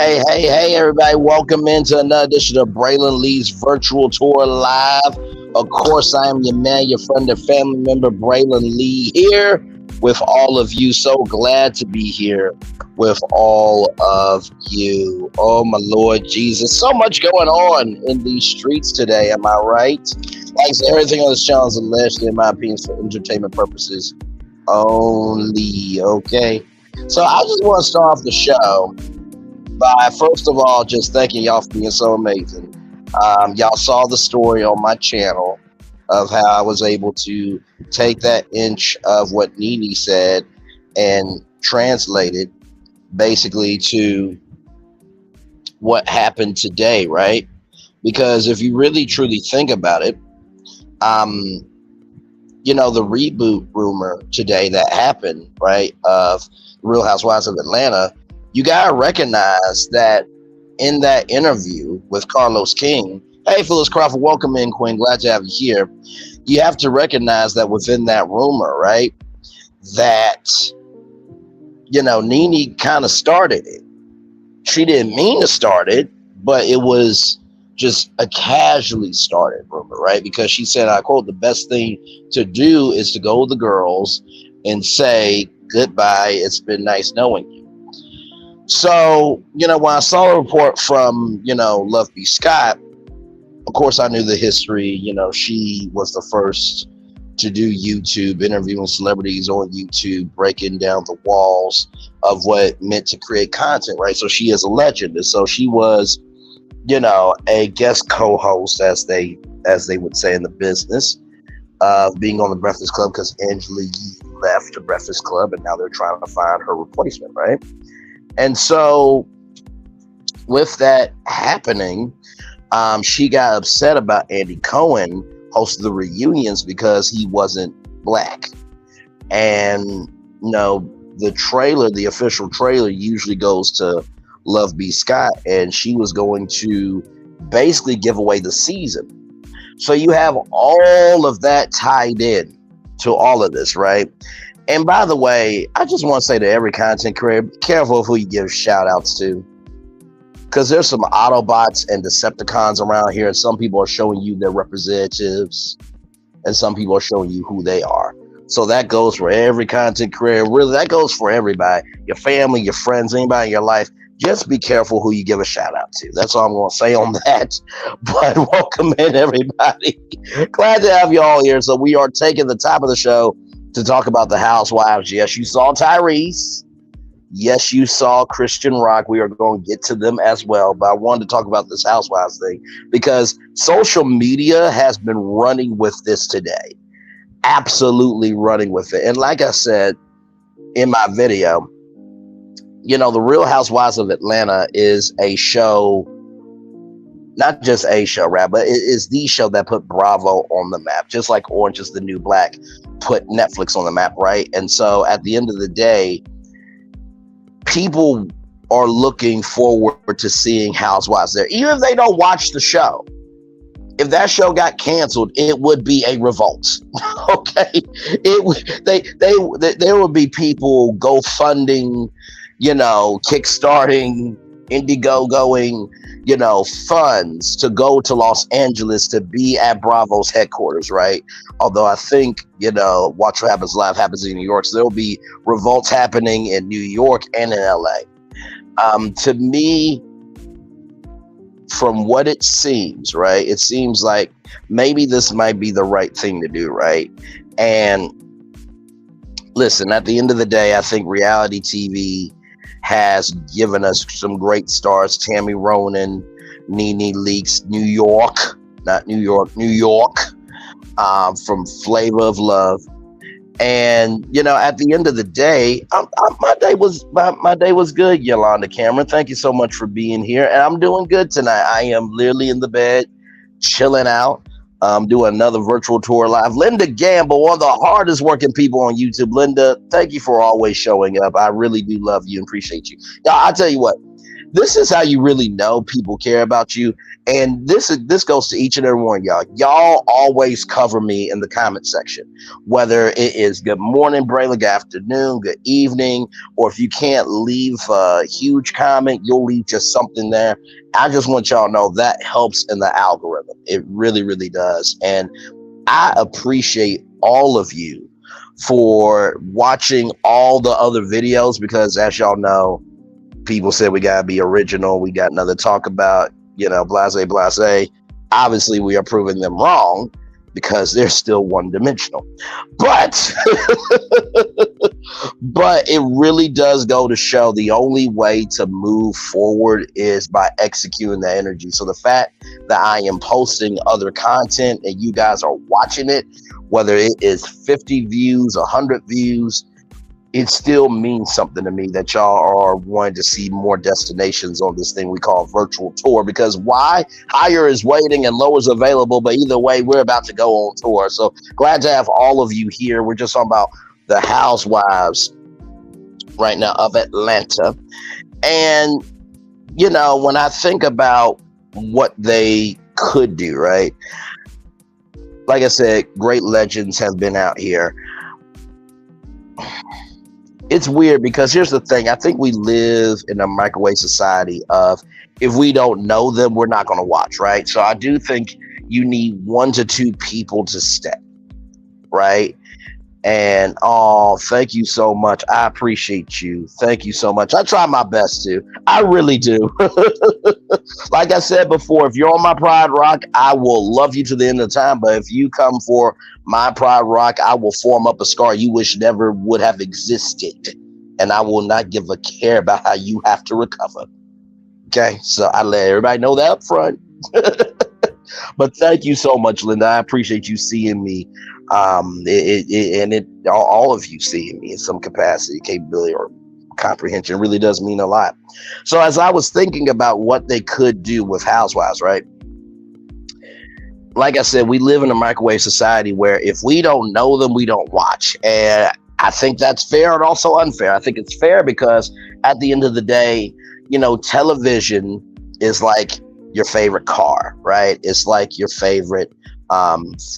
Hey, everybody. Welcome into another edition of Braylon Lee's Virtual Tour Live. Of course, I am your man, your friend, and family member, Braylon Lee, here with all of you. So glad to be here with all of you. Oh, my Lord Jesus. So much going on in these streets today. Am I right? Like I said, everything on this channel is alleged, in my opinion, for entertainment purposes only. Okay. So I just want to start off the show by first of all just thanking y'all for being so amazing. Y'all saw the story on my channel of how I was able to take that inch of what Nene said and translate it basically to what happened today, right? Because if you really truly think about it, the reboot rumor today that happened, right, of Real Housewives of Atlanta, you gotta recognize that in that interview with Carlos King, hey Phyllis Crawford, welcome in, Queen, glad to have you here. You have to recognize that within that rumor, right, that Nene kind of started it. She didn't mean to start it, but it was just a casually started rumor, right? Because she said, I quote, the best thing to do is to go with the girls and say goodbye, it's been nice knowing you. So, when I saw a report from, Love B. Scott, of course I knew the history. She was the first to do YouTube, interviewing celebrities on YouTube, breaking down the walls of what it meant to create content, right? So she is a legend. And so she was, a guest co-host, as they would say in the business, being on the Breakfast Club, because Angela Yee left the Breakfast Club and now they're trying to find her replacement, right? And so with that happening, she got upset about Andy Cohen hosting the reunions because he wasn't black. And, the official trailer usually goes to Love B. Scott, and she was going to basically give away the season. So you have all of that tied in to all of this, right? And by the way, I just want to say to every content creator, be careful of who you give shout outs to. Because there's some Autobots and Decepticons around here, and some people are showing you their representatives, and some people are showing you who they are. So that goes for every content creator. Really, that goes for everybody. Your family, your friends, anybody in your life. Just be careful who you give a shout out to. That's all I'm going to say on that. But welcome in, everybody. Glad to have you all here. So we are taking the top of the show to talk about the housewives. Yes, you saw Tyrese. Yes, you saw Christian Rock. We are going to get to them as well. But I wanted to talk about this housewives thing because social media has been running with this today. Absolutely running with it. And like I said in my video, the Real Housewives of Atlanta is a show, not just a show, right, but it is the show that put Bravo on the map, just like Orange is the New Black put Netflix on the map, right? And so at the end of the day, people are looking forward to seeing Housewives there, even if they don't watch the show. If that show got canceled, it would be a revolt. Okay, there would be people GoFunding, kickstarting, Indiegogoing, funds to go to Los Angeles to be at Bravo's headquarters, right? Although I think, Watch What Happens Live happens in New York, so there'll be revolts happening in New York and in LA. To me, from what it seems, right, it seems like maybe this might be the right thing to do, right? And listen, at the end of the day, I think reality TV has given us some great stars. Tammy Ronan, Nene Leakes, New York, from Flavor of Love. And, at the end of the day, my day was good, Yolanda Cameron. Thank you so much for being here. And I'm doing good tonight. I am literally in the bed, chilling out. Doing another virtual tour live. Linda Gamble, one of the hardest working people on YouTube. Linda, thank you for always showing up. I really do love you and appreciate you. Now, I'll tell you what, This is how you really know people care about you. And this goes to each and every one of y'all. Y'all always cover me in the comment section, whether it is good morning, Braylon, good afternoon, good evening, or if you can't leave a huge comment, you'll leave just something there. I just want y'all to know that helps in the algorithm. It really, really does. And I appreciate all of you for watching all the other videos, because as y'all know, people said we gotta be original, we got nothing to talk about, blase. Obviously we are proving them wrong because they're still one-dimensional, but but it really does go to show the only way to move forward is by executing the energy. So the fact that I am posting other content and you guys are watching it, whether it is 50 views, 100 views, it still means something to me that y'all are wanting to see more destinations on this thing we call virtual tour. Because why? Higher is waiting and lower is available, but either way, we're about to go on tour. So glad to have all of you here. We're just talking about the housewives right now of Atlanta. And, when I think about what they could do, right? Like I said, great legends have been out here. It's weird because here's the thing. I think we live in a microwave society of if we don't know them, we're not going to watch, right? So I do think you need 1 to 2 people to stay, right? And thank you so much. I appreciate you. Thank you so much. I try my best to. I really do. Like I said before, if you're on my Pride Rock, I will love you to the end of time. But if you come for my Pride Rock, I will form up a scar you wish never would have existed. And I will not give a care about how you have to recover. Okay? So I let everybody know that up front. But thank you so much, Linda. I appreciate you seeing me. All of you seeing me in some capacity, capability, or comprehension really does mean a lot. So as I was thinking about what they could do with housewives, right? Like I said, we live in a microwave society where if we don't know them, we don't watch. And I think that's fair and also unfair. I think it's fair because at the end of the day, television is like your favorite car, right? It's like your favorite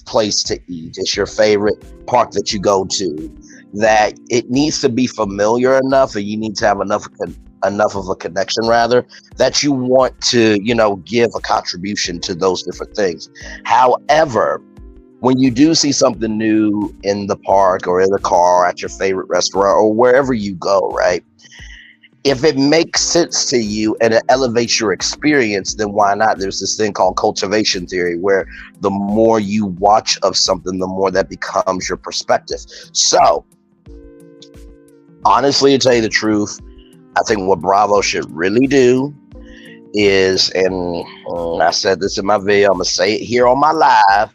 place to eat. It's your favorite park that you go to, that it needs to be familiar enough, and you need to have enough of a connection rather, that you want to, give a contribution to those different things. However, when you do see something new in the park or in the car, at your favorite restaurant or wherever you go, right? If it makes sense to you and it elevates your experience, then why not? There's this thing called cultivation theory, where the more you watch of something, the more that becomes your perspective. So, honestly, to tell you the truth, I think what Bravo should really do is, and I said this in my video, I'm going to say it here on my live.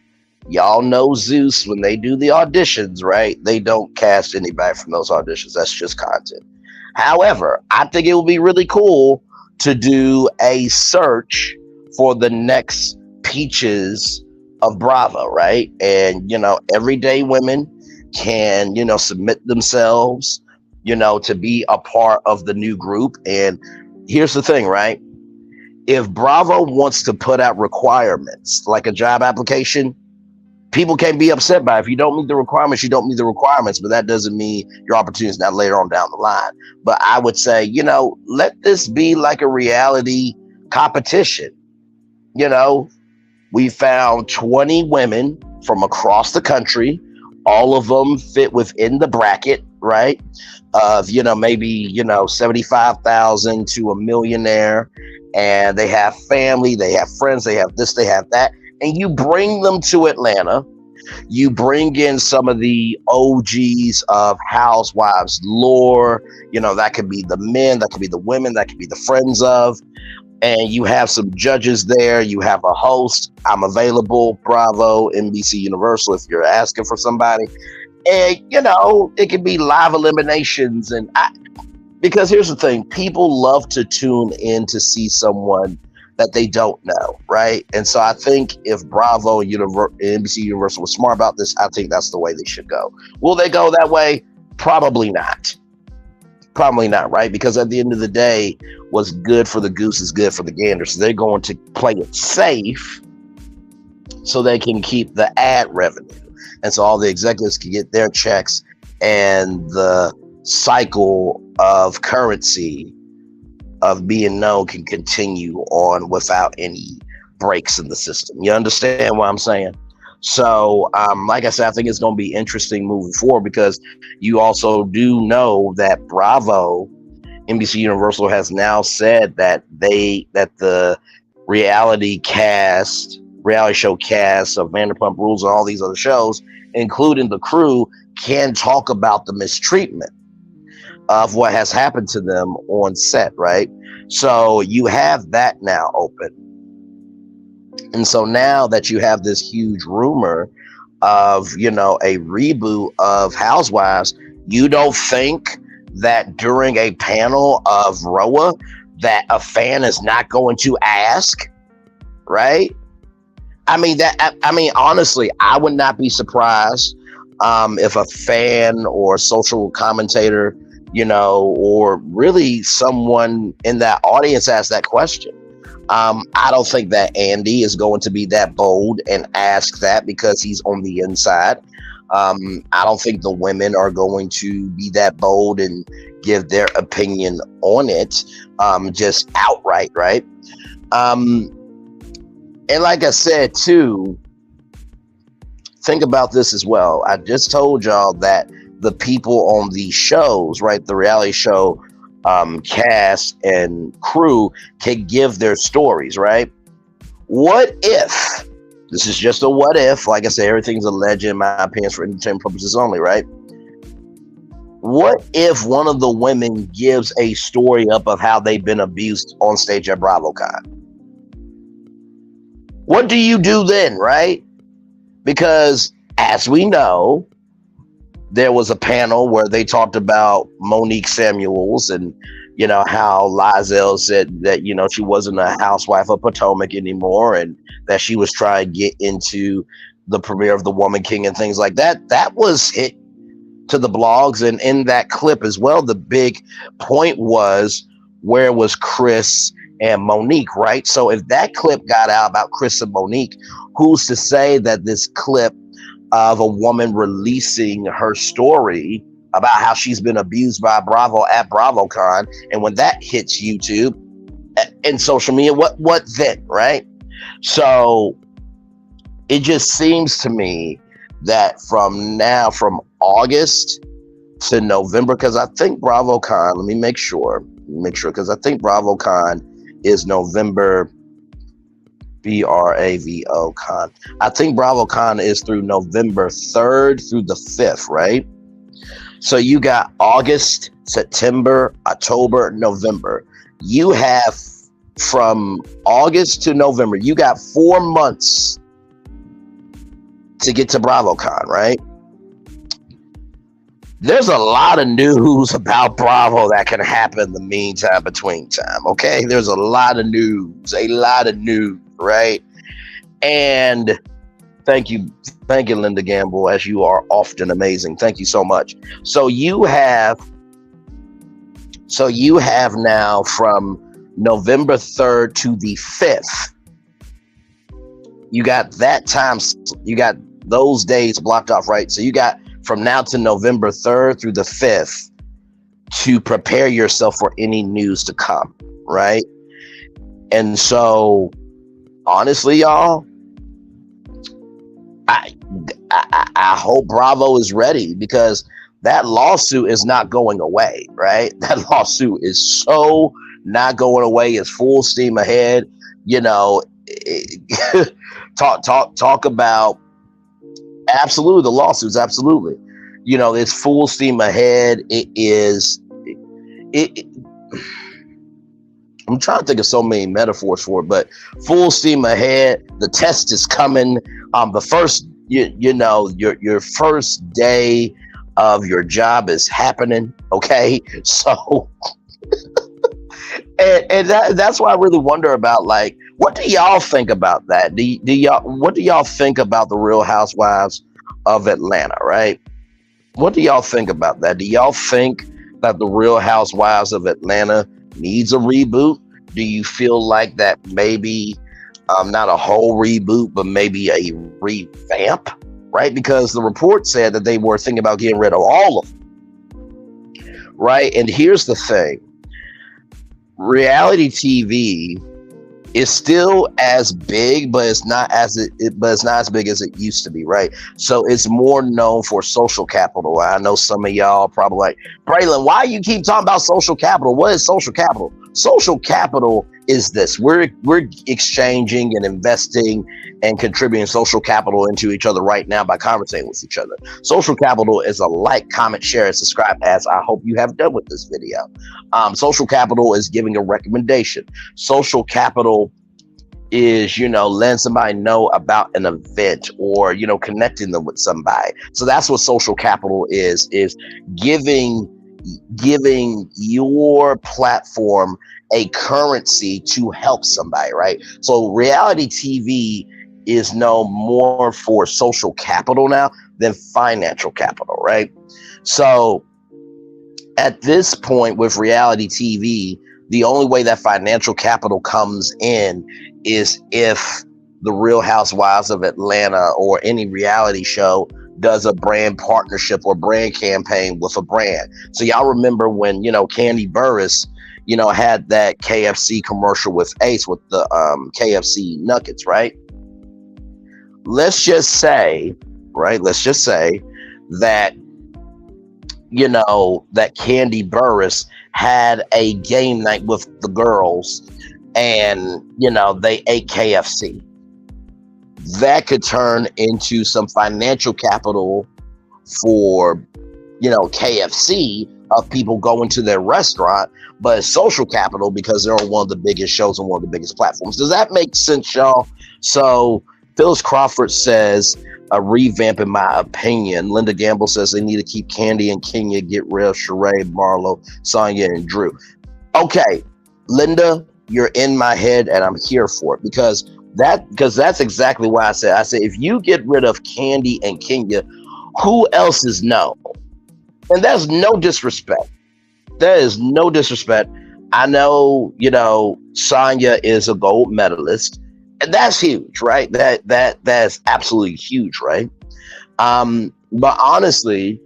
Y'all know Zeus, when they do the auditions, right? They don't cast anybody from those auditions. That's just content. However, I think it would be really cool to do a search for the next peaches of Bravo, right? And, everyday women can, submit themselves, to be a part of the new group. And here's the thing, right? If Bravo wants to put out requirements, like a job application, people can be upset by it. If you don't meet the requirements, you don't meet the requirements, but that doesn't mean your opportunity is not later on down the line. But I would say, let this be like a reality competition. We found 20 women from across the country. All of them fit within the bracket, right? Of, maybe, 75,000 to $1 millionaire. And they have family, they have friends, they have this, they have that. And you bring them to Atlanta. You bring in some of the OGs of housewives lore. That could be the men, that could be the women, that could be the friends of. And you have some judges there. You have a host. I'm available. Bravo, NBC Universal, if you're asking for somebody. And, it could be live eliminations. Because here's the thing. People love to tune in to see someone that they don't know, right? And so I think if Bravo and NBC Universal was smart about this, I think that's the way they should go. Will they go that way? Probably not. Probably not, right? Because at the end of the day, what's good for the goose is good for the gander. So they're going to play it safe so they can keep the ad revenue. And so all the executives can get their checks and the cycle of currency of being known can continue on without any breaks in the system. You understand what I'm saying? So, like I said, I think it's going to be interesting moving forward because you also do know that Bravo, NBC Universal has now said that the reality show cast of Vanderpump Rules and all these other shows, including The Crew, can talk about the mistreatment of what has happened to them on set, right? So you have that now open. And so now that you have this huge rumor of, a reboot of Housewives, you don't think that during a panel of Roa that a fan is not going to ask, right? I mean, honestly, I would not be surprised if a fan or social commentator, or really someone in that audience asked that question. I don't think that Andy is going to be that bold and ask that because he's on the inside. I don't think the women are going to be that bold and give their opinion on it, just outright, right? And like I said, too, think about this as well. I just told y'all that the people on these shows, right, the reality show cast and crew can give their stories, right? What if, this is just a what if, like I said, everything's a legend in my opinion for entertainment purposes only, right? What if one of the women gives a story up of how they've been abused on stage at BravoCon? What do you do then, right? Because as we know, there was a panel where they talked about Monique Samuels and, how Lizelle said that, she wasn't a housewife of Potomac anymore and that she was trying to get into the premiere of The Woman King and things like that. That was hit to the blogs. And in that clip as well, the big point was, where was Chris and Monique, right? So if that clip got out about Chris and Monique, who's to say that this clip of a woman releasing her story about how she's been abused by Bravo at BravoCon, and when that hits YouTube and social media, what then, right? So it just seems to me that from August to November, because I think BravoCon, let me make sure, because I think BravoCon is November. BRAVO con. I think BravoCon is through November 3rd through the 5th, right? So you got August, September, October, November. You have from August to November, you got 4 months to get to BravoCon, right? There's a lot of news about Bravo that can happen in the meantime, between time, okay? There's a lot of news, right? And thank you, Linda Gamble, as you are often amazing. Thank you so much. So you have now from November 3rd to the 5th. You got that time, you got those days blocked off, right? So you got from now to November 3rd through the 5th to prepare yourself for any news to come, right? And so honestly, y'all, I hope Bravo is ready, because that lawsuit is not going away, right? That lawsuit is so not going away. It's full steam ahead. Talk about absolutely the lawsuits. Absolutely. It's full steam ahead. I'm trying to think of so many metaphors for it, but full steam ahead. The test is coming. The first, your first day of your job is happening. Okay. So, and that's why I really wonder about, like, what do y'all think about that? What do y'all think about the Real Housewives of Atlanta, right? What do y'all think about that? Do y'all think that the Real Housewives of Atlanta needs a reboot? Do you feel like that maybe not a whole reboot, but maybe a revamp, right? Because the report said that they were thinking about getting rid of all of them, right? And here's the thing: reality TV is still as big, but it's not as big as it used to be, right? So it's more known for social capital. I know some of y'all probably like, Braylon, why you keep talking about social capital? What is social capital? Social capital is this: we're exchanging and investing and contributing social capital into each other right now by conversating with each other. Social capital is a like, comment, share, and subscribe, as I hope you have done with this video. Social capital is giving a recommendation. Social capital is, letting somebody know about an event, or, connecting them with somebody. So that's what social capital is giving your platform a currency to help somebody, right? So reality TV is known more for social capital now than financial capital, right? So at this point with reality TV, the only way that financial capital comes in is if the Real Housewives of Atlanta or any reality show does a brand partnership or brand campaign with a brand. So y'all remember when, Kandi Burruss, had that KFC commercial with Ace with the KFC nuggets, right? Let's just say that, that Kandi Burruss had a game night with the girls and, they ate KFC. That could turn into some financial capital for, KFC, of people going to their restaurant, but social capital because they're on one of the biggest shows on one of the biggest platforms. Does that make sense, y'all? So Phyllis Crawford says, a revamp in my opinion. Linda Gamble says they need to keep Kandi and Kenya, get rid of Sheree, Marlo, Sonya, and Drew. Okay, Linda, you're in my head and I'm here for it because that's exactly why I said if you get rid of Kandi and Kenya, who else is no? And that's no disrespect. That is no disrespect. I know, Sonya is a gold medalist, and that's huge, right? That's absolutely huge, right? But honestly,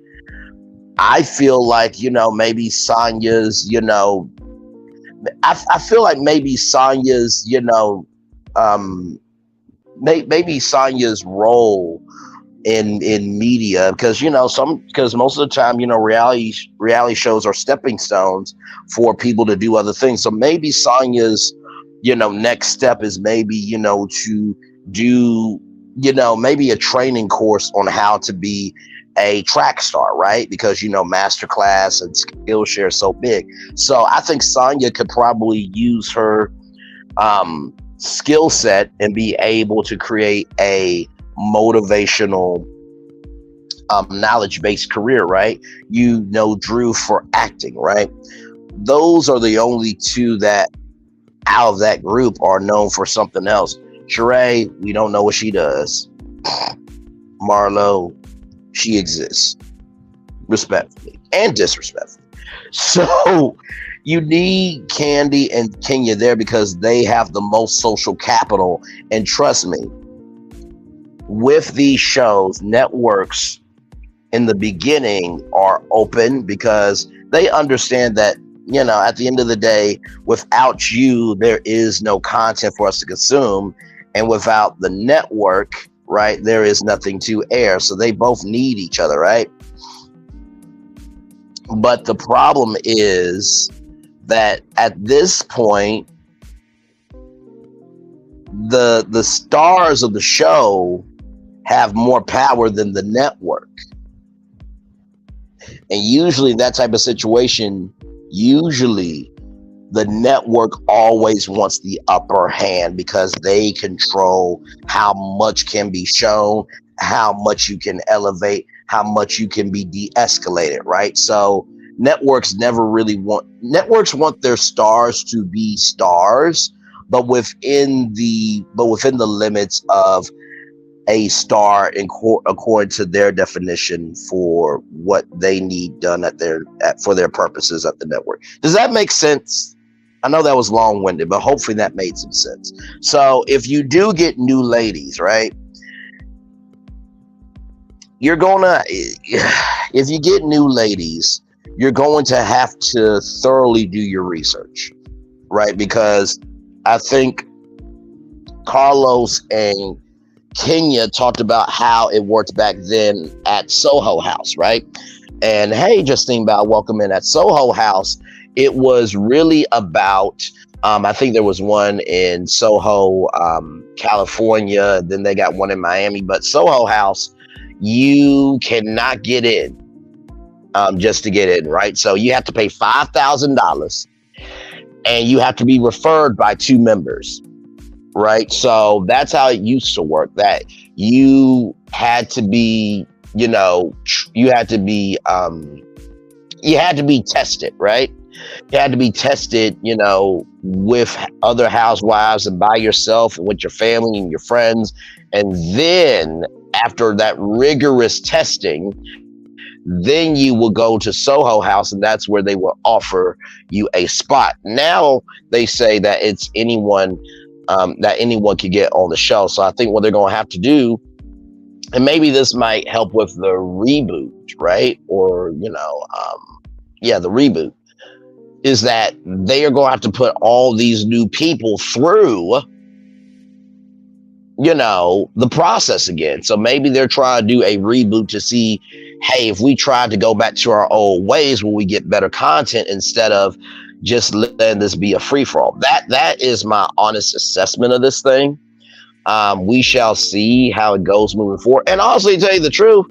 I feel like, maybe Sonya's, I feel like maybe Sonya's, maybe Sonya's role in media, because most of the time, reality shows are stepping stones for people to do other things. So maybe Sonya's, next step is maybe, to do, maybe a training course on how to be a track star, right? Because, Masterclass and Skillshare is so big. So I think Sonya could probably use her skill set and be able to create a motivational, knowledge-based career, right? Drew for acting, right? Those are the only two that out of that group are known for something else. Sheree, we don't know what she does. Marlo, she exists, respectfully and disrespectfully. So you need Kandi and Kenya there because they have the most social capital. And trust me, with these shows, networks in the beginning are open because they understand that, at the end of the day, without you, there is no content for us to consume. And without the network, right, there is nothing to air. So they both need each other, right? But the problem is that at this point, the stars of the show have more power than the network. And usually in that type of situation, the network always wants the upper hand because they control how much can be shown, how much you can elevate, how much you can be de-escalated, right? So networks want their stars to be stars, but within the limits of a star according to their definition for what they need done for their purposes at the network. Does that make sense? I know that was long-winded, but hopefully that made some sense. So if you do get new ladies, right, you're gonna, if you get new ladies, you're going to have to thoroughly do your research, right? Because I think Carlos and Kenya talked about how it worked back then at Soho House, right? And hey, Justine Bow, welcome in at Soho House. It was really about, I think there was one in Soho, California. Then they got one in Miami. But Soho House, you cannot get in just to get in, right? So you have to pay $5,000 and you have to be referred by 2 members. Right. So that's how it used to work, that you had to be, you had to be tested. Right. You had to be tested, with other housewives and by yourself and with your family and your friends. And then after that rigorous testing, then you will go to Soho House, and that's where they will offer you a spot. Now they say that it's anyone could get on the show. So I think what they're going to have to do, and maybe this might help with the reboot, right? Or, the reboot, is that they are going to have to put all these new people through, the process again. So maybe they're trying to do a reboot to see, hey, if we try to go back to our old ways, will we get better content instead of just letting this be a free-for-all? That is my honest assessment of this thing. We shall see how it goes moving forward. And honestly, to tell you the truth,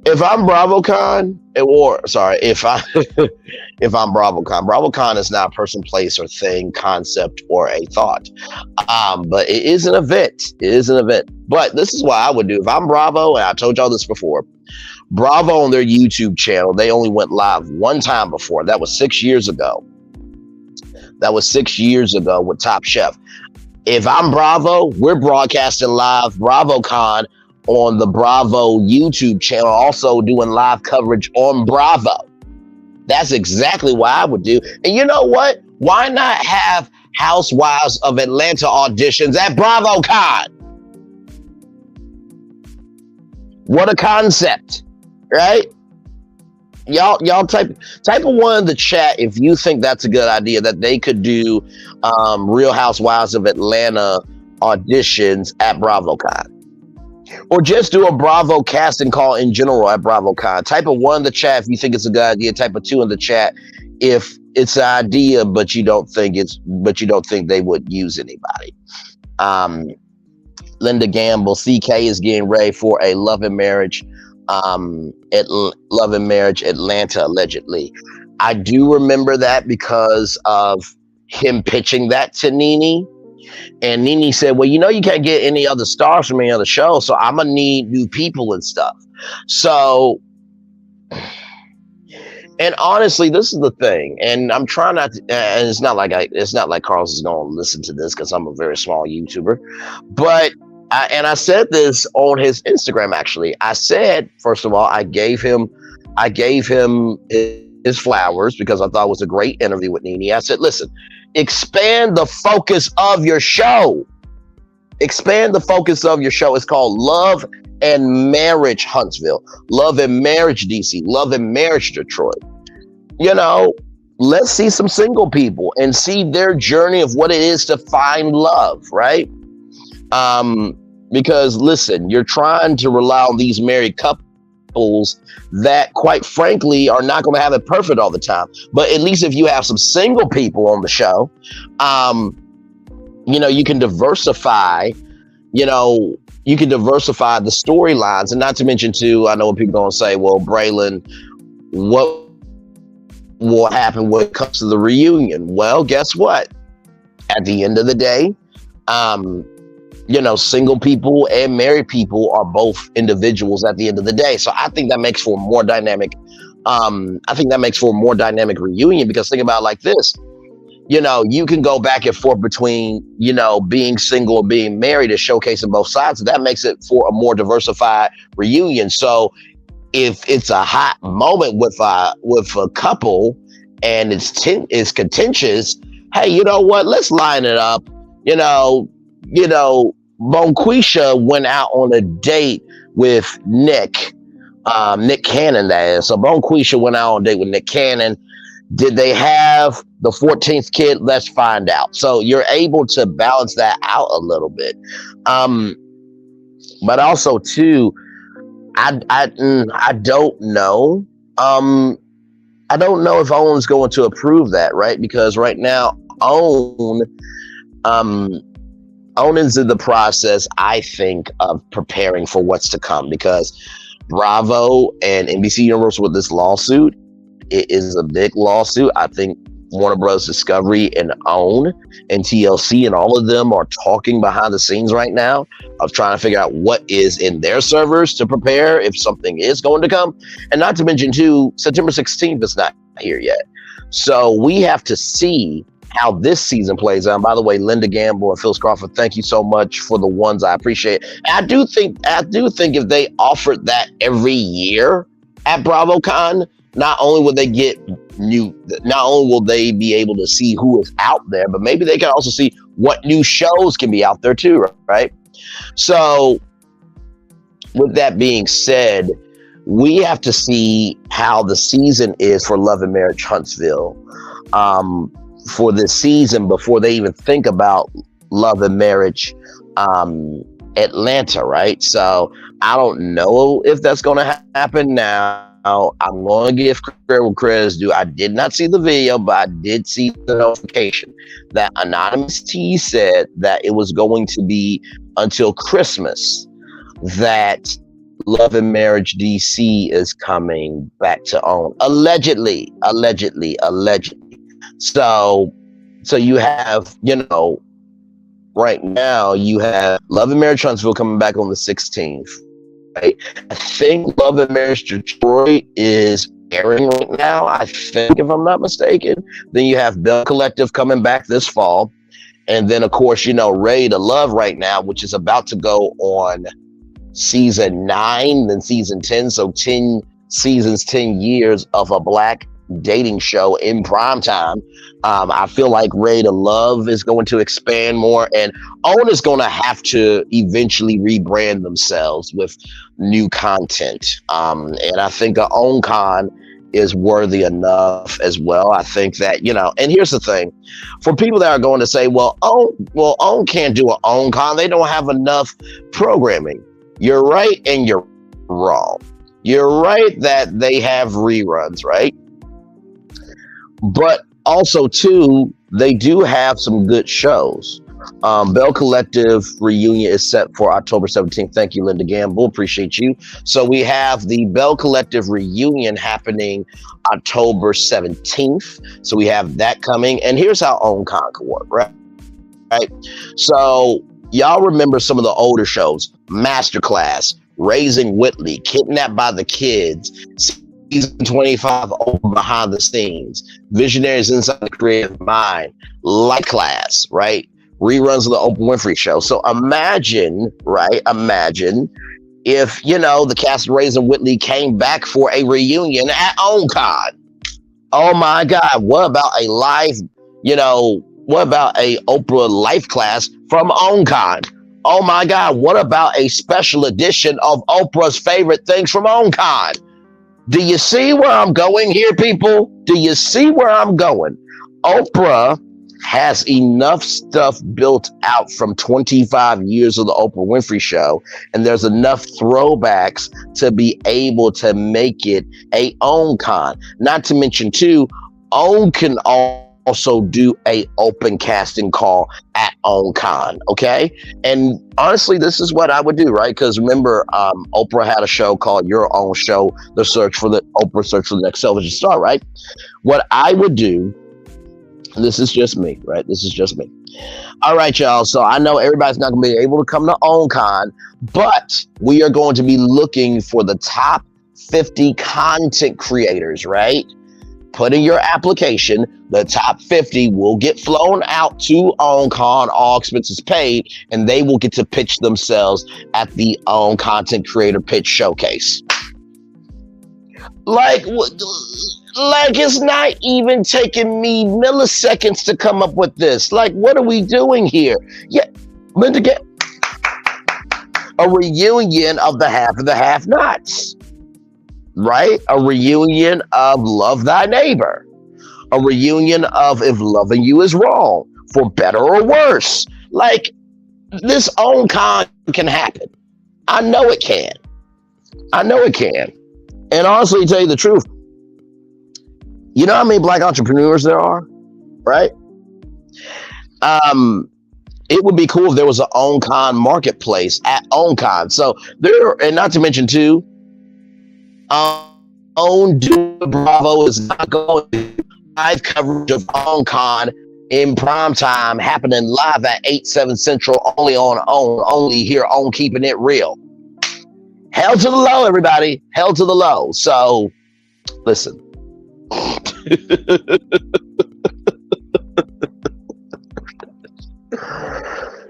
if I'm BravoCon, if I'm BravoCon is not a person, place, or thing, concept, or a thought. But it is an event. It is an event. But this is what I would do if I'm Bravo, and I told y'all this before. Bravo on their YouTube channel, they only went live one time before. That was 6 years ago. With Top Chef. If I'm Bravo, we're broadcasting live BravoCon on the Bravo YouTube channel, also doing live coverage on Bravo. That's exactly what I would do. And you know what? Why not have Housewives of Atlanta auditions at BravoCon? What a concept, right? Y'all type of one in the chat if you think that's a good idea, that they could do Real Housewives of Atlanta auditions at BravoCon. Or just do a Bravo casting call in general at BravoCon. Type of 1 in the chat if you think it's a good idea. Type of 2 in the chat if it's an idea, but you don't think they would use anybody. Linda Gamble, CK is getting ready for a Love and Marriage, Love and Marriage Atlanta, allegedly. I do remember that because of him pitching that to Nene. And Nene said, well, you can't get any other stars from any other show, so I'm gonna need new people and stuff. So, and honestly, this is the thing, and I'm trying not to, and it's not like Carlos is gonna listen to this because I'm a very small YouTuber, but I said this on his Instagram. Actually, I said, first of all, I gave him his flowers because I thought it was a great interview with Nene. I said, listen, expand the focus of your show. Expand the focus of your show. It's called Love and Marriage Huntsville, Love and Marriage DC, Love and Marriage Detroit. Let's see some single people and see their journey of what it is to find love, right? Because listen, you're trying to rely on these married couples that, quite frankly, are not going to have it perfect all the time. But at least if you have some single people on the show, you can diversify, the storylines. And not to mention, too, I know what people are going to say, well, Braylon, what will happen when it comes to the reunion? Well, guess what? At the end of the day, single people and married people are both individuals at the end of the day. So I think that makes for a more dynamic, reunion, because think about it like this. you can go back and forth between, being single and being married and showcasing both sides. That makes it for a more diversified reunion. So if it's a hot moment with a couple and it's contentious, hey, you know what? Let's line it up. Bonquisha went out on a date with Nick Cannon, that is. So Bonquisha went out on a date with Nick Cannon. Did they have the 14th kid? Let's find out. So you're able to balance that out a little bit. But also too, I don't know. I don't know if Owen's going to approve that, right? Because right now, Owen is in the process, I think, of preparing for what's to come, because Bravo and NBC Universal with this lawsuit, it is a big lawsuit. I think Warner Bros. Discovery and OWN and TLC and all of them are talking behind the scenes right now of trying to figure out what is in their servers to prepare if something is going to come. And not to mention too, September 16th is not here yet. So we have to see how this season plays out. And by the way, Linda Gamble and Phil Crawford, thank you so much for the ones. I appreciate it. And I do think if they offered that every year at BravoCon, not only will they be able to see who is out there, but maybe they can also see what new shows can be out there too, right? So with that being said, we have to see how the season is for Love and Marriage Huntsville for this season before they even think about Love and Marriage Atlanta, right? So I don't know if that's going to happen now. I'm going to give credit where credit's due. I did not see the video, but I did see the notification that Anonymous T said that it was going to be until Christmas that Love and Marriage DC is coming back to OWN. Allegedly. So you have, right now you have Love and Marriage Huntsville coming back on the 16th. Right? I think Love and Marriage Detroit is airing right now, I think, if I'm not mistaken. Then you have Bell Collective coming back this fall. And then, of course, Ready to Love right now, which is about to go on season 9, then season 10. So 10 seasons, 10 years of a Black dating show in prime time. I feel like Ready to Love is going to expand more, and OWN is going to have to eventually rebrand themselves with new content. And I think a OWNCon is worthy enough as well. I think that, and here's the thing, for people that are going to say, OWN can't do an OWNCon, they don't have enough programming. You're right and you're wrong. You're right that they have reruns, right? But also, too, they do have some good shows. Bell Collective reunion is set for October 17th. Thank you, Linda Gamble. Appreciate you. So we have the Bell Collective reunion happening October 17th. So we have that coming. And here's how OWNCon can work, right? So y'all remember some of the older shows: Masterclass, Raising Whitley, Kidnapped by the Kids, Season 25, Open Behind the Scenes, Visionaries Inside the Creative Mind, Light Class, right? Reruns of the Oprah Winfrey Show. So imagine if, the cast of Raising Whitley came back for a reunion at OWNCon. Oh my God, what about a Oprah life class from OWNCon? Oh my God, what about a special edition of Oprah's favorite things from OWNCon? Do you see where I'm going here, people? Do you see where I'm going? Oprah has enough stuff built out from 25 years of the Oprah Winfrey Show, and there's enough throwbacks to be able to make it a OWNCon. Not to mention, too, OWN can also do a open casting call at OWNCon, okay? And honestly, this is what I would do, right? Because remember, Oprah had a show called Your Own Show, Oprah Search for the Next Television Star, right? What I would do, this is just me, right? This is just me. All right, y'all. So I know everybody's not going to be able to come to OWNCon, but we are going to be looking for the top 50 content creators, right? Put in your application. The top 50 will get flown out to OwnCon, all expenses paid, and they will get to pitch themselves at the Own Content Creator Pitch Showcase. Like, it's not even taking me milliseconds to come up with this. Like, what are we doing here? Yeah, Linda, get a reunion of the have-nots, right? A reunion of love thy neighbor. A reunion of if loving you is wrong, for better or worse. Like, this OwnCon can happen. I know it can. And honestly, to tell you the truth, you know how many Black entrepreneurs there are, right? It would be cool if there was an OwnCon marketplace at OwnCon. So there, and not to mention too, Own Bravo is not going to live coverage of OwnCon in prime time, happening live at 8/7 Central, only on Own, only here on Keeping It Real. Hell to the low, everybody. Hell to the low. So, listen.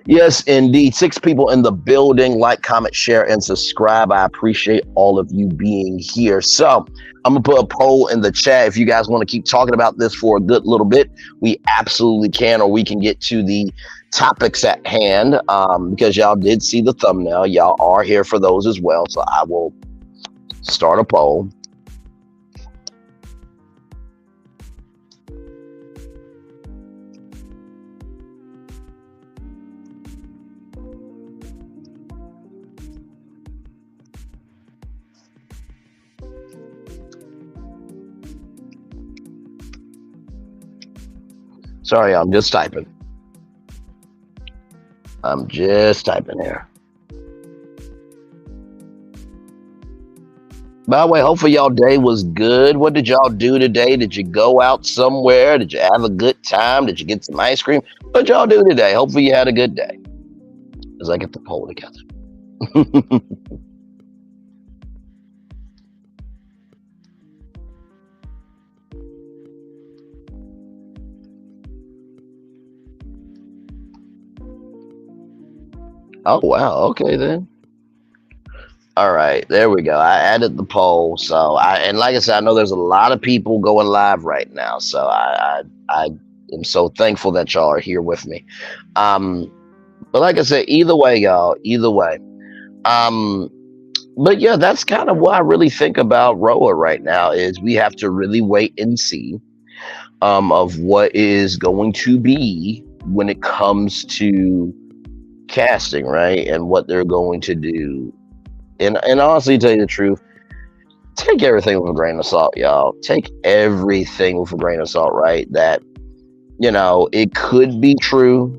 Yes, indeed. 6 people in the building. Like, comment, share, and subscribe. I appreciate all of you being here. So, I'm going to put a poll in the chat. If you guys want to keep talking about this for a good little bit, we absolutely can, or we can get to the topics at hand, because y'all did see the thumbnail. Y'all are here for those as well. So, I will start a poll. Sorry, I'm just typing. Here. By the way, hopefully y'all day was good. What did y'all do today? Did you go out somewhere? Did you have a good time? Did you get some ice cream? What did y'all do today? Hopefully you had a good day. As I get the poll together. Oh, wow. Okay, then. All right. There we go. I added the poll. So, and like I said, I know there's a lot of people going live right now. So, I am so thankful that y'all are here with me. But like I said, either way, y'all, either way. But yeah, that's kind of what I really think about ROA right now is we have to really wait and see of what is going to be when it comes to casting, right? And what they're going to do. And honestly, to tell you the truth, take everything with a grain of salt, y'all. Take everything with a grain of salt, right? That, you know, it could be true,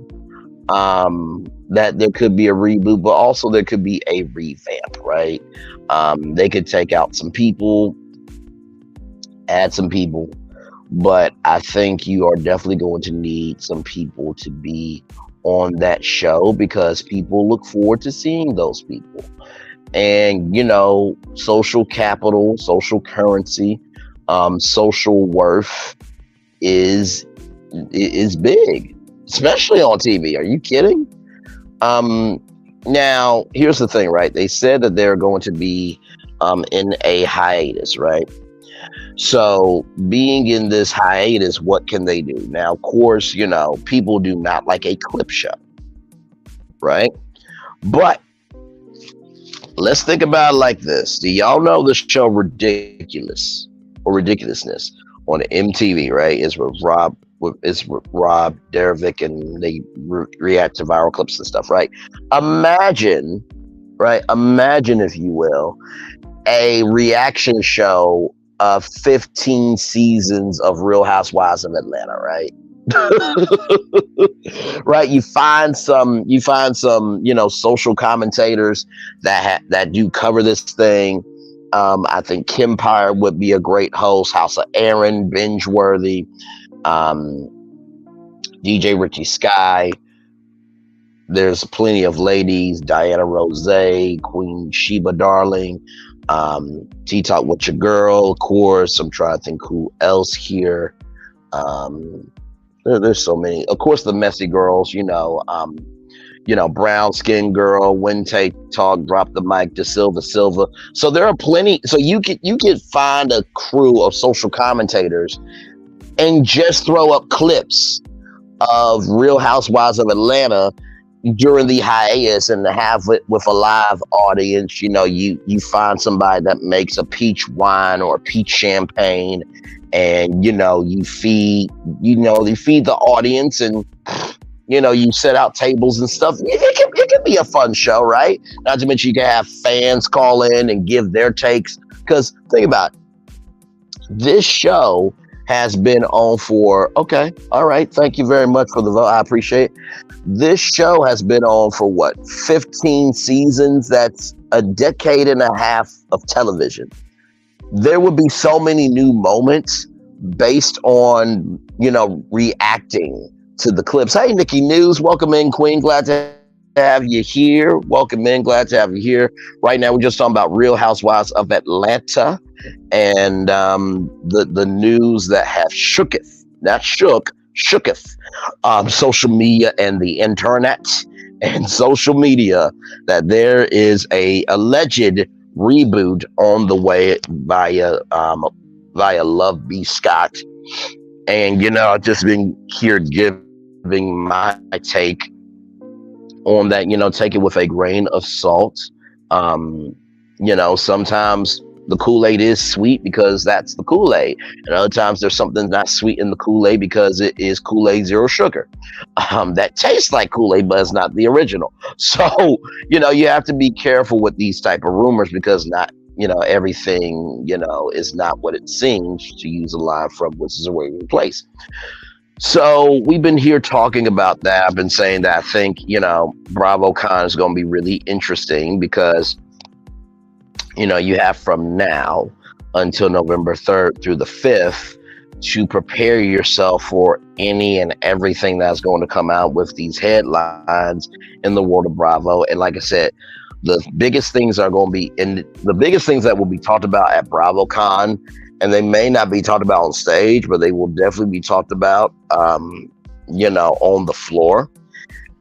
that there could be a reboot, but also there could be a revamp, right? They could take out some people, add some people, but I think you are definitely going to need some people to be on that show because people look forward to seeing those people. And, you know, social capital, social currency, social worth is big, especially on TV. Are you kidding? Now, here's the thing, right? They said that they're going to be in a hiatus, right? So being in this hiatus, what can they do? Now, of course, you know, people do not like a clip show, right? But let's think about it like this. Do y'all know the show Ridiculous or Ridiculousness on MTV, right? It's with Rob Dervick, and they react to viral clips and stuff, right? Imagine, if you will, a reaction show of 15 seasons of Real Housewives of Atlanta, right? Right, you find some, you know, social commentators that do cover this thing. I think Kempire would be a great host. House of Aaron, binge worthy. DJ Richie Sky. There's plenty of ladies. Diana Rose, Queen Sheba Darling. Tea Talk with Your Girl, of course. I'm trying to think who else here. There's so many. Of course, the messy girls, brown skin girl, when Tay Talk, drop the mic to Silva. So there are plenty. So you could find a crew of social commentators and just throw up clips of Real Housewives of Atlanta during the hiatus and to have it with a live audience. You find somebody that makes a peach wine or a peach champagne, and you feed the audience, and you set out tables and stuff. It can be a fun show, right? Not to mention you can have fans call in and give their takes, because think about it. This show has been on for, okay, all right, thank you very much for the vote, I appreciate it. This show has been on for what, 15 seasons? That's a decade and a half of television. There would be so many new moments based on, reacting to the clips. Hey, Nikki News, welcome in, Queen. Glad to have you here. Welcome in, glad to have you here. Right now, we're just talking about Real Housewives of Atlanta and the news that have shooketh, not shooketh, social media and the internet and social media, that there is a alleged reboot on the way via Love B. Scott. And I've just been here giving my take on that. Take it with a grain of salt. Sometimes the Kool-Aid is sweet because that's the Kool-Aid, and other times there's something not sweet in the Kool-Aid because it is Kool-Aid zero sugar. That tastes like Kool-Aid, but it's not the original. So you have to be careful with these type of rumors, because not everything is not what it seems, to use a line from Which Is a Waiting Place. So we've been here talking about that. I've been saying that I think BravoCon is going to be really interesting, because you have from now until November 3rd through the 5th to prepare yourself for any and everything that's going to come out with these headlines in the world of Bravo. And like I said, the biggest things are going to be the biggest things that will be talked about at BravoCon, and they may not be talked about on stage, but they will definitely be talked about, on the floor,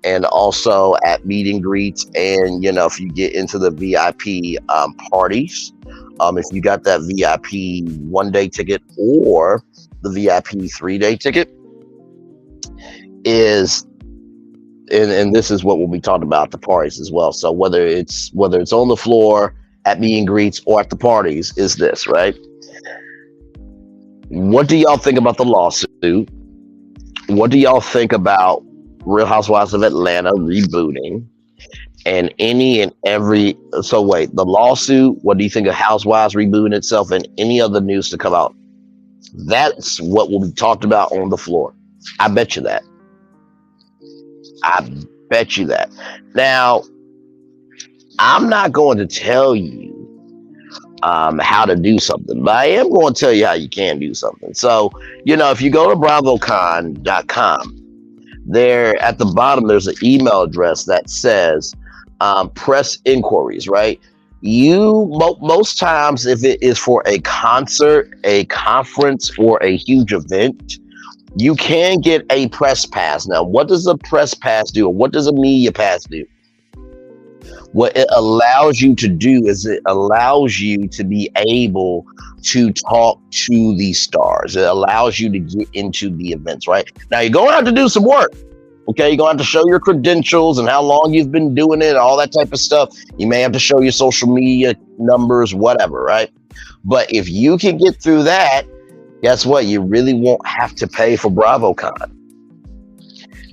and also at meet and greets. And if you get into the VIP parties, if you got that VIP 1-day ticket or the VIP 3-day ticket, and this is what will be talked about at the parties as well. So whether it's on the floor, at meet and greets, or at the parties, is this, right? What do y'all think about the lawsuit? What do y'all think about Real Housewives of Atlanta rebooting? And any and every, so wait, the lawsuit, what do you think of Housewives rebooting itself, and any other news to come out? That's what will be talked about on the floor. I bet you that. Now, I'm not going to tell you how to do something, but I am going to tell you how you can do something. So, if you go to bravocon.com, there at the bottom, there's an email address that says press inquiries, right? Most times, if it is for a concert, a conference, or a huge event, you can get a press pass. Now, what does a press pass do? Or what does a media pass do? What it allows you to do is it allows you to be able to talk to these stars. It allows you to get into the events, right? Now, you're going to have to do some work. Okay, you're going to have to show your credentials and how long you've been doing it, all that type of stuff. You may have to show your social media numbers, whatever, right? But if you can get through that, guess what? You really won't have to pay for BravoCon.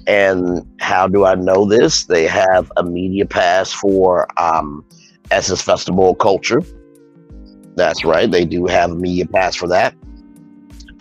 And how do I know this? They have a media pass for Essence Festival of Culture. That's right. They do have a media pass for that.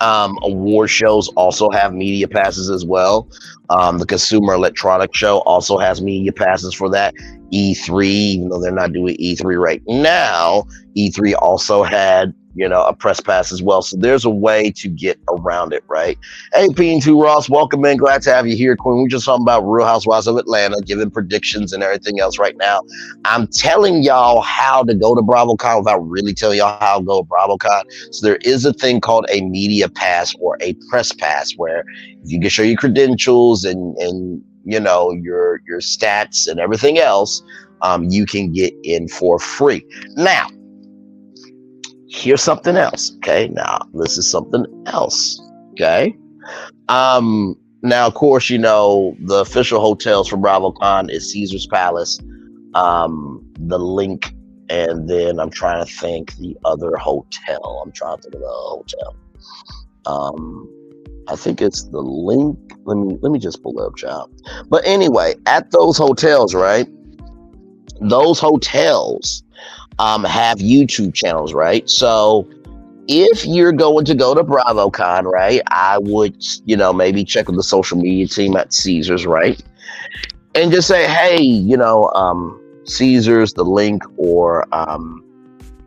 Award shows also have media passes as well. The Consumer Electronics Show also has media passes for that. E3, even though they're not doing E3 right now, E3 also had a press pass as well. So there's a way to get around it, right? Hey, P2 Ross, welcome in. Glad to have you here, Queen. We're just talking about Real Housewives of Atlanta, giving predictions and everything else right now. I'm telling y'all how to go to BravoCon without really telling y'all how to go to BravoCon. So there is a thing called a media pass or a press pass, where if you can show your credentials and your stats and everything else, you can get in for free. Now, here's something else. Okay, now this is something else. Okay, now of course the official hotels for BravoCon is Caesar's Palace, the Link, and then I'm trying to think the other hotel. I'm trying to think of the hotel. I think it's the Link. Let me just pull it up, child. But anyway, at those hotels, right? Those hotels have YouTube channels, right? So if you're going to go to BravoCon, right, I would, maybe check with the social media team at Caesars, right? And just say, hey, Caesars, the Link, or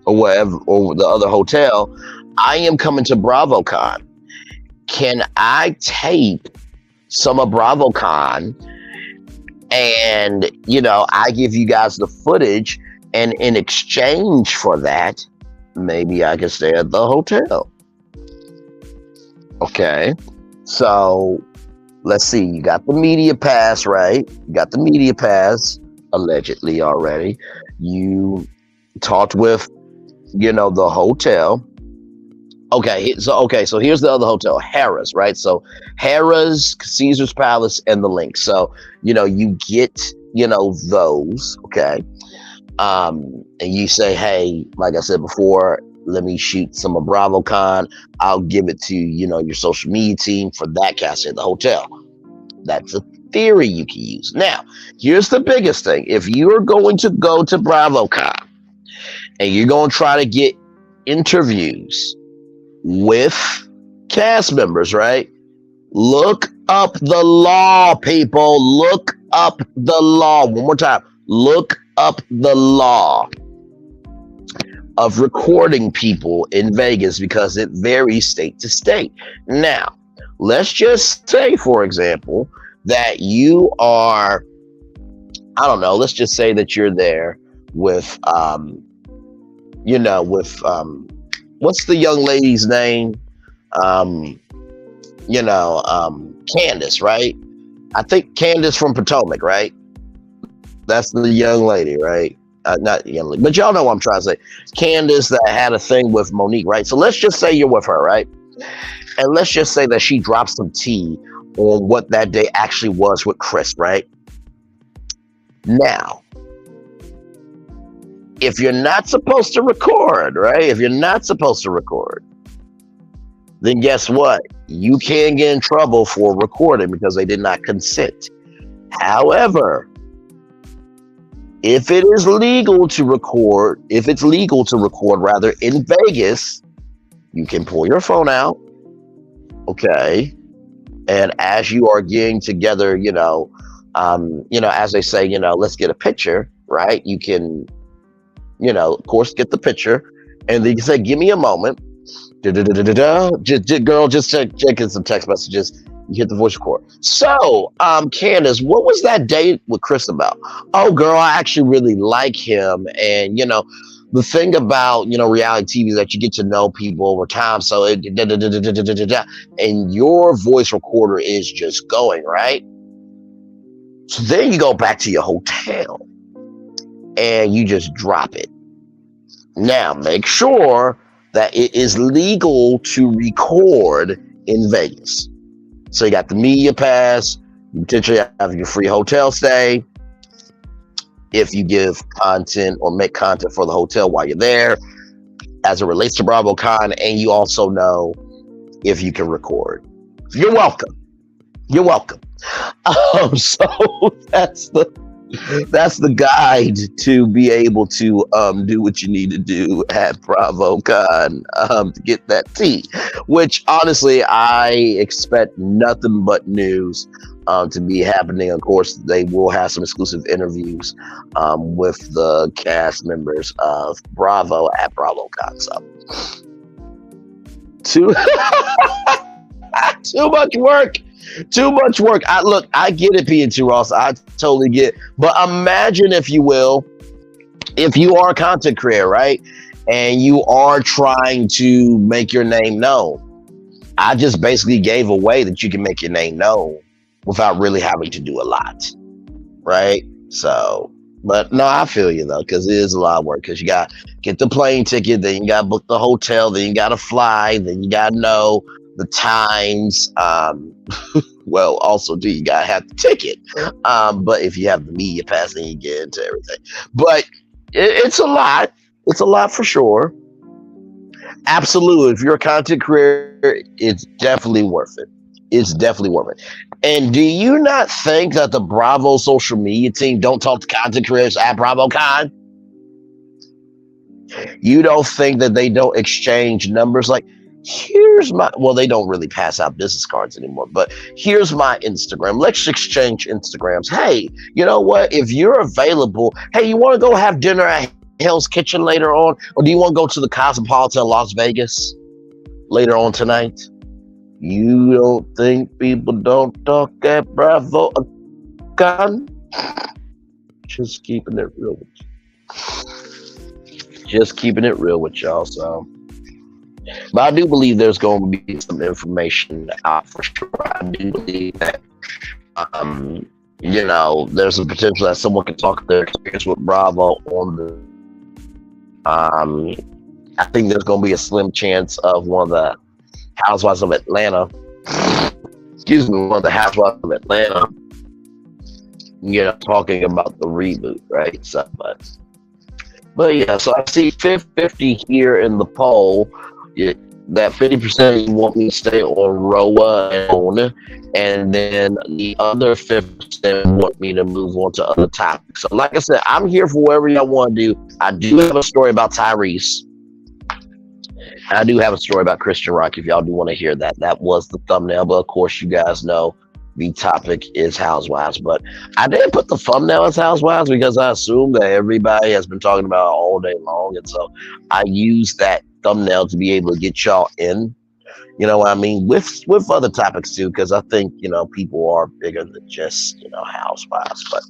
whatever, or the other hotel, I am coming to BravoCon. Can I tape some of BravoCon? And, I give you guys the footage, and in exchange for that, maybe I can stay at the hotel. Okay. So let's see. You got the media pass, right? You got the media pass, allegedly already. You talked with, the hotel. Okay, so here's the other hotel, Harrah's, right? So Harrah's, Caesar's Palace, and the Link. So you get those, okay. And you say, hey, like I said before, let me shoot some of BravoCon. I'll give it to your social media team for that cast at the hotel. That's a theory you can use. Now, here's the biggest thing: if you're going to go to BravoCon and you're going to try to get interviews with cast members, right? Look up the law, people. Look up the law. One more time. Look up the law of recording people in Vegas, because it varies state to state. Now, let's just say, for example, that you are, I don't know, let's just say that you're there with, what's the young lady's name? Candace, right? I think Candace from Potomac, right? That's the young lady, right? Not young lady, but y'all know what I'm trying to say. Candace that had a thing with Monique, right? So let's just say you're with her, right? And let's just say that she dropped some tea on what that day actually was with Chris, right? Now, if you're not supposed to record, right? If you're not supposed to record, then guess what? You can get in trouble for recording because they did not consent. However, if it is legal to record, rather, in Vegas, you can pull your phone out, okay? And as you are getting together, as they say, let's get a picture, right? You can, of course, get the picture, and then you say, give me a moment. Girl, just checking some text messages. You hit the voice record. So, Candace, what was that date with Chris about? Oh, girl, I actually really like him. And, the thing about, reality TV is that you get to know people over time. So, and your voice recorder is just going, right? So then you go back to your hotel and you just drop it. Now, make sure that it is legal to record in Vegas. So you got the media pass, you potentially have your free hotel stay if you give content or make content for the hotel while you're there as it relates to BravoCon, and you also know if you can record. You're welcome. You're welcome. So that's the guide to be able to do what you need to do at BravoCon to get that tea, which honestly I expect nothing but news to be happening. Of course, they will have some exclusive interviews with the cast members of Bravo at BravoCon. So Too too much work. Too much work. I get it, PNT Ross. I totally get it. But imagine, if you will, if you are a content creator, right? And you are trying to make your name known. I just basically gave a way that you can make your name known without really having to do a lot, right? So, but no, I feel you though, because it is a lot of work. Because you got to get the plane ticket, then you got to book the hotel, then you got to fly, then you got to know the times. Well, also, do you got to have the ticket? But if you have the media pass, then you get into everything. But it's a lot. It's a lot for sure. Absolutely. If you're a content creator, it's definitely worth it. It's definitely worth it. And do you not think that the Bravo social media team don't talk to content creators at BravoCon? You don't think that they don't exchange numbers? Like, here's my, well, they don't really pass out business cards anymore, but here's my Instagram. Let's exchange Instagrams. Hey, you know what? If you're available, hey, you want to go have dinner at Hell's Kitchen later on? Or do you want to go to the Cosmopolitan in Las Vegas later on tonight? You don't think people don't talk at Bravo? Just keeping it real with you. Just keeping it real with y'all. So, but I do believe there's going to be some information out for sure. I do believe that, there's a potential that someone can talk their experience with Bravo on the. I think there's going to be a slim chance of one of the Housewives of Atlanta. Excuse me, one of the Housewives of Atlanta. Talking about the reboot, right? So, but yeah, so I see 50 here in the poll. That 50% want me to stay on Roa and then the other 50% want me to move on to other topics. So like I said, I'm here for whatever y'all want to do. I do have a story about Tyrese. I do have a story about Christian Rock if y'all do want to hear that. That was the thumbnail, but of course you guys know the topic is Housewives. But I didn't put the thumbnail as Housewives because I assume that everybody has been talking about it all day long. And so I used that thumbnail to be able to get y'all in, you know what I mean, with other topics too, because I think, people are bigger than just, Housewives. But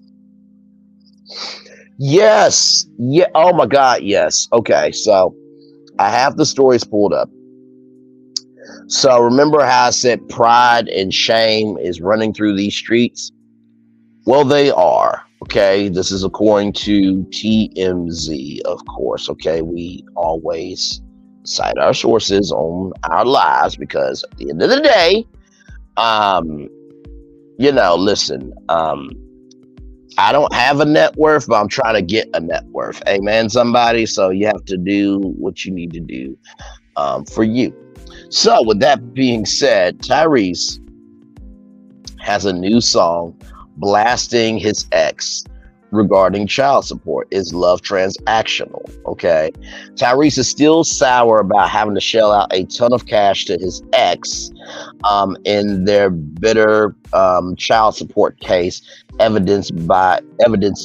yes, yeah, oh my God, yes. Okay, so I have the stories pulled up. So remember how I said pride and shame is running through these streets? Well, they are. Okay, this is according to TMZ, of course. Okay, we always cite our sources on our lives because at the end of the day, listen, I don't have a net worth, but I'm trying to get a net worth. Amen, somebody. So you have to do what you need to do for you. So with that being said, Tyrese has a new song blasting his ex regarding child support. Is love transactional? Okay. Tyrese is still sour about having to shell out a ton of cash to his ex in their bitter child support case, evidence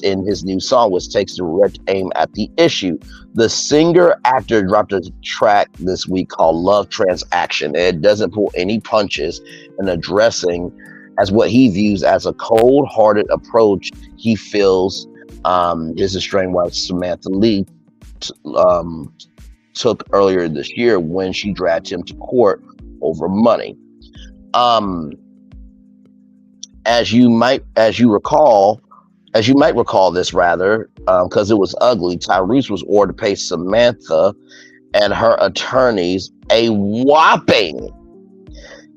in his new song, which takes direct aim at the issue. The singer-actor dropped a track this week called Love Transaction. It doesn't pull any punches in addressing as what he views as a cold-hearted approach he feels his estranged wife Samantha Lee took earlier this year when she dragged him to court over money. As you might recall this rather, because it was ugly, Tyrese was ordered to pay Samantha and her attorneys a whopping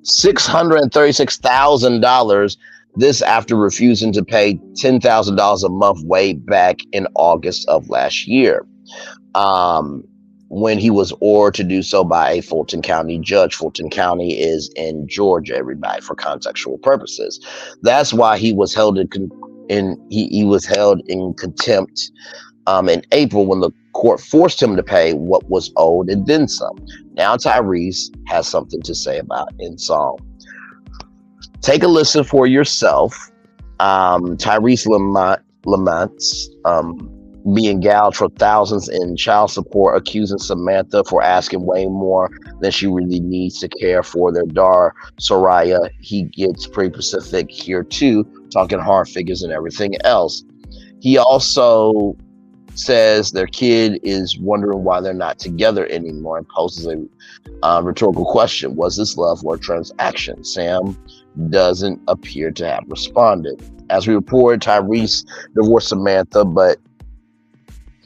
$636,000. This after refusing to pay $10,000 a month way back in August of last year, when he was ordered to do so by a Fulton County judge. Fulton County is in Georgia, everybody, for contextual purposes. That's why he was held in contempt in April when the court forced him to pay what was owed and then some. Now Tyrese has something to say about in song. Take a listen for yourself. Tyrese laments being gouged for thousands in child support, accusing Samantha for asking way more than she really needs to care for their daughter, Soraya. He gets pretty specific here too, talking hard figures and everything else. He also says their kid is wondering why they're not together anymore and poses a rhetorical question. Was this love or transaction? Sam doesn't appear to have responded. As we reported, Tyrese divorced Samantha, but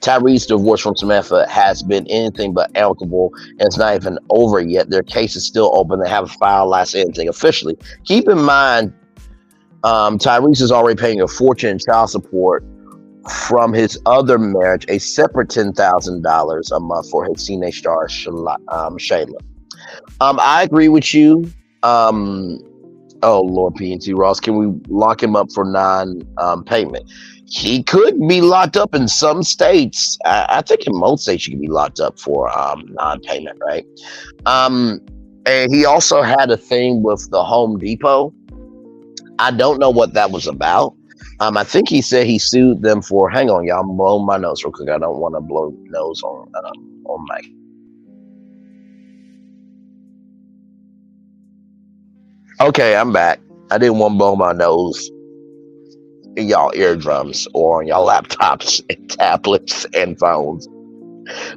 Tyrese's divorce from Samantha has been anything but amicable, and it's not even over yet. Their case is still open. They haven't filed last anything officially. Keep in mind, Tyrese is already paying a fortune in child support from his other marriage, a separate $10,000 a month for his teenage daughter, Shayla. I agree with you. Oh Lord, PNT Ross, can we lock him up for non-payment? He could be locked up in some states. I think in most states you can be locked up for non-payment, right? And he also had a thing with the Home Depot. I don't know what that was about. I think he said he sued them for. Hang on, y'all. I'm blowing my nose real quick. I don't want to blow nose on mic. Okay, I'm back. I didn't want to blow my nose in y'all eardrums or on y'all laptops and tablets and phones.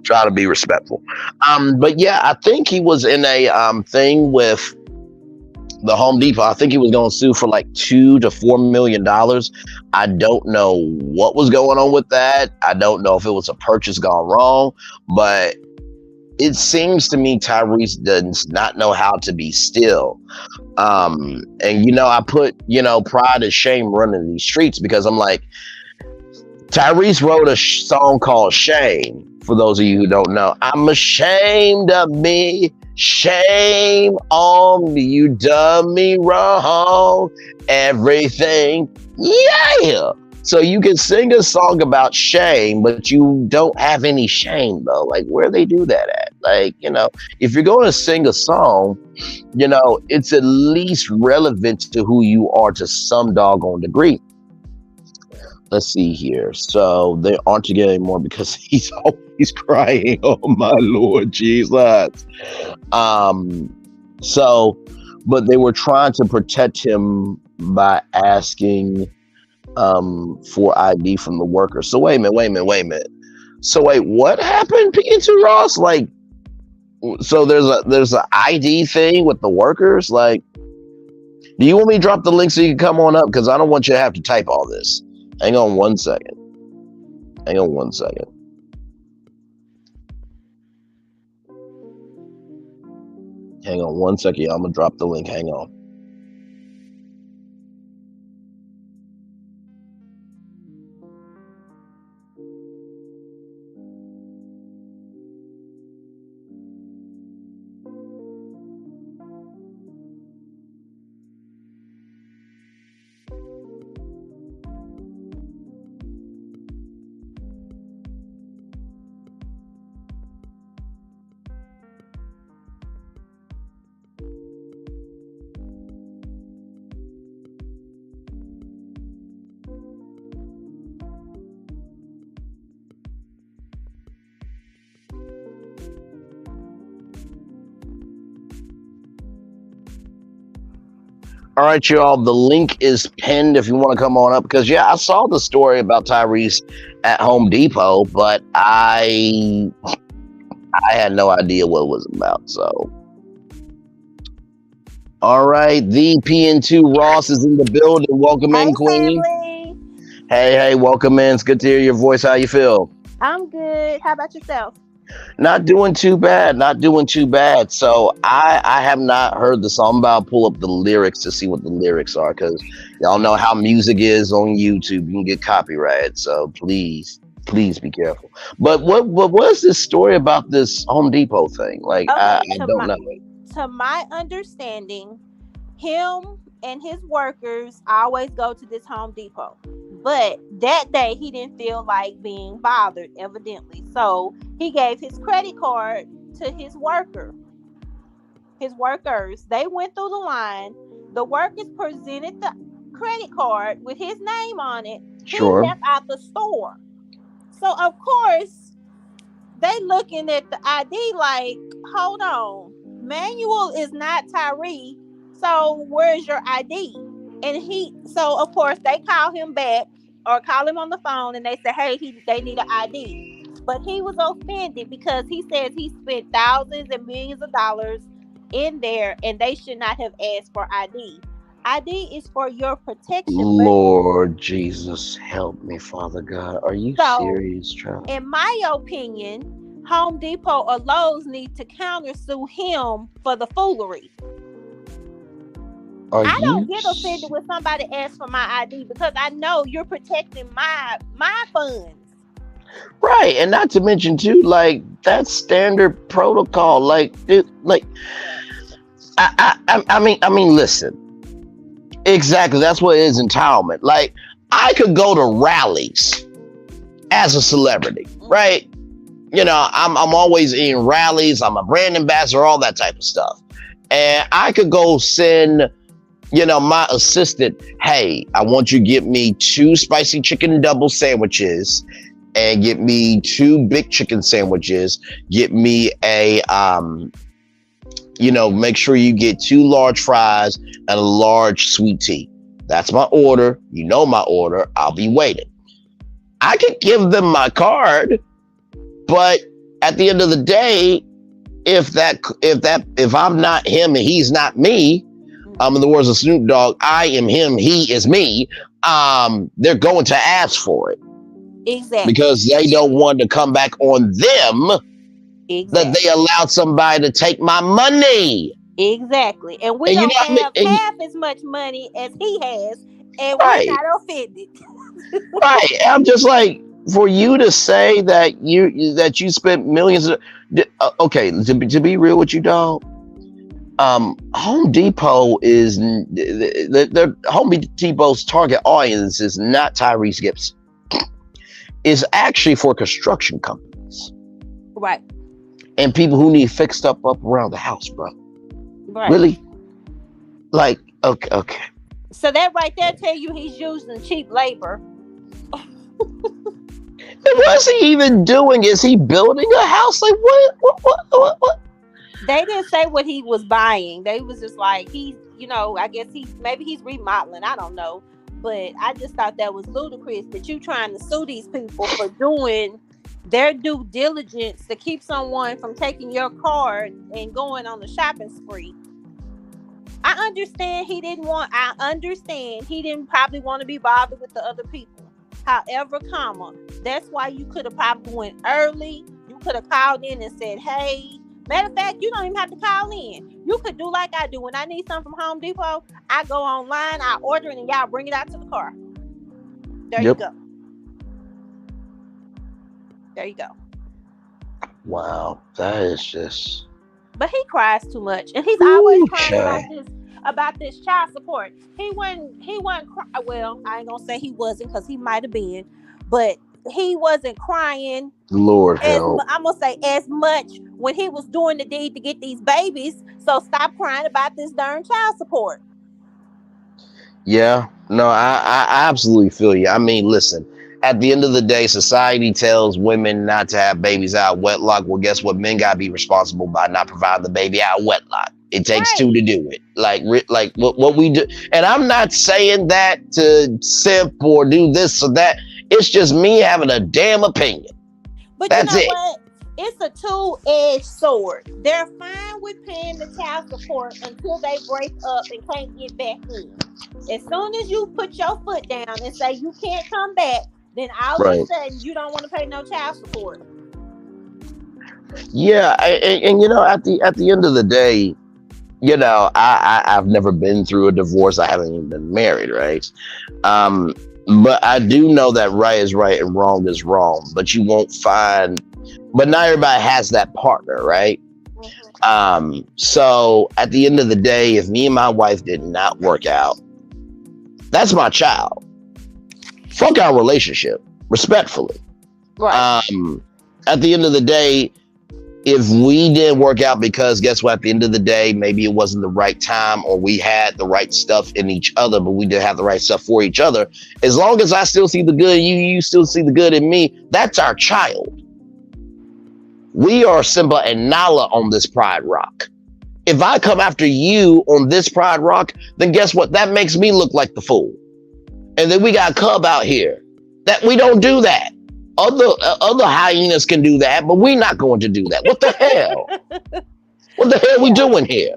Try to be respectful. But yeah, I think he was in a thing with the Home Depot. I think he was going to sue for like $2 to $4 million. I don't know what was going on with that. I don't know if it was a purchase gone wrong, but it seems to me Tyrese does not know how to be still. And I put pride and shame running these streets because I'm like, Tyrese wrote a song called Shame. For those of you who don't know, I'm ashamed of me. Shame on me. You done me wrong. Everything. Yeah. So you can sing a song about shame, but you don't have any shame though. Like where they do that at? Like, if you're going to sing a song, it's at least relevant to who you are to some doggone degree. Let's see here. So they aren't together anymore because he's always crying. Oh my Lord Jesus. So, but they were trying to protect him by asking for ID from the worker. So wait a minute. So wait, what happened, P2 Ross? Like, so there's an ID thing with the workers? Like, do you want me to drop the link so you can come on up? Because I don't want you to have to type all this. Hang on one second. Hang on one second. I'm going to drop the link. Hang on. All right, y'all. The link is pinned if you want to come on up. Because, I saw the story about Tyrese at Home Depot, but I had no idea what it was about. So, all right. The PN2 Ross is in the building. Welcome in, Queen. Family. Hey, welcome in. It's good to hear your voice. How you feel? I'm good. How about yourself? Not doing too bad. So I have not heard the song. I'm about to pull up the lyrics to see what the lyrics are because y'all know how music is on YouTube. You can get copyrighted. So please be careful. But what is this story about this Home Depot thing? Like Okay, I don't know. To my understanding, him and his workers always go to this Home Depot. But that day he didn't feel like being bothered, evidently. So he gave his credit card to his workers. They went through the line. The workers presented the credit card with his name on it. Sure. He left out the store. So of course they looking at the ID like, hold on, Manuel is not Tyree, so where's your ID? And so of course they call him back or call him on the phone and they say, hey, they need an ID. But he was offended because he says he spent thousands and millions of dollars in there and they should not have asked for ID. ID is for your protection, but Lord Jesus, help me, Father God. Are you so serious, child? in my opinion, Home Depot or Lowe's need to countersue him for the foolery. I don't get offended when somebody asks for my ID because I know you're protecting my funds. Right, and not to mention too, like that's standard protocol. Like, I mean, listen, exactly. That's what it is, entitlement. Like, I could go to rallies as a celebrity, right? You know, I'm always in rallies. I'm a brand ambassador, all that type of stuff, and I could go send, you know, my assistant, hey, I want you to get me 2 spicy chicken double sandwiches and get me 2 big chicken sandwiches. Get me a, make sure you get 2 large fries and a large sweet tea. That's my order. You know my order. I'll be waiting. I could give them my card, but at the end of the day, if I'm not him and he's not me, in the words of Snoop Dogg, I am him, he is me. They're going to ask for it. Exactly. Because they don't want to come back on them. Exactly. That they allowed somebody to take my money. Exactly. And we don't have half as much money as he has, and we're not offended. Right. I'm just like, for you to say that you spent millions of, okay, to be real with you, dog. Home Depot is the Home Depot's target audience is not Tyrese Gibson. Is actually for construction companies, right? And people who need fixed up around the house, bro. Right? Really? Like, okay. So that right there tell you he's using cheap labor. And what's he even doing? Is he building a house? Like what? They didn't say what he was buying. They was just like I guess maybe he's remodeling. I don't know. But I just thought that was ludicrous that you trying to sue these people for doing their due diligence to keep someone from taking your card and going on a shopping spree. I understand he didn't probably want to be bothered with the other people. However, that's why you could have probably went early. You could have called in and said, hey, matter of fact, you don't even have to call in. You could do like I do. When I need something from Home Depot, I go online, I order it, and y'all bring it out to the car. There you go. There you go. Wow, that is just... But he cries too much. And he's always crying about this child support. He wasn't well, I ain't gonna say he wasn't, because he might have been, but he wasn't crying. Lord help. I'm gonna say as much when he was doing the deed to get these babies. So stop crying about this darn child support. Yeah, no, I absolutely feel you. I mean, listen, at the end of the day, society tells women not to have babies out of wedlock. Well, guess what? Men gotta be responsible by not providing the baby out of wedlock. It takes 2 to do it. Like what we do. And I'm not saying that to simp or do this or that. It's just me having a damn opinion. But that's what? It's a 2-edged sword. They're fine with paying the child support until they break up and can't get back in. As soon as you put your foot down and say you can't come back, then all of a sudden you don't want to pay no child support. Yeah, and at the end of the day, I've never been through a divorce. I haven't even been married, right? But I do know that right is right and wrong is wrong. But you won't find. But not everybody has that partner, right? Mm-hmm. So at the end of the day, if me and my wife did not work out, that's my child. Fuck our relationship, respectfully. Right. At the end of the day, if we didn't work out because guess what? At the end of the day, maybe it wasn't the right time or we had the right stuff in each other, but we didn't have the right stuff for each other. As long as I still see the good in you, you still see the good in me, that's our child. We are Simba and Nala on this Pride Rock. If I come after you on this Pride Rock, then guess what? That makes me look like the fool. And then we got Cub out here. That we don't do that. Other hyenas can do that, but we're not going to do that. What the hell? What the hell we doing here?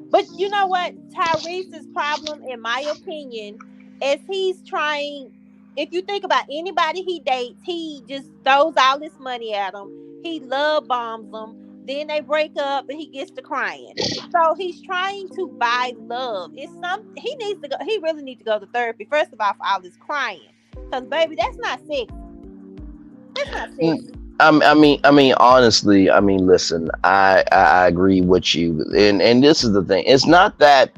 But you know what? Tyrese's problem, in my opinion, is he's trying. If you think about anybody he dates, he just throws all this money at them. He love bombs them. Then they break up and he gets to crying. So he's trying to buy love. It's he needs to go. He really needs to go to therapy. First of all, for all this crying, because baby, that's not sexy. That's not sexy. I mean, honestly, listen, I agree with you, and this is the thing. It's not that,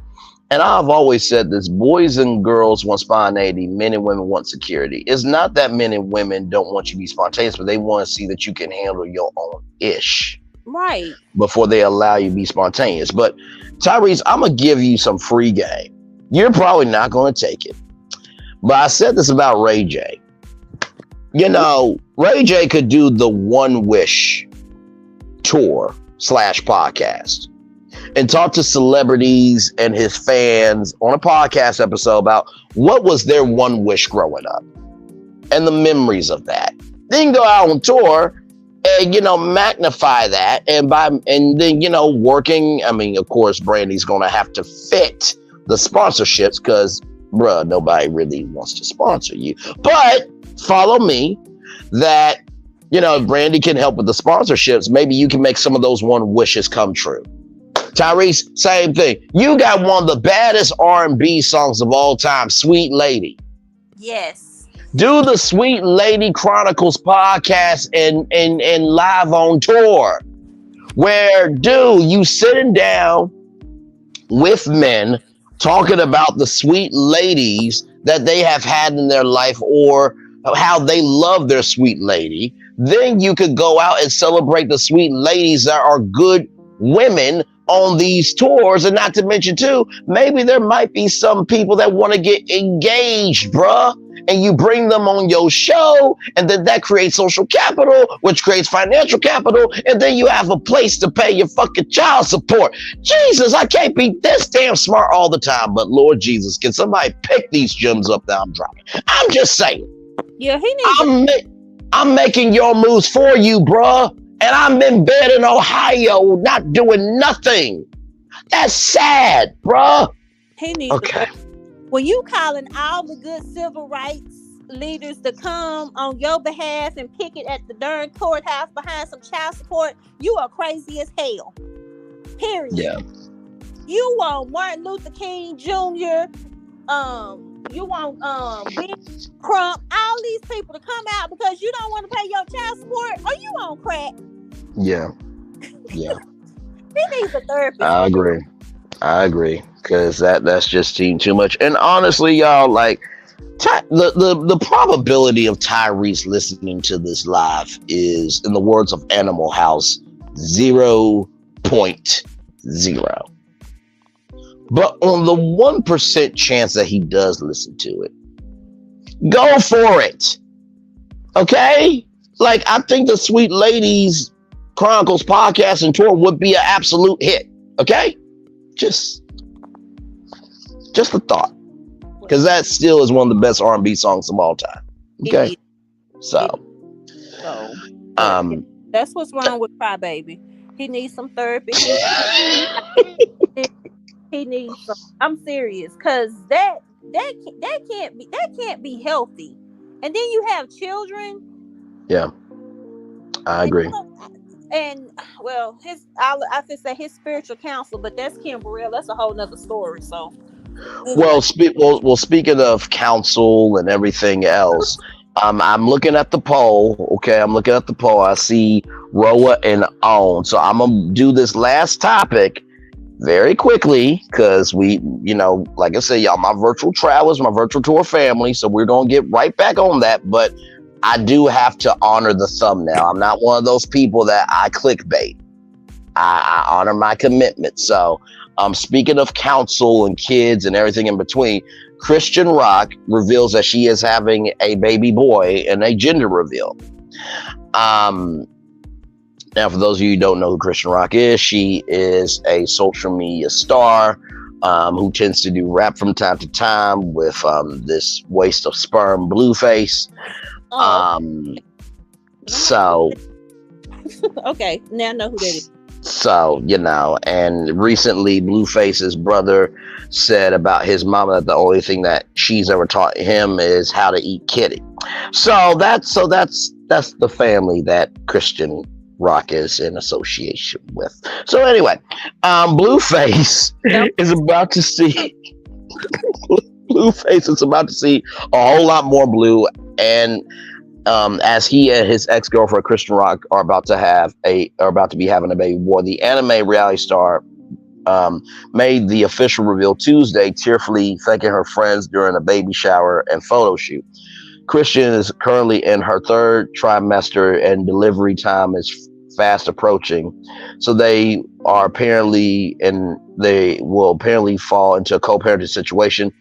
and I've always said this: boys and girls want spontaneity, men and women want security. It's not that men and women don't want you to be spontaneous, but they want to see that you can handle your own ish. Right. Before they allow you to be spontaneous. But Tyrese, I'm going to give you some free game. You're probably not going to take it. But I said this about Ray J. You know, Ray J could do the One Wish tour / podcast and talk to celebrities and his fans on a podcast episode about what was their one wish growing up and the memories of that. Then go out on tour and, you know, magnify that. And then, you know, working. I mean, of course, Brandy's going to have to fit the sponsorships because, bruh, nobody really wants to sponsor you. But follow me that, you know, if Brandy can help with the sponsorships, maybe you can make some of those one wishes come true. Tyrese, same thing. You got one of the baddest R&B songs of all time, Sweet Lady. Yes. Do the Sweet Lady Chronicles podcast and live on tour, where you sitting down with men talking about the sweet ladies that they have had in their life or how they love their sweet lady. Then you could go out and celebrate the sweet ladies that are good women on these tours. And not to mention too, maybe there might be some people that want to get engaged, bruh. And you bring them on your show, and then that creates social capital, which creates financial capital, and then you have a place to pay your fucking child support. Jesus, I can't be this damn smart all the time, but Lord Jesus, can somebody pick these gems up that I'm dropping? I'm just saying. Yeah, he needs. I'm making your moves for you, bruh, and I'm in bed in Ohio, not doing nothing. That's sad, bruh. He needs. Okay. When you calling all the good civil rights leaders to come on your behalf and picket at the darn courthouse behind some child support, you are crazy as hell. Period. Yeah. You want Martin Luther King Jr., you want Big Crump, all these people to come out because you don't want to pay your child support, or you on crack. Yeah. Yeah. He needs a therapist. I agree. Because that's just too much. And honestly, y'all, like the probability of Tyrese listening to this live is, in the words of Animal House, 0.0. But on the 1% chance that he does listen to it, go for it. Okay? Like, I think the Sweet Ladies Chronicles podcast and tour would be an absolute hit. Okay? Just a thought, because that still is one of the best R&B songs of all time. Okay, so that's what's wrong with Crybaby. He needs some therapy. He needs some. I'm serious, because that can't be healthy. And then you have children. Yeah, I agree. And well, I could say his spiritual counsel, but that's Kim Burrell. That's a whole nother story. So. Well, speaking of counsel and everything else, I'm looking at the poll. Okay, I'm looking at the poll. I see Roa and On. So I'm gonna do this last topic very quickly because we, you know, like I said, y'all, my virtual travelers, my virtual tour family. So we're gonna get right back on that. But I do have to honor the thumbnail. I'm not one of those people that I clickbait. I honor my commitment. So, speaking of counsel and kids and everything in between, Christian Rock reveals that she is having a baby boy in a gender reveal. Um, Now, for those of you who don't know who Christian Rock is, she is a social media star who tends to do rap from time to time with this waste of sperm, Blueface. Oh, So, okay. Now I know who that is. so and recently Blueface's brother said about his mama that the only thing that she's ever taught him is how to eat kitty. That's the family that Christian Rock is in association with. So anyway, Blueface is about to see Blueface is about to see a whole lot more blue, and as he and his ex-girlfriend Christian Rock are about to be having a baby boy, the anime reality star made the official reveal Tuesday, tearfully thanking her friends during a baby shower and photo shoot. Christian is currently in her third trimester and delivery time is fast approaching. So they will apparently fall into a co-parenting situation.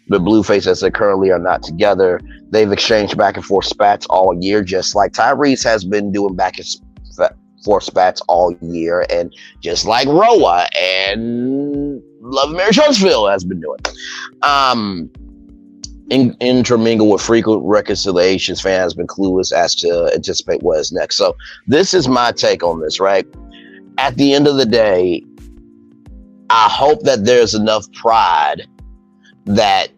But Blueface, as they currently are not together, they've exchanged back and forth spats all year, just like Tyrese has been doing back and forth spats all year, and just like Roa and Love and Marriage Huntsville has been doing. Intermingle with frequent reconciliations, fans has been clueless as to anticipate what is next. So this is my take on this, right? At the end of the day, I hope that there's enough pride in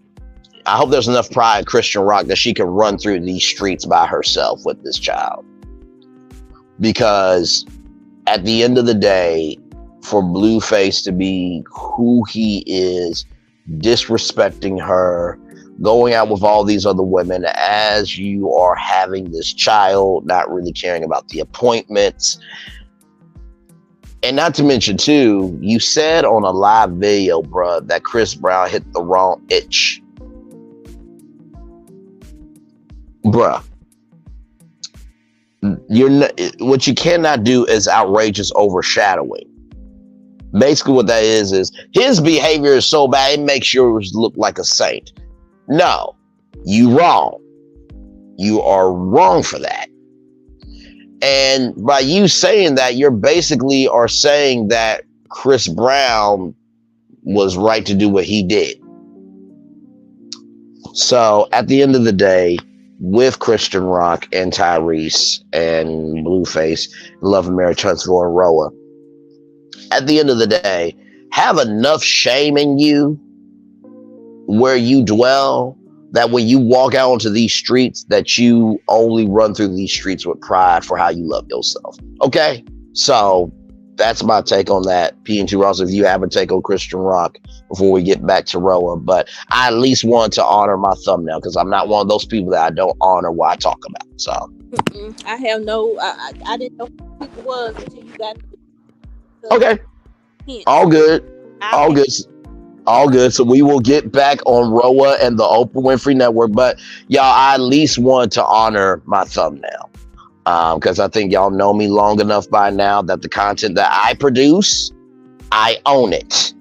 Christian Rock that she can run through these streets by herself with this child. Because at the end of the day, for Blueface to be who he is, disrespecting her, going out with all these other women as you are having this child, not really caring about the appointments. And not to mention, too, you said on a live video, bruh, that Chris Brown hit the wrong itch. Bruh. What you cannot do is outrageous overshadowing. Basically, what that is his behavior is so bad, it makes yours look like a saint. No, you wrong. You are wrong for that. And by you saying that, you're basically are saying that Chris Brown was right to do what he did. So at the end of the day, with Christian Rock and Tyrese and Blueface, Love and Marriage Huntsville and Roa, at the end of the day, have enough shame in you where you dwell, that when you walk out onto these streets, that you only run through these streets with pride for how you love yourself. Okay? So that's my take on that. P&T Ross, if you have a take on Christian Rock before we get back to Roa, but I at least want to honor my thumbnail because I'm not one of those people that I don't honor what I talk about. So I have I didn't know who it was until you got okay. Hints. All good. All good. So we will get back on Roa and the Oprah Winfrey Network. But y'all, I at least want to honor my thumbnail. Because I think y'all know me long enough by now that the content that I produce, I own it.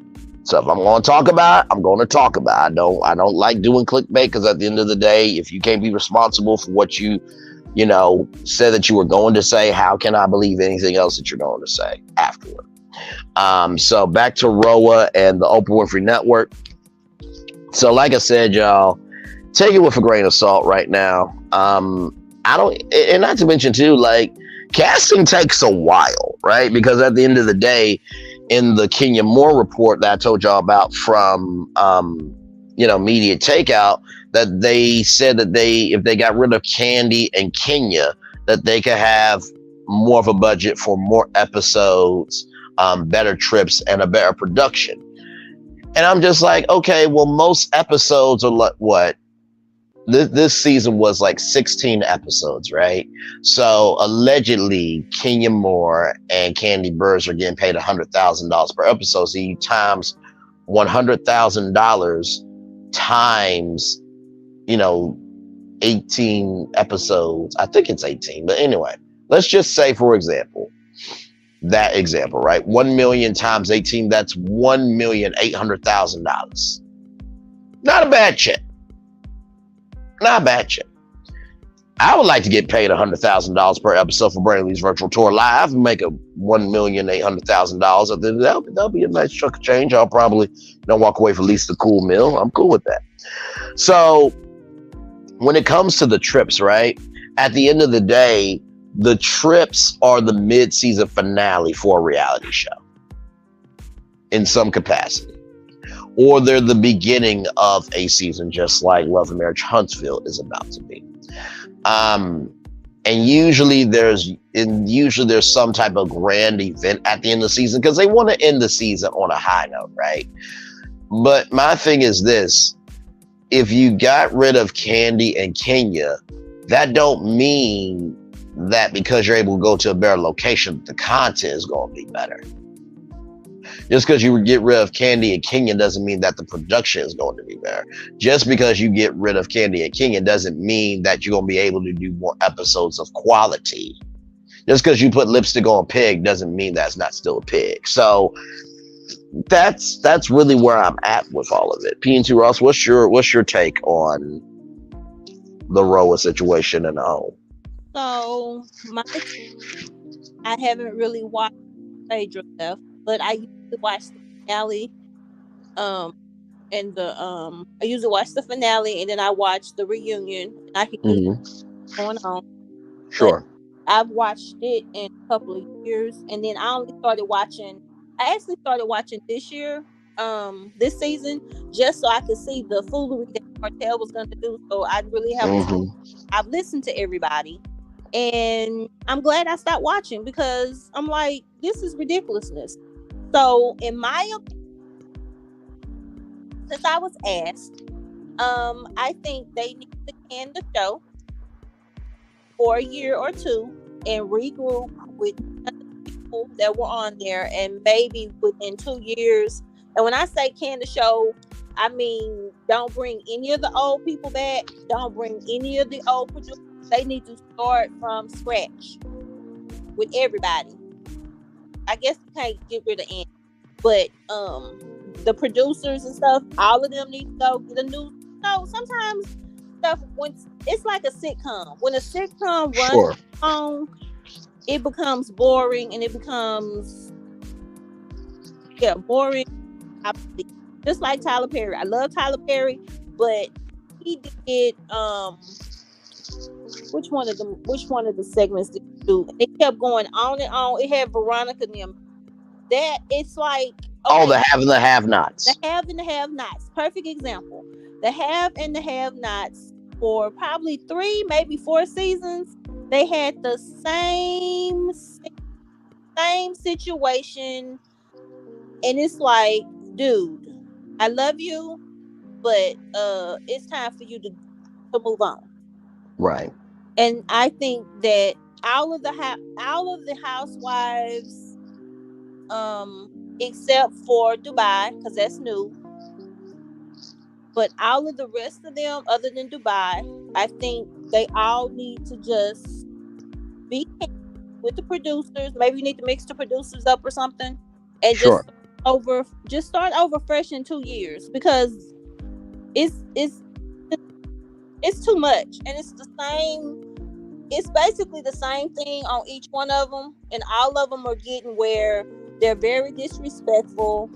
So if I'm going to talk about it, I'm going to talk about it. I don't like doing clickbait because at the end of the day, if you can't be responsible for what you said that you were going to say, how can I believe anything else that you're going to say afterward? So back to Roa and the Oprah Winfrey Network. So like I said, y'all, take it with a grain of salt right now. And not to mention too, like, casting takes a while, right? Because at the end of the day, in the Kenya Moore report that I told y'all about from Media Takeout, that they said that if they got rid of Candy and Kenya, that they could have more of a budget for more episodes, better trips, and a better production. And I'm just like, okay, well, most episodes are like what? This season was like 16 episodes, right? So allegedly, Kenya Moore and Candy Burrs are getting paid $100,000 per episode. So you times $100,000 times, 18 episodes. I think it's 18, but anyway, let's just say, for example, That example, right? 1 million times 18, that's $1,800,000. Not a bad check. Not a bad check. I would like to get paid $100,000 per episode for Braylon's virtual tour live and make a $1,800,000. That'll be a nice chunk of change. I'll probably walk away for at least a cool meal. I'm cool with that. So when it comes to the trips, right? At the end of the day, the trips are the mid-season finale for a reality show in some capacity. Or they're the beginning of a season, just like Love and Marriage Huntsville is about to be. And usually there's some type of grand event at the end of the season because they want to end the season on a high note, right? But my thing is this: if you got rid of Candy and Kenya, that don't mean that because you're able to go to a better location, the content is going to be better. Just because you get rid of Candy and Kenya doesn't mean that the production is going to be better. Just because you get rid of Candy and Kenya doesn't mean that you're going to be able to do more episodes of quality. Just because you put lipstick on a pig doesn't mean that's not still a pig. So that's really where I'm at with all of it. P&T Ross, what's your take on the Roa situation and the home? So I haven't really watched Phaedra stuff, but I used to watch the finale. I usually watch the finale and then I watch the reunion. I can get what's going on. Sure. But I've watched it in a couple of years, and then I actually started watching this year, this season, just so I could see the foolery that Martell was going to do. So I really haven't. I've listened to everybody, and I'm glad I stopped watching because I'm like, this is ridiculousness. So, in my opinion, since I was asked, I think they need to end the show for a year or two and regroup with people that were on there, and maybe within 2 years. And when I say can the show, I mean don't bring any of the old people back. Don't bring any of the old producers. They need to start from scratch with everybody. I guess you can't get rid of Andy, but the producers and stuff, all of them need to go get a new. No, sometimes stuff when it's like a sitcom. When a sitcom runs on, it becomes boring and it becomes boring. Just like Tyler Perry. I love Tyler Perry, but he did which one of the segments did he do? It kept going on and on. It had Veronica and them. That it's like the have and the have-nots. The have and the have-nots. Perfect example. The have and the have-nots for probably 3, maybe 4 seasons. They had the same situation, and it's like, dude, I love you, but it's time for you to move on. Right. And I think that all of the housewives, except for Dubai, because that's new, but all of the rest of them, other than Dubai, I think they all need to just be with the producers. Maybe you need to mix the producers up or something, and just start over fresh in 2 years, because it's too much, and it's the same. It's basically the same thing on each one of them, and all of them are getting where they're very disrespectful.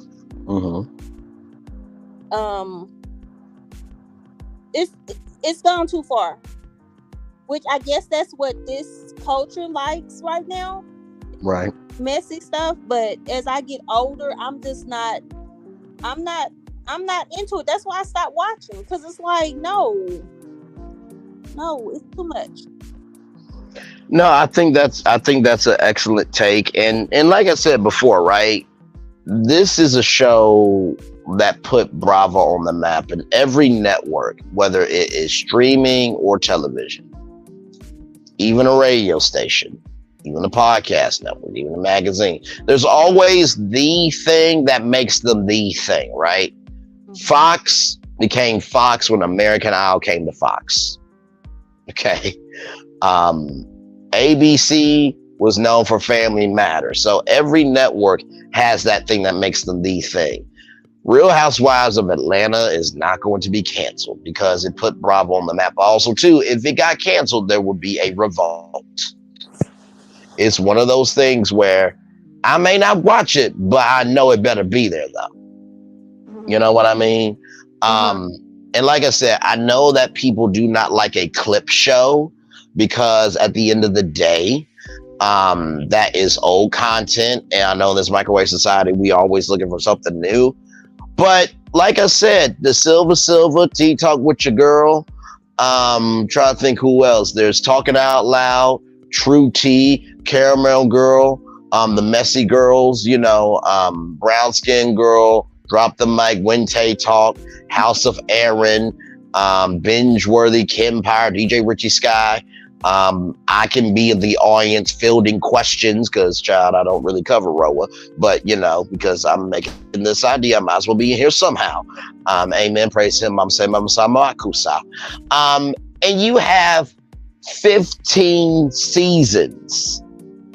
It's gone too far, which I guess that's what this culture likes right now. Right. Messy stuff, but as I get older, I'm not into it. That's why I stopped watching, because it's like, no, it's too much. No, I think that's an excellent take, and like I said before, right? This is a show that put Bravo on the map, and every network, whether it is streaming or television, even a radio station, even a podcast network, even a magazine, there's always the thing that makes them the thing, right? Fox became Fox when American Idol came to Fox. Okay. ABC was known for Family Matters. So every network has that thing that makes them the thing. Real Housewives of Atlanta is not going to be canceled because it put Bravo on the map. Also, too, if it got canceled, there would be a revolt. It's one of those things where I may not watch it, but I know it better be there, though. You know what I mean? And like I said, I know that people do not like a clip show because at the end of the day, that is old content. And I know in this microwave society, we always looking for something new. But like I said, the Silver, Tea Talk with Your Girl. Trying to think who else. There's Talking Out Loud, True Tea, Caramel Girl, the Messy Girls, Brown Skin Girl, Drop the Mic, Wente Talk, House of Aaron, Binge Worthy, Kempire, DJ Richie Sky. I can be in the audience fielding questions because, child, I don't really cover ROA, but because I'm making this idea, I might as well be in here somehow. Amen. Praise him. I'm saying, and you have 15 seasons,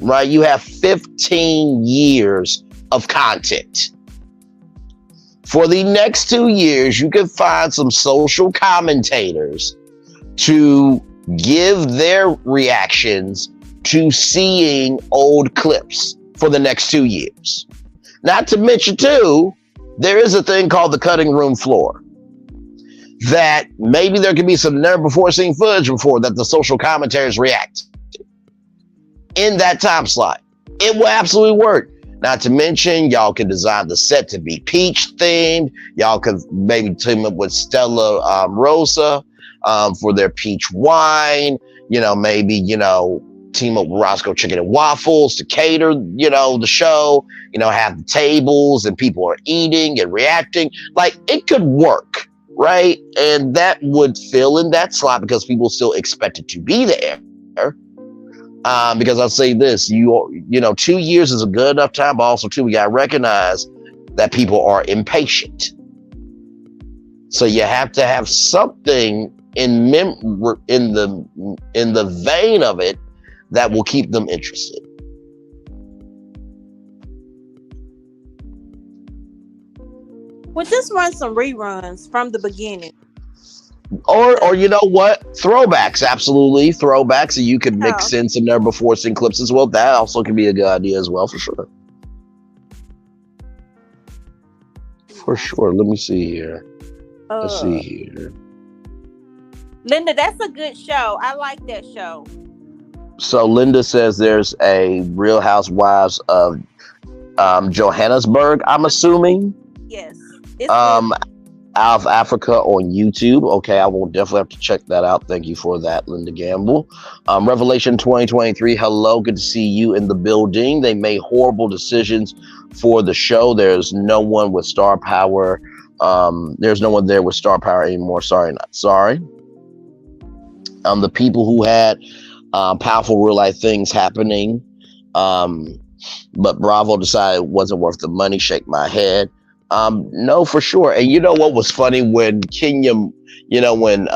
right? You have 15 years of content. For the next 2 years, you can find some social commentators to give their reactions to seeing old clips for the next 2 years. Not to mention, too, there is a thing called the cutting room floor that maybe there could be some never before seen footage before that the social commentators react in that time slot. It will absolutely work. Not to mention, y'all can design the set to be peach themed. Y'all could maybe team up with Stella Rosa for their peach wine. Maybe, team up with Roscoe Chicken and Waffles to cater, the show. Have the tables and people are eating and reacting. Like, it could work, right? And that would fill in that slot because people still expect it to be there. Because I'll say this, 2 years is a good enough time, but also too, we got to recognize that people are impatient. So you have to have something in the vein of it that will keep them interested. Well, just run some reruns from the beginning. Or you know what? Throwbacks, absolutely. Throwbacks, and you could mix in some never before seen clips as well. That also can be a good idea as well, for sure. For sure. Let me see here. Let's see here. Linda, that's a good show. I like that show. So Linda says there's a Real Housewives of Johannesburg, I'm assuming. Yes. Out of Africa on YouTube. Okay, I will definitely have to check that out. Thank you for that, Linda Gamble. Revelation 2023. Hello, good to see you in the building. They made horrible decisions for the show. There's no one with star power. There's no one there with star power anymore. Sorry, not sorry. The people who had powerful real life things happening, but Bravo decided it wasn't worth the money. Shake my head. No, for sure. And you know what was funny when Kenya, when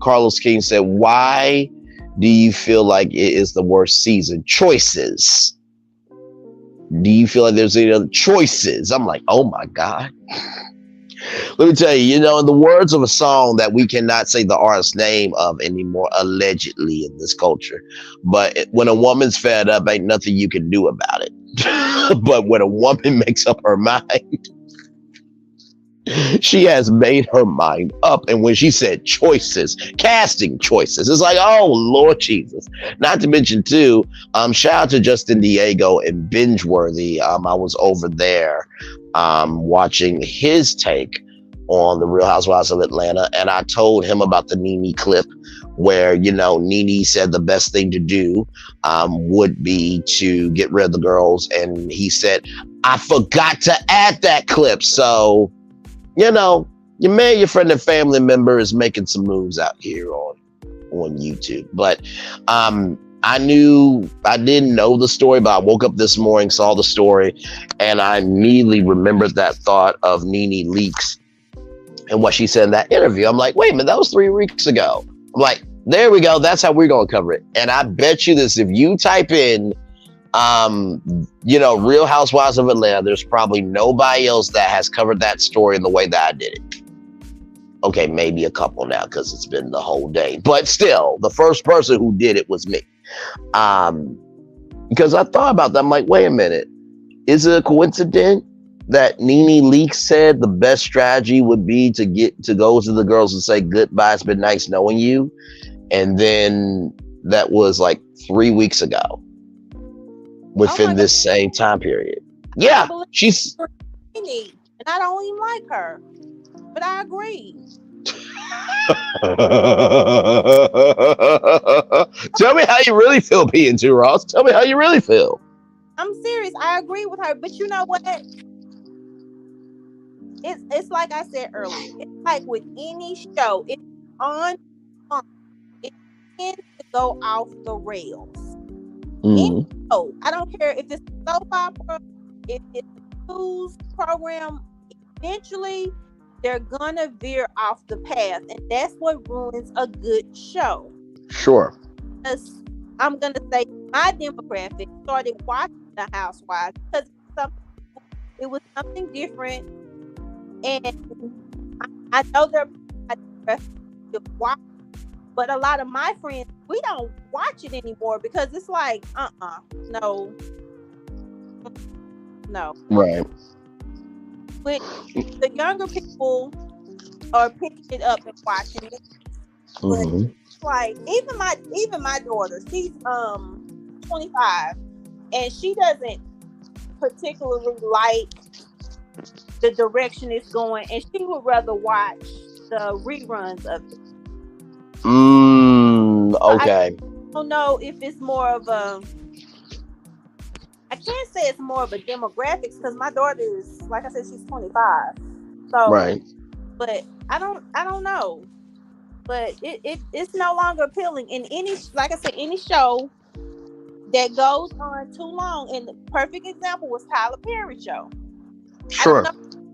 Carlos King said, why do you feel like it is the worst season? Choices. Do you feel like there's any other choices? I'm like, oh my God. Let me tell you, in the words of a song that we cannot say the artist's name of anymore, allegedly in this culture. But when a woman's fed up, ain't nothing you can do about it. But when a woman makes up her mind, she has made her mind up. And when she said choices, casting choices, it's like, oh, Lord Jesus. Not to mention, too, shout out to Justin Diego and Binge Worthy. I was over there watching his take on the Real Housewives of Atlanta. And I told him about the Nene clip where, Nene said the best thing to do would be to get rid of the girls. And he said, I forgot to add that clip. So, your man, your friend and family member is making some moves out here on YouTube. But I didn't know the story, but I woke up this morning, saw the story, and I immediately remembered that thought of Nene Leakes and what she said in that interview. I'm like, wait a minute, that was 3 weeks ago. I'm like, there we go. That's how we're going to cover it. And I bet you this, if you type in Real Housewives of Atlanta, there's probably nobody else that has covered that story in the way that I did it. Okay, maybe a couple now because it's been the whole day. But still, the first person who did it was me. Because I thought about that. I'm like, wait a minute. Is it a coincidence that Nene Leakes said the best strategy would be to go to the girls and say, goodbye, it's been nice knowing you? And then that was like 3 weeks ago within this same time period. Yeah, she's... And I don't even like her. But I agree. Tell me how you really feel, P&T Ross. Tell me how you really feel. I'm serious. I agree with her. But you know what? It's like I said earlier. It's like with any show. It's on. It tends to go off the rails. So I don't care if it's a soap opera, if it's a news program. Eventually, they're gonna veer off the path, and that's what ruins a good show. Sure. I'm gonna say my demographic started watching The Housewives because it was something different, and I know they're watch, but a lot of my friends, we don't watch it anymore because it's like, no. Right. But the younger people are picking it up and watching it. But it's like even my daughter, she's 25, and she doesn't particularly like the direction it's going, and she would rather watch the reruns of it. Okay. I don't know if it's more of a... I can't say it's more of a demographics because my daughter is, like I said, she's 25. So, right. But I don't know. But it's no longer appealing in any, like I said, any show that goes on too long. And the perfect example was Tyler Perry's show. Sure.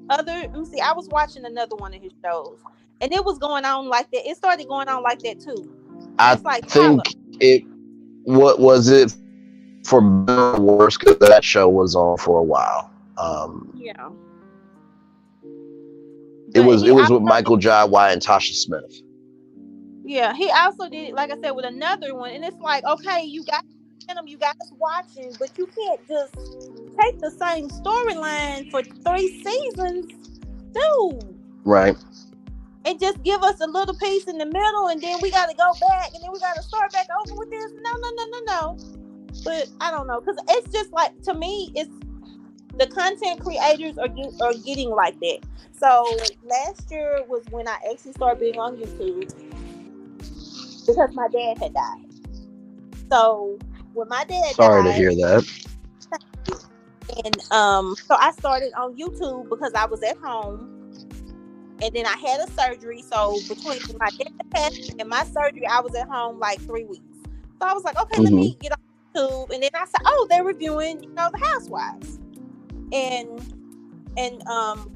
Let me see. I was watching another one of his shows, and it was going on like that. It started going on like that too. I think Tyler. What was it? For better or worse, because that show was on for a while. Yeah. It was with Michael Jai White and Tasha Smith. Yeah, he also did it, like I said, with another one, and it's like, okay, you got them, you got us watching, but you can't just take the same storyline for 3 seasons, dude. Right. And just give us a little piece in the middle, and then we got to go back, and then we got to start back over with this. No. But I don't know, because it's just like, to me, it's the content creators are getting like that. So last year was when I actually started being on YouTube because my dad had died. So when my dad died, sorry to hear that. And so I started on YouTube because I was at home, and then I had a surgery. So between my dad passing and my surgery, I was at home like 3 weeks. So I was like, okay, let me get on YouTube, and then I said, oh, they're reviewing, The Housewives and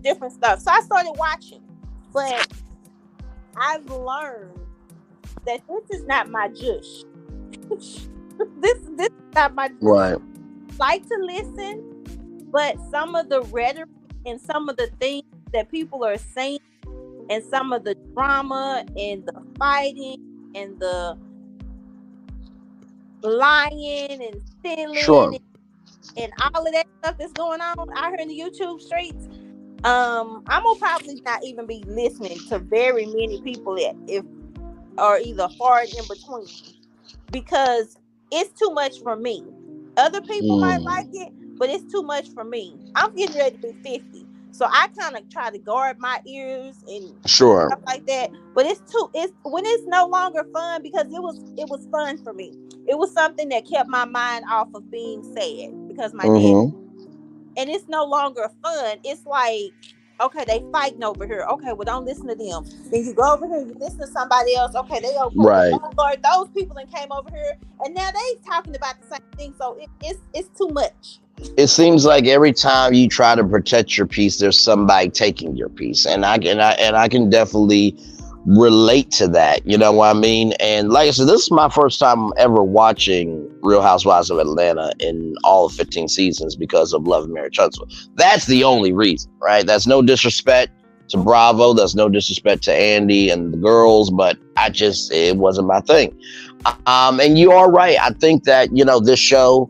different stuff. So I started watching, but I've learned that this is not my jush. this is not my jush. Right. I like to listen, but some of the rhetoric and some of the things that people are saying, and some of the drama and the fighting and the lying and stealing and all of that stuff that's going on out here in the YouTube streets, I'm gonna probably not even be listening to very many people if are either far in between, because it's too much for me. Other people might like it, but it's too much for me. I'm getting ready to be 50, so I kind of try to guard my ears and stuff like that. But it's when it's no longer fun, because it was fun for me. It was something that kept my mind off of being sad because my dad. And it's no longer fun. It's like, okay, they fighting over here. Okay, well, don't listen to them. Then you go over here, you listen to somebody else. Okay, they okay. Right. Oh, Lord, those people that came over here, and now they talking about the same thing. So it's too much. It seems like every time you try to protect your peace, there's somebody taking your peace, and I can definitely relate to that. You know what I mean? And like I said, this is my first time ever watching Real Housewives of Atlanta in all of 15 seasons because of Love and Marriage Huntsville. That's the only reason, right? That's no disrespect to Bravo. That's no disrespect to Andy and the girls, but it wasn't my thing. And you are right. I think that, this show,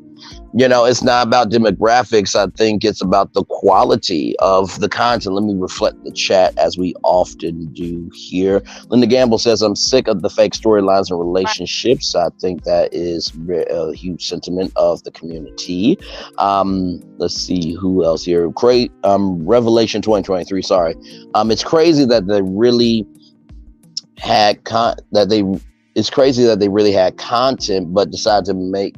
it's not about demographics. I think it's about the quality of the content. Let me reflect the chat as we often do here. Linda Gamble says, I'm sick of the fake storylines and relationships. I think that is a huge sentiment of the community. Let's see who else here. Revelation 2023. Sorry. It's crazy that they really had it's crazy that they really had content, but decided made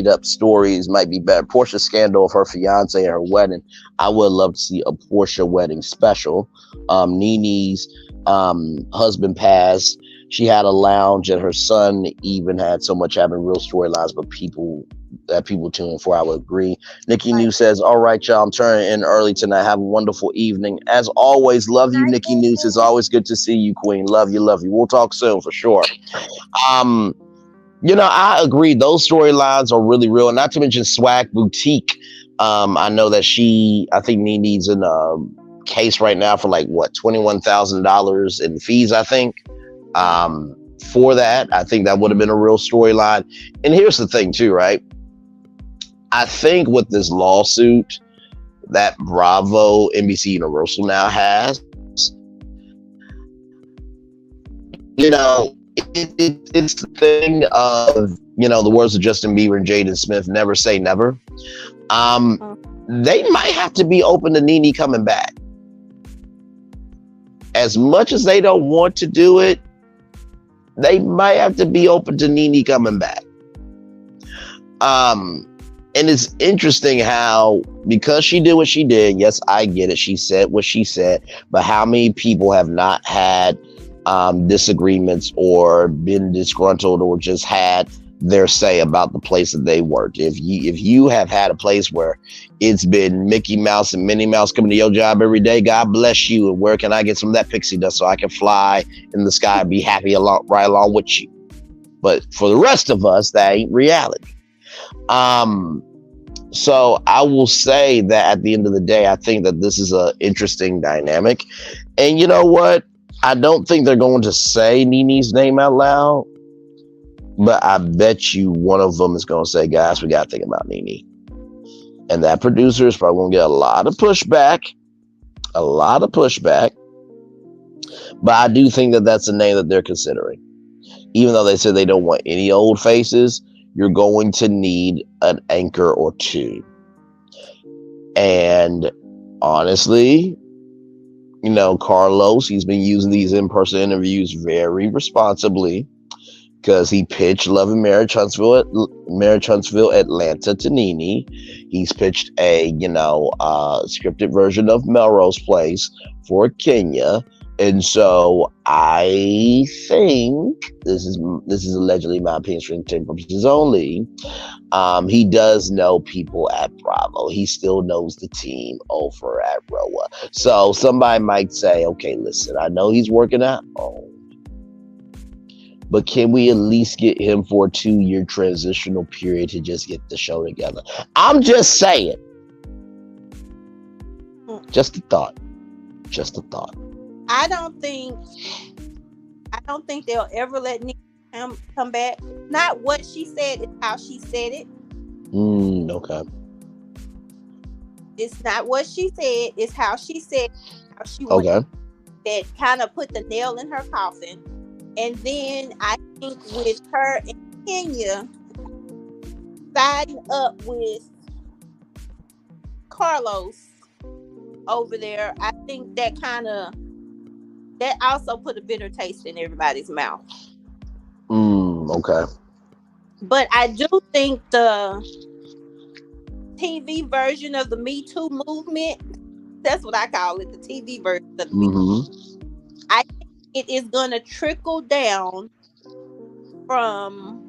up stories might be better. Portia's scandal of her fiance and her wedding. I would love to see a Portia wedding special. Nene's husband passed. She had a lounge, and her son even had so much having real storylines, but people tune in for. I would agree. Nikki New says, all right, y'all, I'm turning in early tonight. Have a wonderful evening. As always, love you, Nikki News. It's always good to see you, Queen. Love you, love you. We'll talk soon for sure. I agree. Those storylines are really real. And not to mention Swag Boutique. I know that I think Nene's in a case right now for like, what, $21,000 in fees, I think. For that, I think that would have been a real storyline. And here's the thing too, right? I think with this lawsuit that Bravo, NBC Universal now has, it's the thing of, the words of Justin Bieber and Jaden Smith, never say never. They might have to be open to Nene coming back. As much as they don't want to do it, they might have to be open to Nene coming back. And it's interesting how, because she did what she did, yes, I get it, she said what she said, but how many people have not had disagreements or been disgruntled or just had their say about the place that they worked? If you have had a place where it's been Mickey Mouse and Minnie Mouse coming to your job every day, God bless you, and where can I get some of that pixie dust so I can fly in the sky and be happy right along with you? But for the rest of us, that ain't reality. So I will say that at the end of the day, I think that this is an interesting dynamic. And you know what? I don't think they're going to say Nene's name out loud, but I bet you one of them is going to say, guys, we got to think about Nene. And that producer is probably going to get a lot of pushback. But I do think that that's a name that they're considering. Even though they said they don't want any old faces, you're going to need an anchor or two. And honestly, Carlos, he's been using these in-person interviews very responsibly, because he pitched Love and Marriage Huntsville Atlanta to Nene. He's pitched a scripted version of Melrose Place for Kenya. And so I think this is allegedly my opinion for intent purposes only. He does know people at Bravo. He still knows the team over at ROA. So somebody might say, okay, listen, I know he's working at home, but can we at least get him for a 2-year transitional period to just get the show together? I'm just saying. Just a thought. I don't think they'll ever let Nick come back. Not what she said, it's how she said it. Okay. It's not what she said, it's how she said, how she okay. That kind of put the nail in her coffin. And then I think with her and Kenya siding up with Carlos over there, I think that also put a bitter taste in everybody's mouth. Okay. But I do think the TV version of the Me Too movement, that's what I call it, the TV version of the Me Too, I think it is going to trickle down from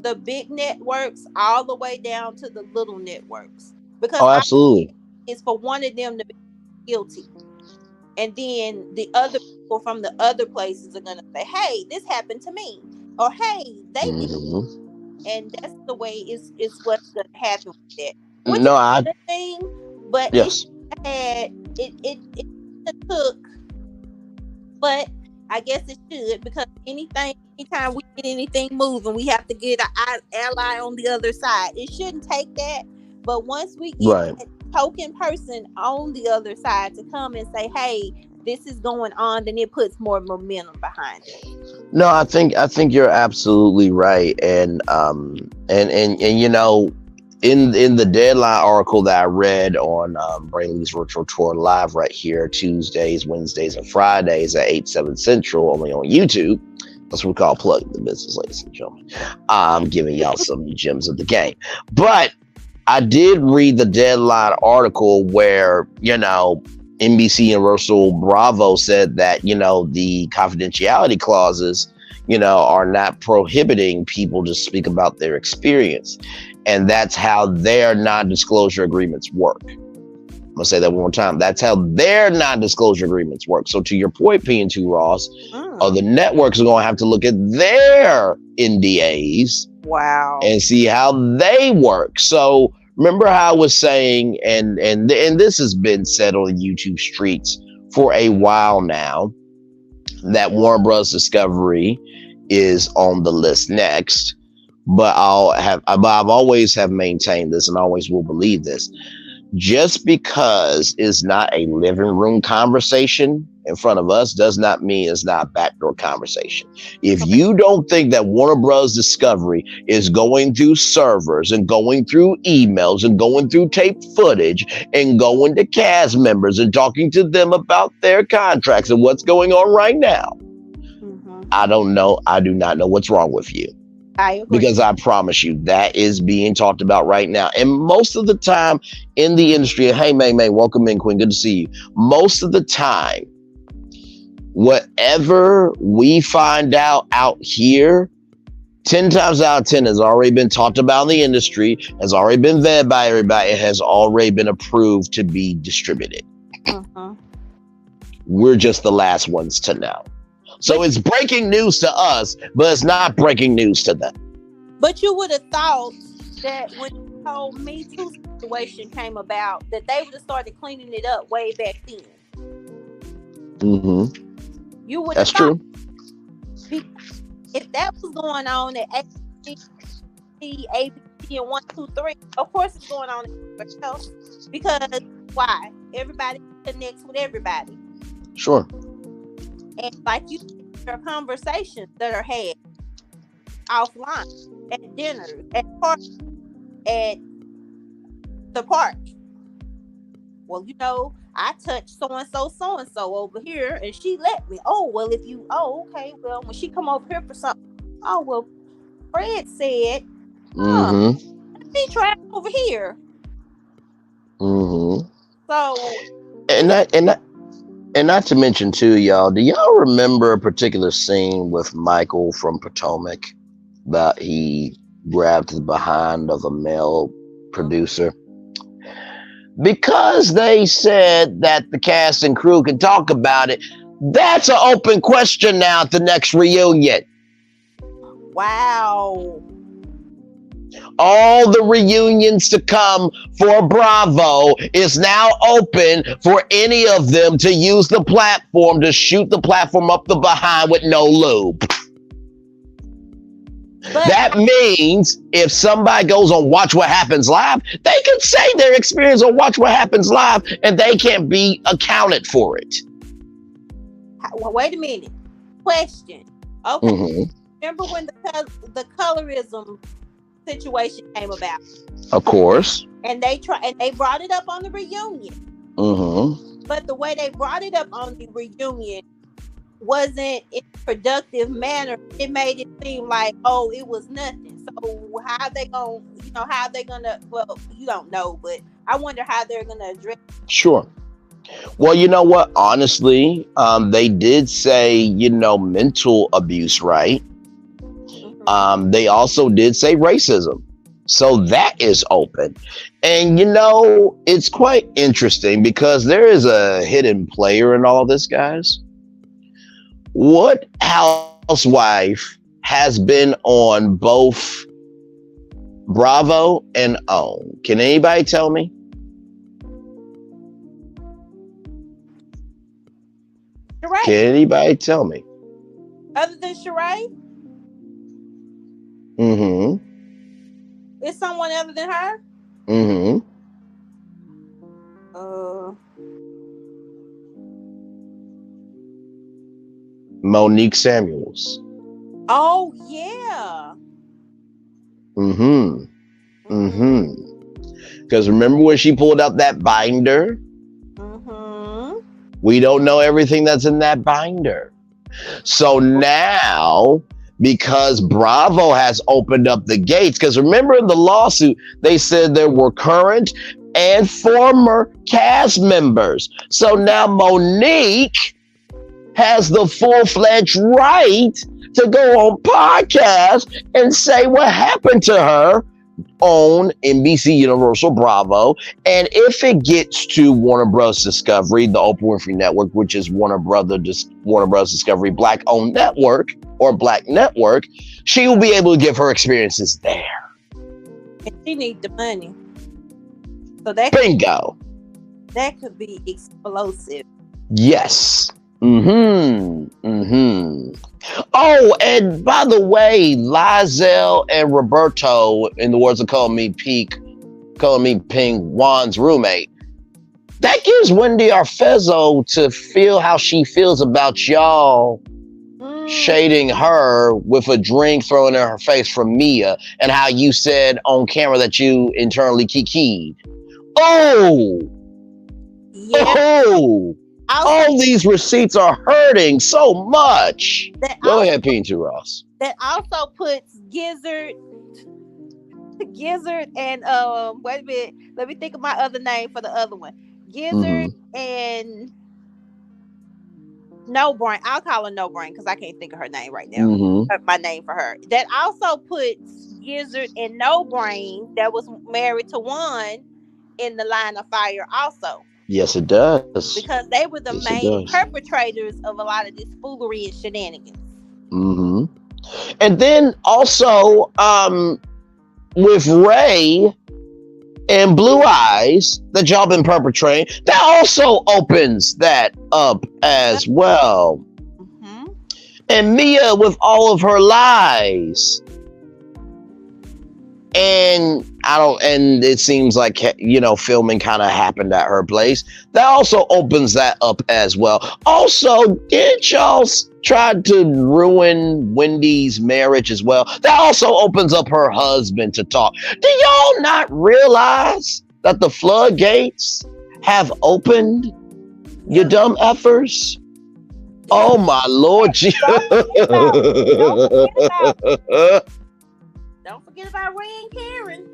the big networks all the way down to the little networks. Because absolutely. It's for one of them to be guilty. and then the other people from the other places are gonna say, "Hey, this happened to me," or "Hey, they did," Hmm. and that's the way is what's gonna happen with that, which is No, I a good thing, but yes. had it took, but I guess it should, because anytime we get anything moving, we have to get an ally on the other side. It shouldn't take that, but once we get Right. that token person on the other side to come and say, "Hey, this is going on," then it puts more momentum behind it. No, I think you're absolutely right, and you know, in the deadline article that I read on Braylon's Virtual Tour Live right here, Tuesdays, Wednesdays, and Fridays at 8/7 Central, only on YouTube. That's what we call plugging the business, ladies and gentlemen. I'm giving y'all some gems of the game, but I did read the deadline article where, you know, NBC Universal Bravo said that, you know, the confidentiality clauses, you know, are not prohibiting people to speak about their experience. And that's how their non-disclosure agreements work. I'm gonna say that one more time. That's how their non-disclosure agreements work. So to your point, P&2 Ross, the networks are gonna have to look at their NDAs Wow. and see how they work. So remember how I was saying, and this has been said on YouTube streets for a while now, that Warner Bros. Discovery is on the list next. But I've always have maintained this, and always will believe this. Just because it's not a living room conversation in front of us does not mean it's not a backdoor conversation. If you don't think that Warner Bros. Discovery is going through servers and going through emails and going through tape footage and going to cast members and talking to them about their contracts and what's going on right now, I don't know. I do not know what's wrong with you. I agree. Because I promise you, that is being talked about right now. And most of the time in the industry, hey, May, welcome in, Queen. Good to see you. Most of the time, whatever we find out here, 10 times out of 10 has already been talked about in the industry, has already been vetted by everybody, it has already been approved to be distributed. We're just the last ones to know. So it's breaking news to us, but it's not breaking news to them. But you would have thought that when the whole Me Too situation came about, that they would have started cleaning it up way back then. You would have That's true. If that was going on at ABC, and 123, of course it's going on everywhere else. Because why? Everybody connects with everybody. Sure. And like you said, there are conversations that are had offline, at dinners, at parties, at the park. Well, you know, I touched so and so over here, and she let me. Oh, well, okay, well, when she come over here for something, oh, well, Fred said, let me try it over here. So, and not to mention too, y'all, do y'all remember a particular scene with Michael from Potomac that he grabbed the behind of a male producer? Because they said that the cast and crew can talk about it, that's an open question now at the next reunion. Wow. All the reunions to come for Bravo is now open for any of them to use the platform to shoot the platform up the behind with no lube. But that means if somebody goes on Watch What Happens Live, they can say their experience on Watch What Happens Live and they can't be accounted for it. Well, wait a minute. Question. Okay. Remember when the colorism situation came about? Of course. And they brought it up on the reunion. But the way they brought it up on the reunion wasn't in a productive manner. It made it seem like, oh, it was nothing. So how they gonna, well, you don't know, but I wonder how they're gonna address it. Sure. Well, you know what? Honestly, they did say, mental abuse, right? They also did say racism. So that is open. And it's quite interesting because there is a hidden player in all this, guys. What housewife has been on both Bravo and OWN? Can anybody tell me? Sheree. Can anybody tell me? Other than Sheree, Mm-hmm. is someone other than her? Mm-hmm. Uh, Monique Samuels. oh yeah. Mm-hmm. Mm-hmm. Mm-hmm. Because remember when she pulled out that binder? Mm-hmm. We don't know everything that's in that binder. So now, because Bravo has opened up the gates, because remember in the lawsuit, they said there were current and former cast members. So now Monique has the full-fledged right to go on podcast and say what happened to her on NBC Universal Bravo. And if it gets to Warner Bros. Discovery, the Oprah Winfrey Network, which is Warner Bros. Discovery Black-owned network or Black Network, she will be able to give her experiences there. And she needs the money. So that Bingo. could be explosive. Yes. Mm-hmm. Mm-hmm. Oh, and by the way, Lizelle and Roberto, in the words of calling me Ping, Juan's roommate, that gives Wendy Arfezzo to feel how she feels about y'all shading her with a drink thrown in her face from Mia, and how you said on camera that you internally kikied. Oh! Yeah. Oh! All these receipts are hurting so much. Go ahead, P2 Ross. That also puts Gizzard and wait a minute, let me think of my other name for the other one. Gizzard and No Brain. I'll call her No Brain because I can't think of her name right now. My name for her. That also puts Gizzard and No Brain, that was married to Juan, in the line of fire also. Yes, it does. Because they were the main perpetrators of a lot of this foolery and shenanigans. Mm-hmm. And then also, with Ray and Blue Eyes that y'all been perpetrating, that also opens that up as well. Mm-hmm. And Mia with all of her lies. And it seems like, filming kind of happened at her place. That also opens that up as well. Also, didn't y'all try to ruin Wendy's marriage as well? That also opens up her husband to talk. Do y'all not realize that the floodgates have opened? You dumb effers. Oh my Lord. Don't forget about Ray and Karen,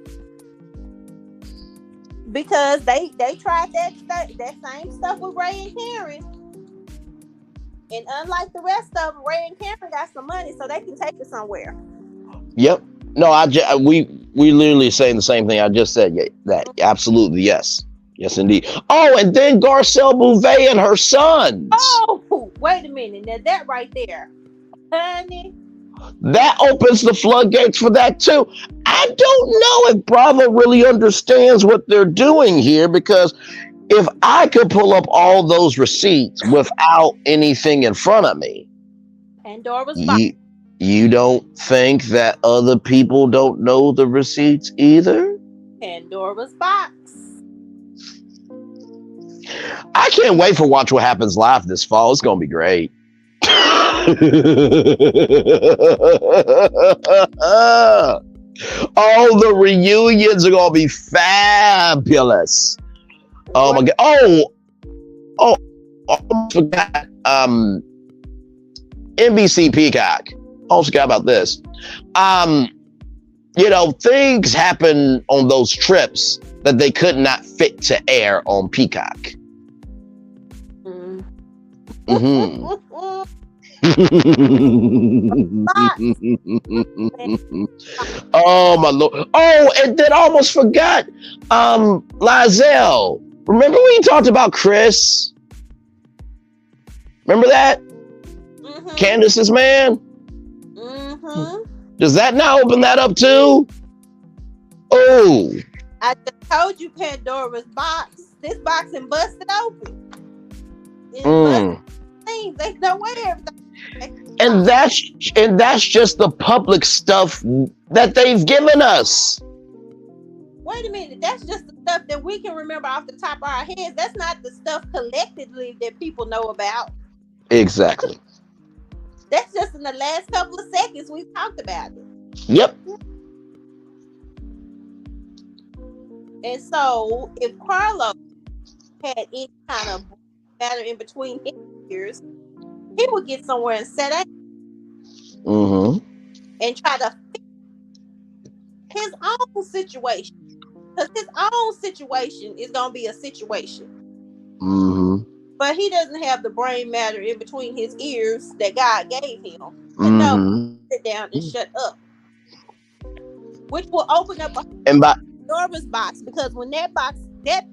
because they tried that same stuff with Ray and Karen, and unlike the rest of them, Ray and Karen got some money, so they can take it somewhere. Yep. No, we literally saying the same thing I just said. Yeah, that absolutely yes, indeed. Oh, and then Garcelle Bouvet and her sons. Oh, wait a minute, now that right there, honey. That opens the floodgates for that too. I don't know if Bravo really understands what they're doing here, because if I could pull up all those receipts without anything in front of me, Pandora's box. You don't think that other people don't know the receipts either? Pandora's box. I can't wait for Watch What Happens Live this fall. It's gonna be great. All the reunions are gonna be fabulous. Oh my god! Oh, I forgot. NBC Peacock. Also forgot about this. Things happen on those trips that they could not fit to air on Peacock. Mm-hmm. Box. And Oh my lord! Oh, and then I almost forgot. Lizelle. Remember when you talked about Chris? Remember that mm-hmm, Candace's man? mm-hmm. Does that not open that up too? Oh. I just told you Pandora's box. This box and busted open. It's busted Mm. things. There's no way everything. And that's just the public stuff that they've given us. Wait a minute. That's just the stuff that we can remember off the top of our heads. That's not the stuff collectively that people know about. Exactly. That's just in the last couple of seconds we talked about it. Yep. And so, if Carlos had any kind of matter in between his ears, he would get somewhere and sit down Mm-hmm. and try to fix his own situation. Because his own situation is going to be a situation. Mm-hmm. But he doesn't have the brain matter in between his ears that God gave him to know Mm-hmm. sit down and shut up. Which will open up a And by Pandora's box, because when that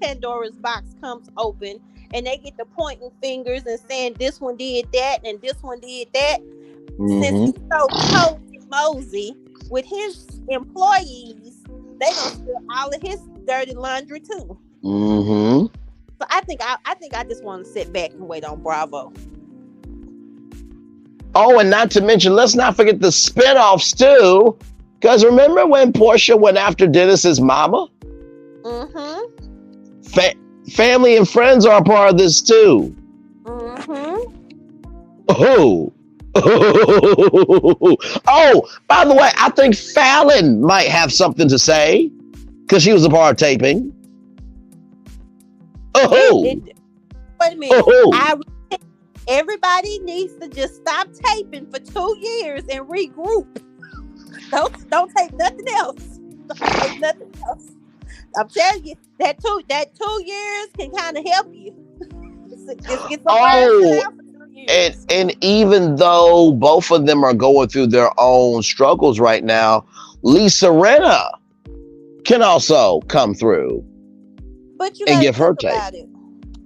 Pandora's box comes open and they get to pointing fingers and saying this one did that and this one did that, since he's so cozy mosey with his employees, they gonna steal all of his dirty laundry too. mm-hmm. So I think I just want to sit back and wait on Bravo. Oh, and not to mention, let's not forget the spinoffs too. Because remember when Portia went after Dennis's mama? Mm-hmm. Family and friends are a part of this too. Mm-hmm. Oh. Oh, by the way, I think Fallon might have something to say because she was a part of taping. Oh. Wait a minute. Oh. Everybody needs to just stop taping for 2 years and regroup. Don't take nothing else. Don't take nothing else. I'm telling you, that 2 years can kind of help you. Just get some words out for 2 years. And even though both of them are going through their own struggles right now, Lisa Rinna can also come through But you and gotta give her think take. about it.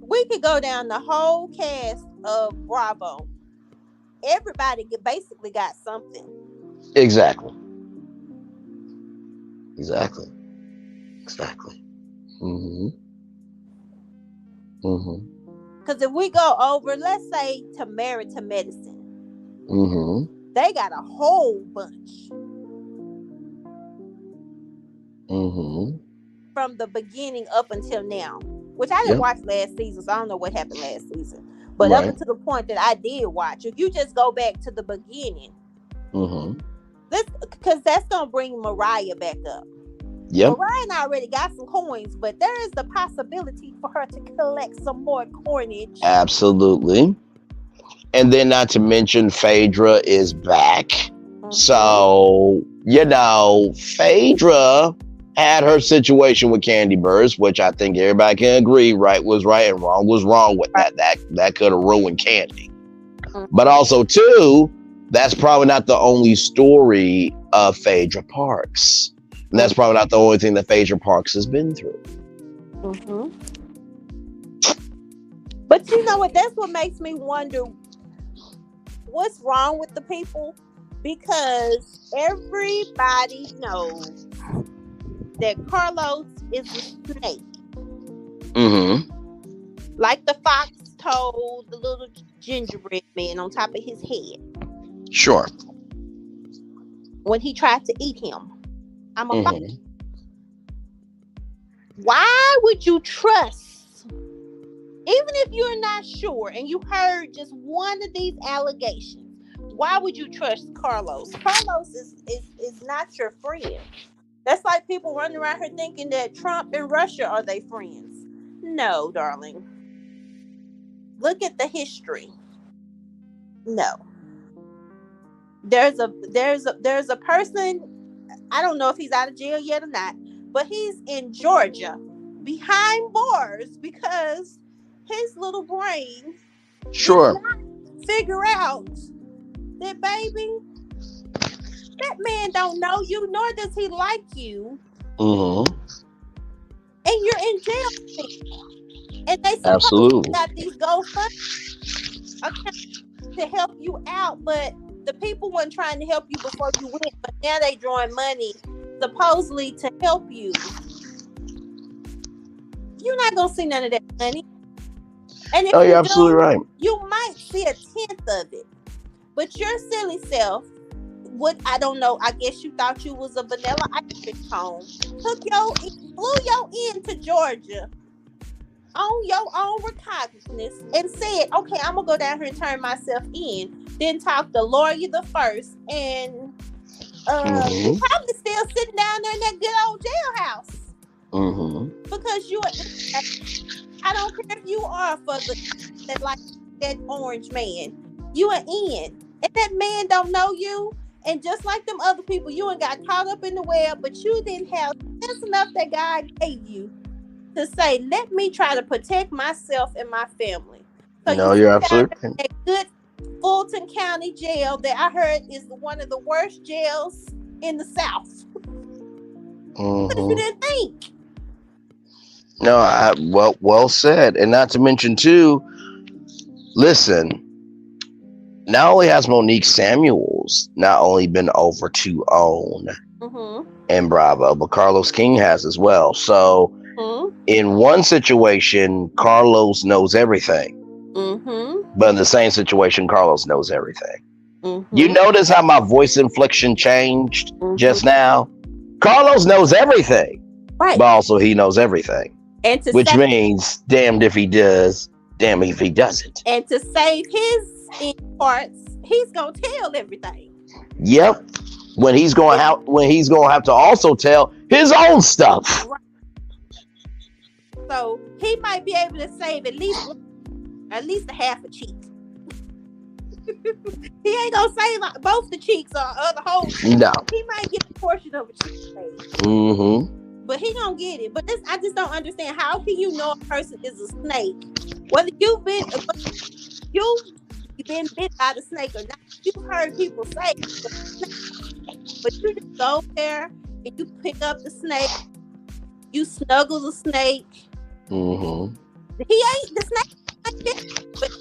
We could go down the whole cast of Bravo. Everybody basically got something. Exactly. Mm-hmm. Mm-hmm. Because if we go over, let's say to Married to Medicine, Mm-hmm. they got a whole bunch Mm-hmm. from the beginning up until now. Which I didn't watch last season, so I don't know what happened last season. But up until the point that I did watch, if you just go back to the beginning, because that's gonna bring Mariah back up. Yep. Mariah already got some coins, but there is the possibility for her to collect some more coinage. Absolutely. And then not to mention Phaedra is back. Mm-hmm. So, Phaedra had her situation with Candy Burst, which I think everybody can agree right was right and wrong was wrong with that. That could have ruined Candy. Mm-hmm. But also, too, that's probably not the only story of Phaedra Parks. And that's probably not the only thing that Phaedra Parks has been through. Mm-hmm. But you know what? That's what makes me wonder what's wrong with the people. Because everybody knows that Carlos is a snake. Mm-hmm. Like the fox told the little gingerbread man on top of his head. Sure. When he tried to eat him. I'm a fox. Why would you trust, even if you're not sure and you heard just one of these allegations, why would you trust Carlos? Carlos is not your friend. That's like people running around here thinking that Trump and Russia are they friends. No, darling. Look at the history. No. There's a person, I don't know if he's out of jail yet or not, but he's in Georgia behind bars because his little brain did not figure out that baby, that man don't know you, nor does he like you, Mm-hmm. and you're in jail. And they supposedly Absolutely. got these GoFundMe accounts to help you out, but the people weren't trying to help you before you went, but now they drawing money supposedly to help you. You're not gonna see none of that money. And if Oh, you're you absolutely do, right. you might see a tenth of it. But your silly self, what I don't know, I guess you thought you was a vanilla ice cream cone. Flew your in to Georgia on your own recognizance and said, okay, I'm gonna go down here and turn myself in. Then talk the lawyer the first, and you Mm-hmm. probably still sitting down there in that good old jailhouse Mm-hmm. because you. I don't care if you are for that like that orange man. You are in, and that man don't know you. And just like them other people, you ain't got caught up in the web, but you didn't have sense enough that God gave you to say, let me try to protect myself and my family. So you No, you're sit down absolutely right. in a good Fulton County jail that I heard is one of the worst jails in the South. Because you Mm-hmm. didn't think. No, well said. And not to mention too, listen, not only has Monique Samuels not only been over to own Mm-hmm. and Bravo, but Carlos King has as well. So Mm-hmm. in one situation, Carlos knows everything. Mm-hmm. But in the same situation, Carlos knows everything. You Mm-hmm. notice how my voice inflection changed Mm-hmm. just now? Carlos knows everything, Right. but also he knows everything. And to Which say means damned if he does, damn if he doesn't. and to save his in parts, he's gonna tell everything. Yep. When he's gonna have to also tell his own stuff. Right. So he might be able to save at least a half a cheek. He ain't gonna save both the cheeks or the whole cheek. No. He might get a portion of a cheek saved. Mm-hmm. But he gonna get it. But I just don't understand, how can you know a person is a snake? Whether you've been bit by the snake or not, you've heard people say, but you just go there and you pick up the snake, you snuggle the snake. Mm-hmm. He ain't the snake, but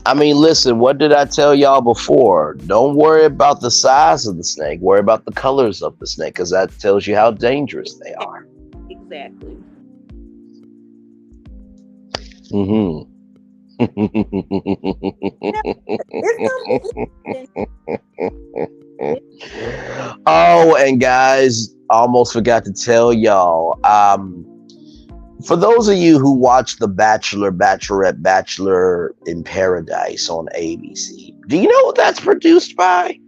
I mean, listen, what did I tell y'all before? Don't worry about the size of the snake. Worry about the colors of the snake, because that tells you how dangerous they are. exactly. Mm-hmm. Oh, and guys, almost forgot to tell y'all. For those of you who watch The Bachelor, Bachelorette, Bachelor in Paradise on ABC, do you know what that's produced by?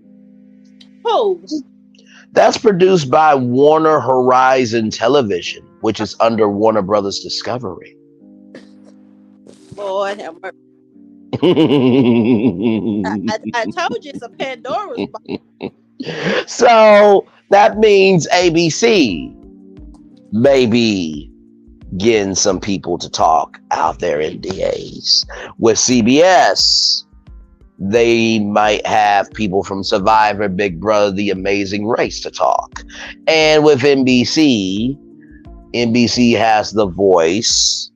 Who? That's produced by Warner Horizon Television, which is under Warner Brothers Discovery. Lord have mercy. I told you it's a Pandora's box. So that means ABC, maybe getting some people to talk out their NDAs. With CBS, they might have people from Survivor, Big Brother, The Amazing Race to talk. And with NBC has The Voice,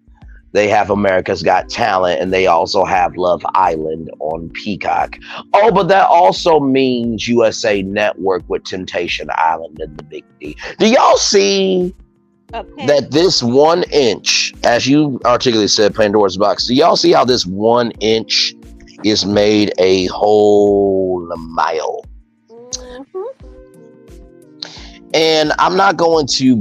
they have America's Got Talent, and they also have Love Island on Peacock. Oh, but that also means USA Network with Temptation Island and the Big D. Do y'all see that this 1 inch, as you articulately said, Pandora's box, do y'all see how this 1 inch is made a whole mile? Mm-hmm. And I'm going to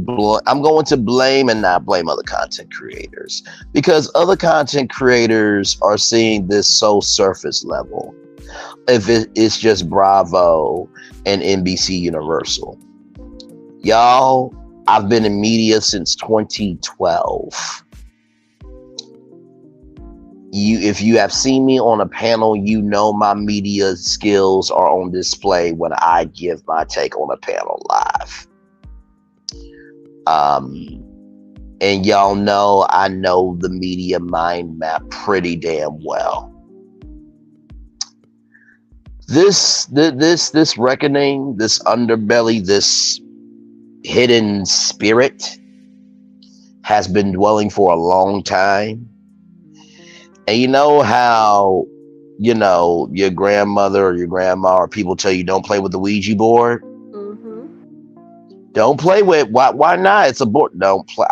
blame and not blame other content creators, because other content creators are seeing this so surface level. If it's just Bravo and NBC Universal. Y'all, I've been in media since 2012. If you have seen me on a panel, you know my media skills are on display when I give my take on a panel live. And y'all know I know the media mind map pretty damn well. This reckoning, this underbelly, this hidden spirit has been dwelling for a long time. And you know how, your grandmother or your grandma or people tell you don't play with the Ouija board? Don't play with why not? It's a board. Don't play.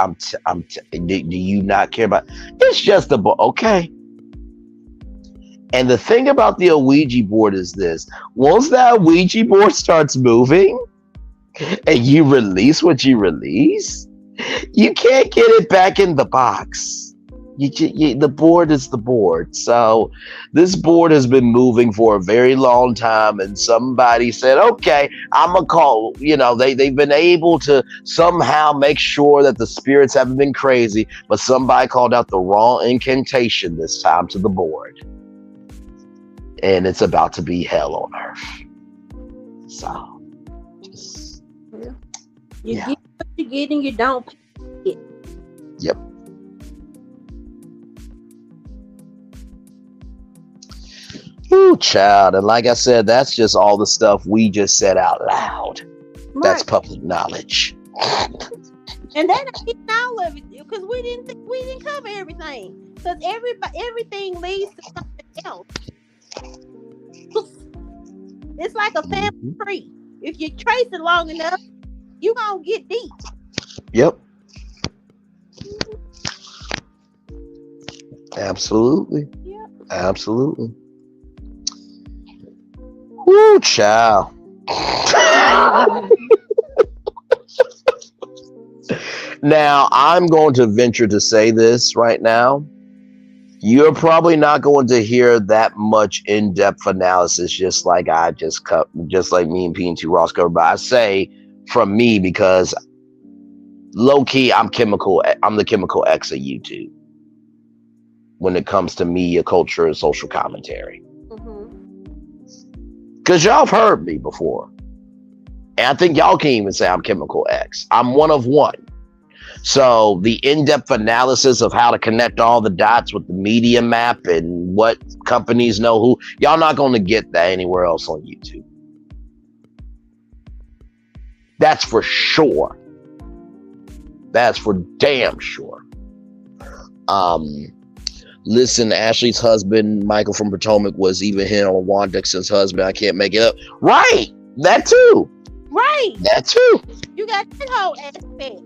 Do you not care about? It's just a board. Okay. And the thing about the Ouija board is this: once that Ouija board starts moving, and you release what you release, you can't get it back in the box. The board is the board. So this board has been moving for a very long time, and somebody said, okay, I'm gonna call. They've been able to somehow make sure that the spirits haven't been crazy, but somebody called out the wrong incantation this time to the board, and it's about to be hell on earth. So just you get what you get and you don't get. Yep. Ooh, child. And like I said, that's just all the stuff we just said out loud. Right. That's public knowledge. And that ain't all of it, because we didn't cover everything. Because everything leads to something else. It's like a family tree. If you trace it long enough, you gonna get deep. Yep. Absolutely. Yep. Absolutely. Woo, child. Now, I'm going to venture to say this right now. You're probably not going to hear that much in-depth analysis, just like me and P and T Ross covered. But I say from me, because low key, I'm the chemical X of YouTube when it comes to media, culture, and social commentary. Because y'all have heard me before. And I think y'all can even say I'm chemical X. I'm one of one. So the in-depth analysis of how to connect all the dots with the media map and what companies know who, y'all not going to get that anywhere else on YouTube. That's for sure. That's for damn sure. Listen, Ashley's husband, Michael from Potomac, was even hit on Juan Dixon's husband. I can't make it up. Right. That too. Right. That too. You got that whole aspect.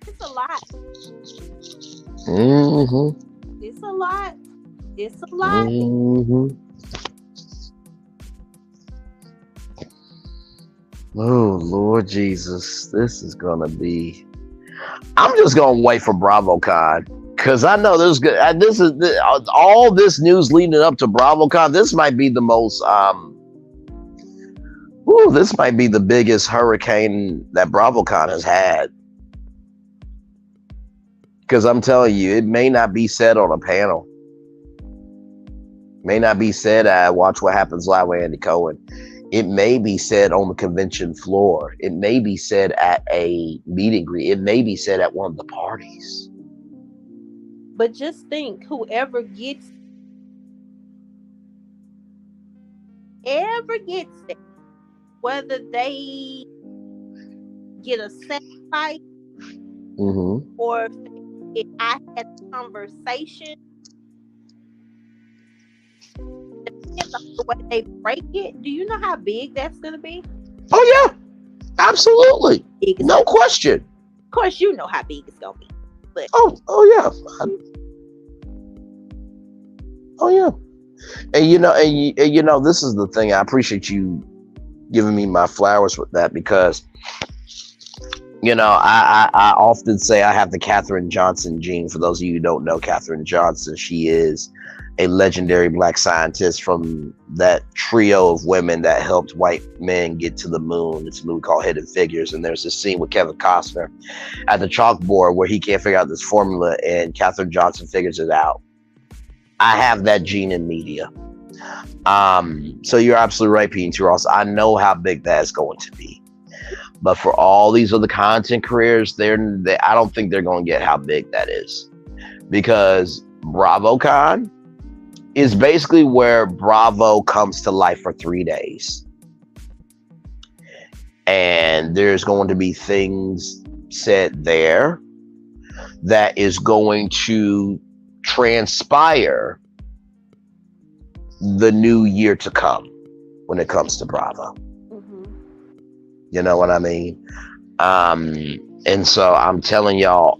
It's a lot. Mm-hmm. It's a lot. It's a lot. Mm-hmm. Oh, Lord Jesus. This is going to be... I'm just going to wait for BravoCon, because I know this is all this news leading up to BravoCon. This might be the most... this might be the biggest hurricane that BravoCon has had. Because I'm telling you, it may not be said on a panel. May not be said at Watch What Happens Live with Andy Cohen. It may be said on the convention floor. It may be said at a meet and greet. It may be said at one of the parties. But just think, whoever gets it, whether they get a second fight, or if I had a conversation, depends on the way they break it. Do you know how big that's going to be? Oh yeah, absolutely, no question. Of course, you know how big it's going to be. But oh yeah, and this is the thing. I appreciate you giving me my flowers with that, because I often say I have the Katherine Johnson gene. For those of you who don't know Katherine Johnson, she is a legendary Black scientist from that trio of women that helped white men get to the moon. It's a movie called Hidden Figures, and there's this scene with Kevin Costner at the chalkboard where he can't figure out this formula, and Katherine Johnson figures it out. I have that gene in media. So you're absolutely right, P and T Ross. I know how big that is going to be. But for all these other content careers, I don't think they're going to get how big that is. Because BravoCon is basically where Bravo comes to life for 3 days. And there's going to be things said there that is going to transpire the new year to come when it comes to Bravo. Mm-hmm. You know what I mean? And so I'm telling y'all,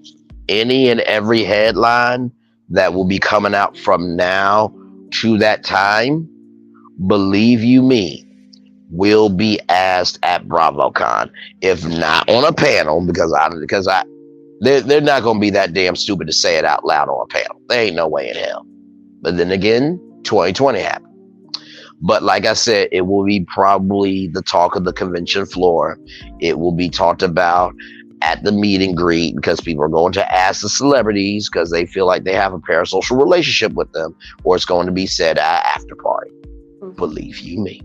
any and every headline that will be coming out from now to that time, believe you me, will be asked at BravoCon. If not on a panel, because they're not going to be that damn stupid to say it out loud on a panel. There ain't no way in hell. But then again, 2020 happened. But like I said, it will be probably the talk of the convention floor. It will be talked about at the meet and greet because people are going to ask the celebrities because they feel like they have a parasocial relationship with them, or it's going to be said at after party. Mm-hmm. Believe you me.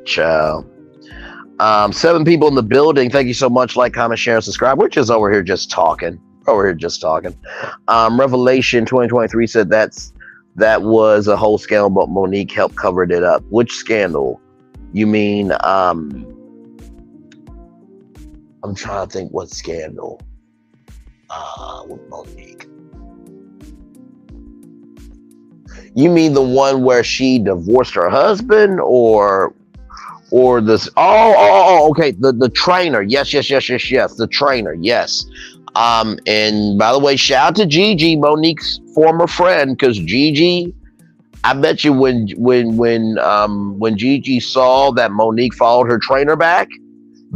Ciao. 7 people in the building. Thank you so much. Like, comment, share, and subscribe. We're just over here just talking. Revelation 2023 said that was a whole scandal, but Monique helped cover it up. Which scandal? You mean I'm trying to think what scandal with Monique. You mean the one where she divorced her husband, or this? Okay. The trainer. Yes. The trainer. Yes. And by the way, shout out to Gigi, Monique's former friend, because Gigi, I bet you when Gigi saw that Monique followed her trainer back,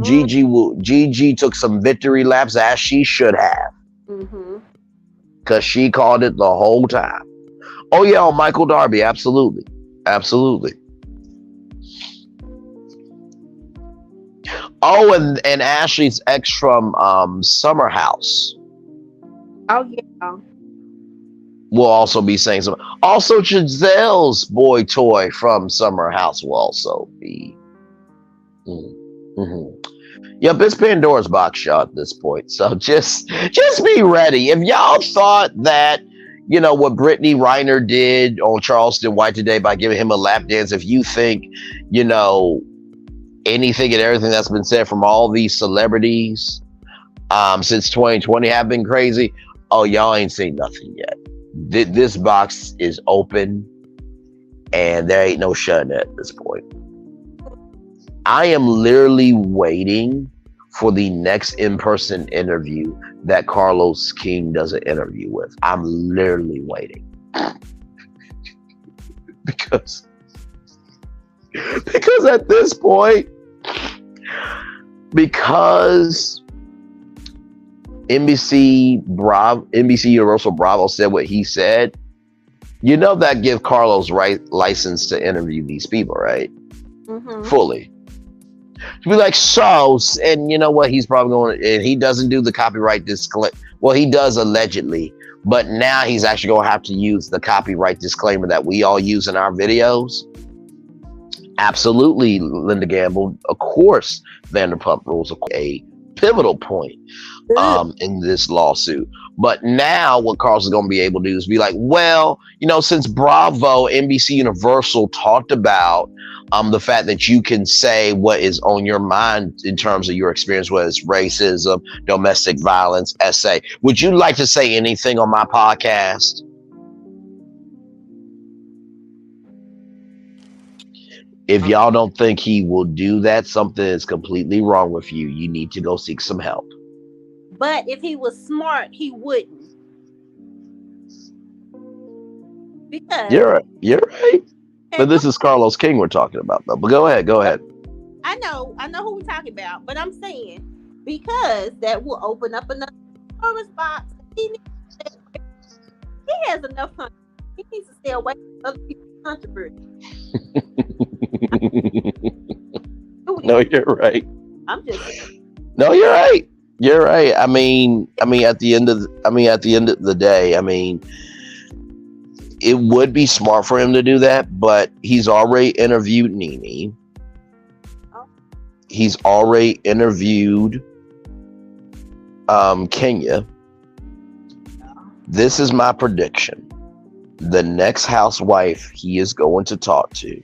Gigi took some victory laps, as she should have, because she called it the whole time. Oh yeah, Michael Darby, absolutely. Oh, and Ashley's ex from Summer House. Oh yeah. Will also be saying something. Also, Giselle's boy toy from Summer House will also be. Mm-hmm. Yep, it's Pandora's box, y'all, at this point. So just be ready. If y'all thought that, you know, what Brittany Reiner did on Charleston White today by giving him a lap dance, if you think, you know, anything and everything that's been said from all these celebrities since 2020 have been crazy, oh, y'all ain't seen nothing yet. This box is open and there ain't no shutting it at this point. I am literally waiting for the next in-person interview that Carlos King does an interview with. I'm literally waiting. because at this point, because NBC Universal Bravo said what he said, you know that give Carlos license to interview these people, right? Mm-hmm. Fully. To be like, so, and you know what, he's probably going, and he doesn't do the copyright disclaimer. Well, he does allegedly, but now he's actually going to have to use the copyright disclaimer that we all use in our videos. Absolutely, Linda Gamble. Of course, Vanderpump Rules are a pivotal point in this lawsuit. But now what Carlos is going to be able to do is be like, well, you know, since Bravo, NBC Universal talked about the fact that you can say what is on your mind in terms of your experience, whether it's racism, domestic violence, essay. Would you like to say anything on my podcast? If y'all don't think he will do that, something is completely wrong with you. You need to go seek some help. But if he was smart, he wouldn't. Because you're right. But this is Carlos King we're talking about, though. But go ahead. I know who we're talking about. But I'm saying, because that will open up another Pandora's box. He has enough controversy. He needs to stay away from other people's controversy. No, you're right. I'm just. No, you're right. You're right. I mean, at the end of the day, I mean, it would be smart for him to do that, but he's already interviewed Nene. Oh. He's already interviewed Kenya. This is my prediction. The next housewife he is going to talk to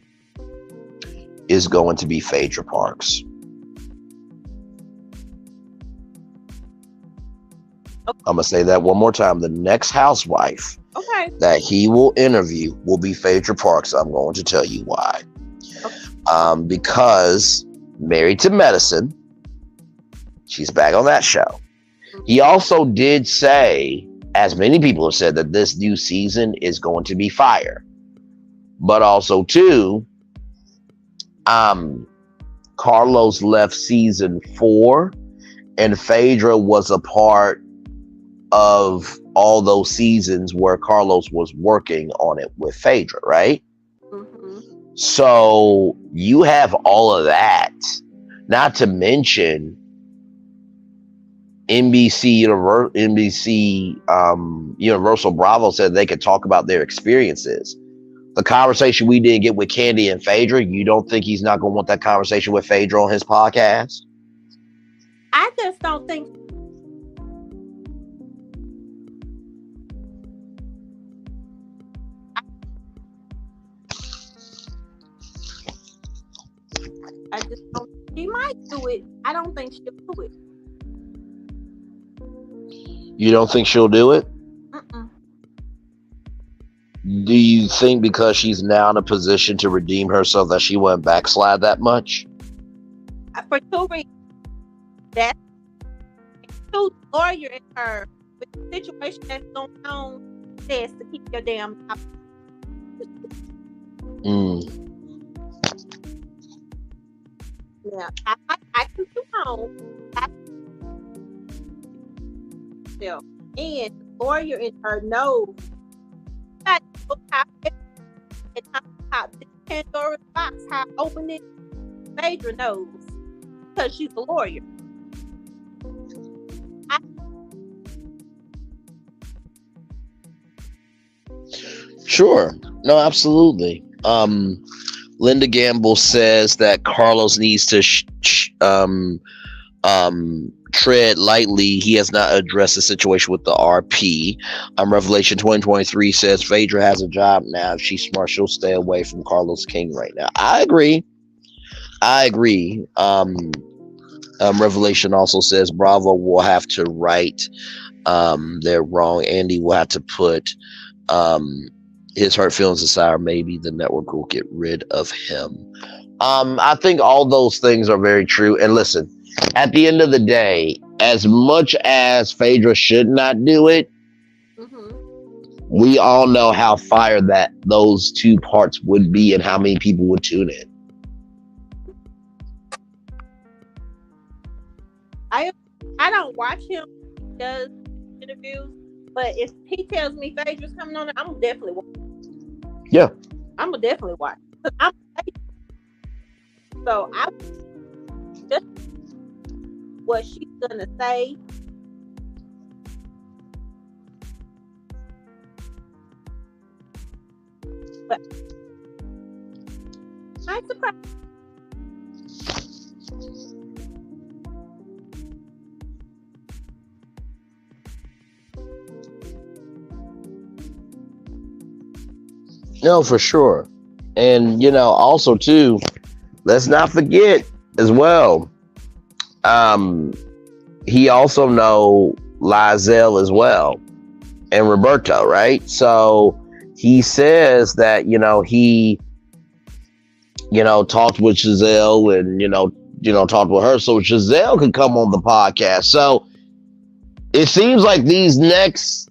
is going to be Phaedra Parks. I'm going to say that one more time. The next housewife that he will interview will be Phaedra Parks. I'm going to tell you why. Because Married to Medicine, she's back on that show. He also did say, as many people have said, that this new season is going to be fire. But also, too, Carlos left season 4, and Phaedra was a part of all those seasons where Carlos was working on it with Phaedra, right? Mm-hmm. So you have all of that, not to mention Universal Bravo said they could talk about their experiences. The conversation we did get with Candy and Phaedra, you don't think he's not going to want that conversation with Phaedra on his podcast? I just don't think. I just don't. She might do it. I don't think she'll do it. You don't think she'll do it? Do you think because she's now in a position to redeem herself that she wouldn't backslide that much? For 2 reasons. That's too lawyer in her. With the situation that's going on, says to keep your damn mouth. Yeah, I can do home. And the lawyer in her knows how this Pandora's box, how to open it. Phaedra knows because she's a lawyer. Sure. No, absolutely. Linda Gamble says that Carlos needs to tread lightly. He has not addressed the situation with the RP. Revelation 2023 says Phaedra has a job now. If she's smart, she'll stay away from Carlos King right now. I agree. Revelation also says Bravo will have to right their wrong. Andy will have to put his hurt feelings aside, or maybe the network will get rid of him. I think all those things are very true. And listen, at the end of the day, as much as Phaedra should not do it, we all know how fire that those two parts would be and how many people would tune in. I don't watch him. He does interviews, but if he tells me Phaedra's coming on, I'm definitely watch. Yeah, I'm gonna definitely watch. So I just what she's gonna say. But I'm surprised. No, for sure. And, also, too, let's not forget as well, he also know Lizelle as well and Roberto, right? So he says that, he, talked with Giselle and, talked with her so Giselle could come on the podcast. So it seems like these next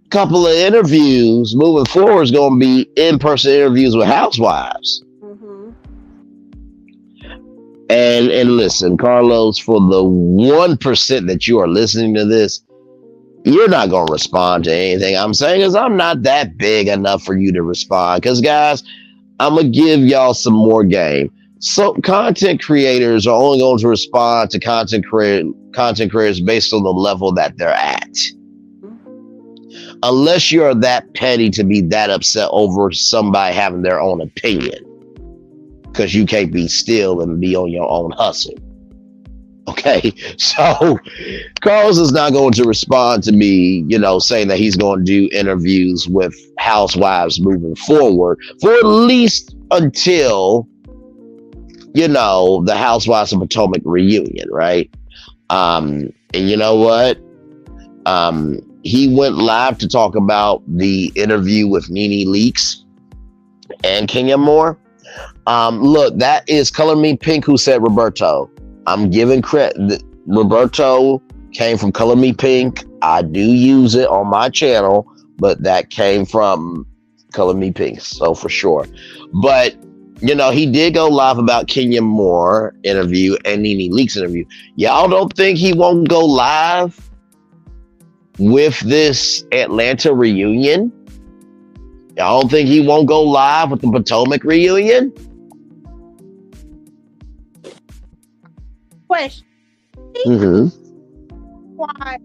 couple of interviews moving forward is going to be in-person interviews with housewives. And listen, Carlos, for the 1% that you are listening to this, you're not going to respond to anything I'm saying, because I'm not that big enough for you to respond. Because, guys, I'm going to give y'all some more game. So content creators are only going to respond to content creators based on the level that they're at. Unless you're that petty to be that upset over somebody having their own opinion. Because you can't be still and be on your own hustle. Okay, so Carlos is not going to respond to me, saying that he's going to do interviews with housewives moving forward for at least until, the Housewives of Potomac reunion, right? And you know what? He went live to talk about the interview with Nene Leakes and Kenya Moore. Look, that is Color Me Pink who said Roberto. I'm giving credit. Roberto came from Color Me Pink. I do use it on my channel, but that came from Color Me Pink, so for sure. But he did go live about Kenya Moore interview and Nene Leakes interview. Y'all don't think he won't go live with this Atlanta reunion? Y'all don't think he won't go live with the Potomac reunion? Question. Mm-hmm. Why?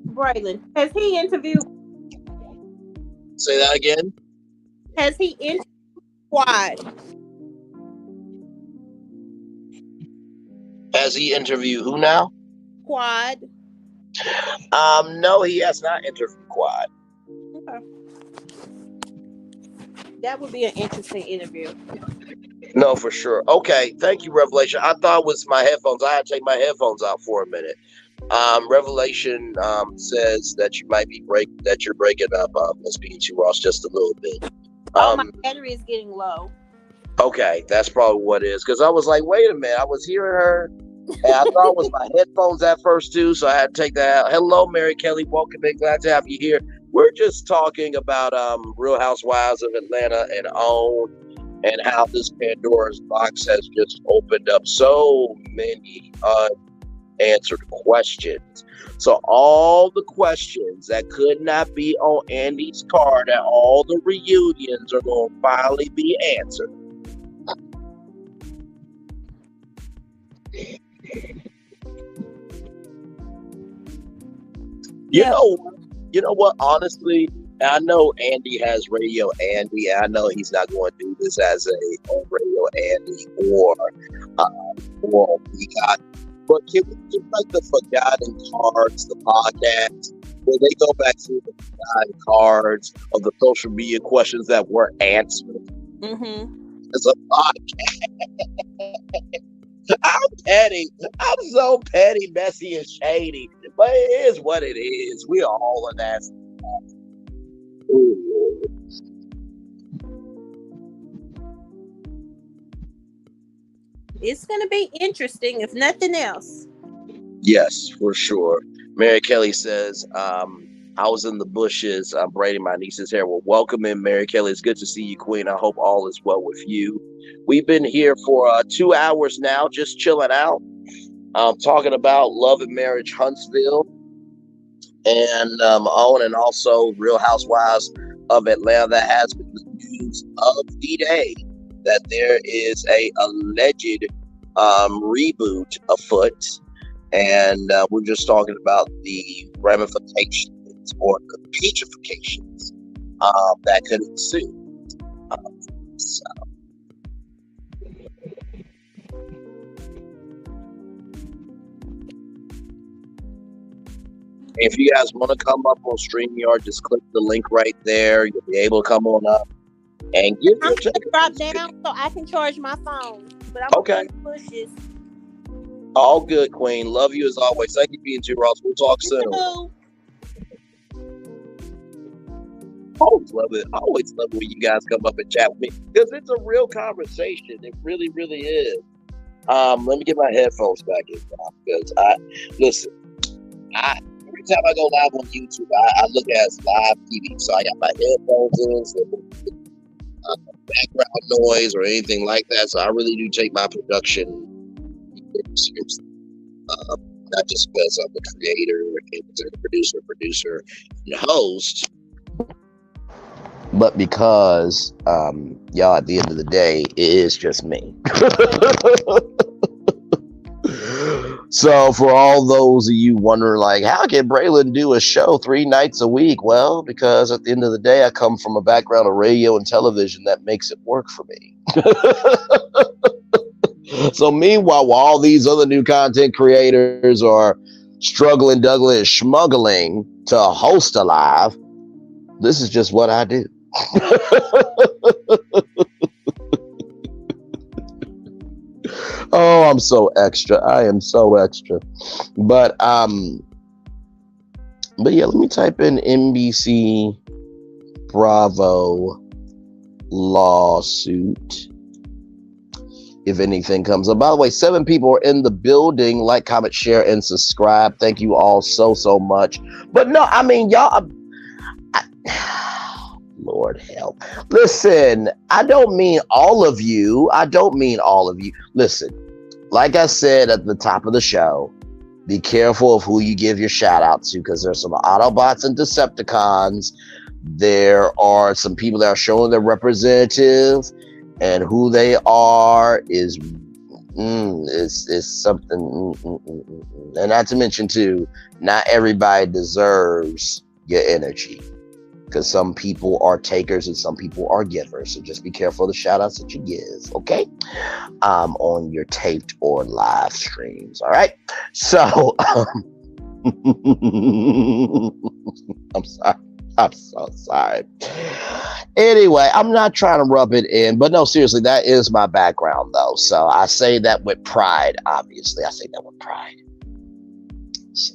Braylon, has he interviewed? Say that again. Has he interviewed Quad? Has he interviewed who now? Quad. No, he has not interviewed Quad. Okay. That would be an interesting interview. No, for sure. Okay, thank you, Revelation. I thought it was my headphones. I had to take my headphones out for a minute. Revelation says that you're breaking up. Let's speak to Ross just a little bit. My battery is getting low. Okay, that's probably what it is. Because I was like, wait a minute, I was hearing her, and I thought it was my headphones at first too, so I had to take that out. Hello, Mary Kelly. Welcome in. Glad to have you here. We're just talking about Real Housewives of Atlanta and OWN, and how this Pandora's box has just opened up so many unanswered questions. So all the questions that could not be on Andy's card at all the reunions are going to finally be answered. You know what? Honestly, I know Andy has Radio Andy. And I know he's not going to do this as a on Radio Andy or We Got. But can we do like the Forgotten Cards, the podcast, where they go back to the Forgotten Cards of the social media questions that were answered? Mm-hmm. It's a podcast. I'm petty. I'm so petty, messy, and shady. But it is what it is. We are all an ass. It's going to be interesting, if nothing else. Yes, for sure. Mary Kelly says, I was in the bushes. I'm braiding my niece's hair. Well, welcome in, Mary Kelly. It's good to see you, Queen. I hope all is well with you. We've been here for 2 hours now, just chilling out, talking about Love and Marriage Huntsville and OWN, and also Real Housewives of Atlanta. That has been the news of the day, that there is a alleged reboot afoot, and we're just talking about the ramifications or the petrifications that could ensue. So. If you guys want to come up on StreamYard, just click the link right there. You'll be able to come on up and give I'm your going to drop down so I can charge my phone. But I'm okay. Bushes. All good, Queen. Love you as always. Thank you for being too, Ross. We'll talk soon. Always love it. I always love when you guys come up and chat with me, because it's a real conversation. It really, really is. Let me get my headphones back in, because every time I go live on YouTube, I look at it as live TV. So I got my headphones in, so background noise or anything like that. So I really do take my production seriously. Not just because I'm the creator, producer, and host, but because y'all, at the end of the day, it is just me. So for all those of you wondering, like, how can Braylon do a show 3 nights a week? Well, because at the end of the day, I come from a background of radio and television that makes it work for me. So meanwhile, while all these other new content creators are struggling, dougling, and schmuggling to host a live, this is just what I do. Oh, I'm so extra. I am so extra. But yeah, let me type in NBC Bravo lawsuit. If anything comes up. By the way, 7 people are in the building. Like, comment, share, and subscribe. Thank you all so much. But no, I mean, y'all, Lord help. Listen, I don't mean all of you. Listen, like I said at the top of the show, be careful of who you give your shout out to, because there's some Autobots and Decepticons. There are some people that are showing their representative, and who they are is something. And not to mention too, not everybody deserves your energy, because some people are takers and some people are givers. So just be careful of the shout outs that you give, okay? On your taped or live streams, all right? So, I'm sorry. I'm so sorry. Anyway, I'm not trying to rub it in, but no, seriously, that is my background, though. So I say that with pride, obviously. I say that with pride. So.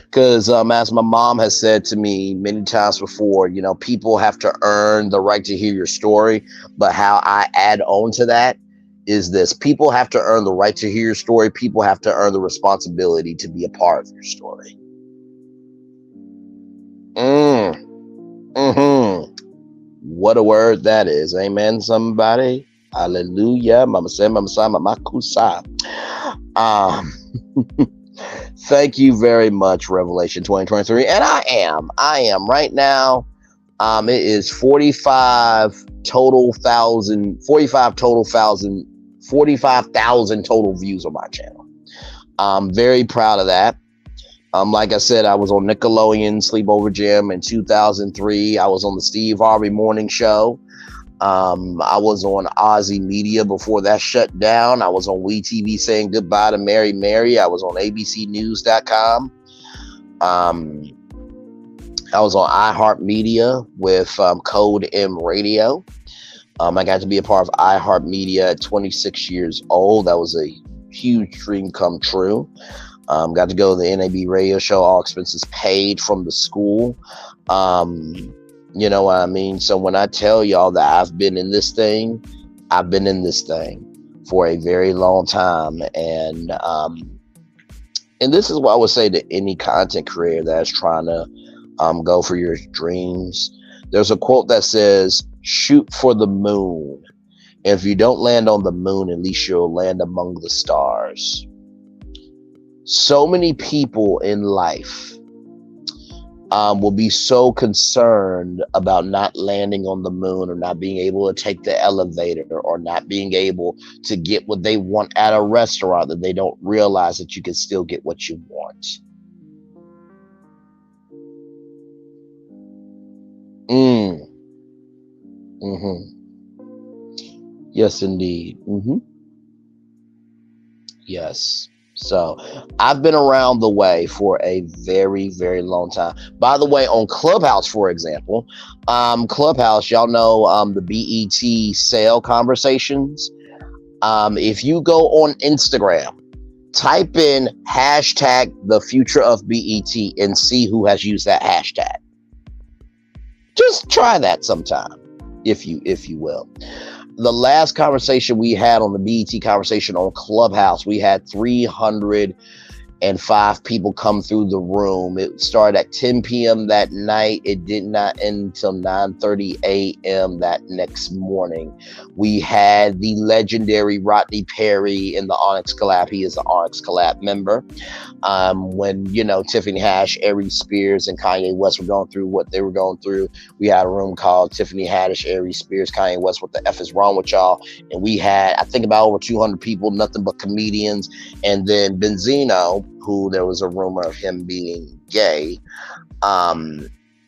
Because as my mom has said to me many times before, you know, people have to earn the right to hear your story. But how I add on to that is this: people have to earn the right to hear your story. People have to earn the responsibility to be a part of your story. What a word that is. Amen, somebody. Hallelujah. Mama say, Mama say, Mama kusa. Thank you very much, Revelation 2023. And I am right now. It is 45,000 total views on my channel. I'm very proud of that. Like I said, I was on Nickelodeon Sleepover Gym in 2003. I was on the Steve Harvey Morning Show. I was on Aussie Media before that shut down. I was on WeTV saying goodbye to Mary Mary. I was on abcnews.com. I was on iHeartMedia with Code M Radio. I got to be a part of iHeartMedia at 26 years old. That was a huge dream come true. Got to go to the NAB radio show, all expenses paid from the school. You know what I mean? So when I tell y'all that I've been in this thing for a very long time. And this is what I would say to any content creator that's trying to go for your dreams. There's a quote that says, shoot for the moon. If you don't land on the moon, at least you'll land among the stars. So many people in life will be so concerned about not landing on the moon, or not being able to take the elevator, or not being able to get what they want at a restaurant, that they don't realize that you can still get what you want. Yes, indeed. Yes. So I've been around the way for a very, very long time. By the way, on Clubhouse, for example, Clubhouse, y'all know the BET sale conversations. If you go on Instagram, type in hashtag the future of BET and see who has used that hashtag. Just try that sometime, if you will. The last conversation we had on the BET conversation on Clubhouse, we had 300 and 5 people come through the room. It started at 10 p.m. that night. It did not end until 9:30 a.m. that next morning. We had the legendary Rodney Perry in the Onyx Collab. He is an Onyx Collab member. When, Tiffany Haddish, Aries Spears, and Kanye West were going through what they were going through, we had a room called Tiffany Haddish, Aries Spears, Kanye West, what the F is wrong with y'all? And we had, I think, about over 200 people, nothing but comedians. And then Benzino, who there was a rumor of him being gay.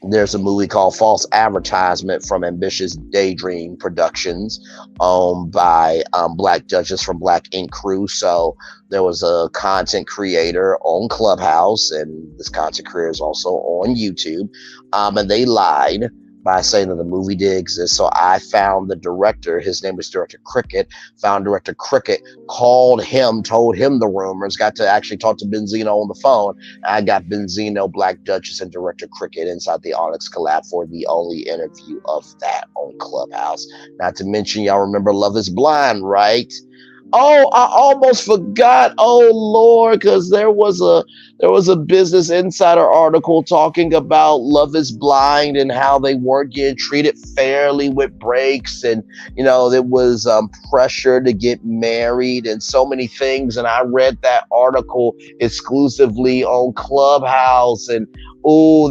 There's a movie called False Advertisement from Ambitious Daydream Productions, owned by Black Judges from Black Ink Crew. So there was a content creator on Clubhouse, and this content creator is also on YouTube. And they lied by saying that the movie did exist. So I found the director, his name was Director Cricket, found Director Cricket, called him, told him the rumors, got to actually talk to Benzino on the phone. I got Benzino, Black Duchess, and Director Cricket inside the Onyx Collab for the only interview of that on Clubhouse. Not to mention, y'all remember Love is Blind, right? Oh, I almost forgot. Oh Lord, because there was a Business Insider article talking about Love is Blind and how they weren't getting treated fairly with breaks, and there was pressure to get married and so many things. And I read that article exclusively on Clubhouse, and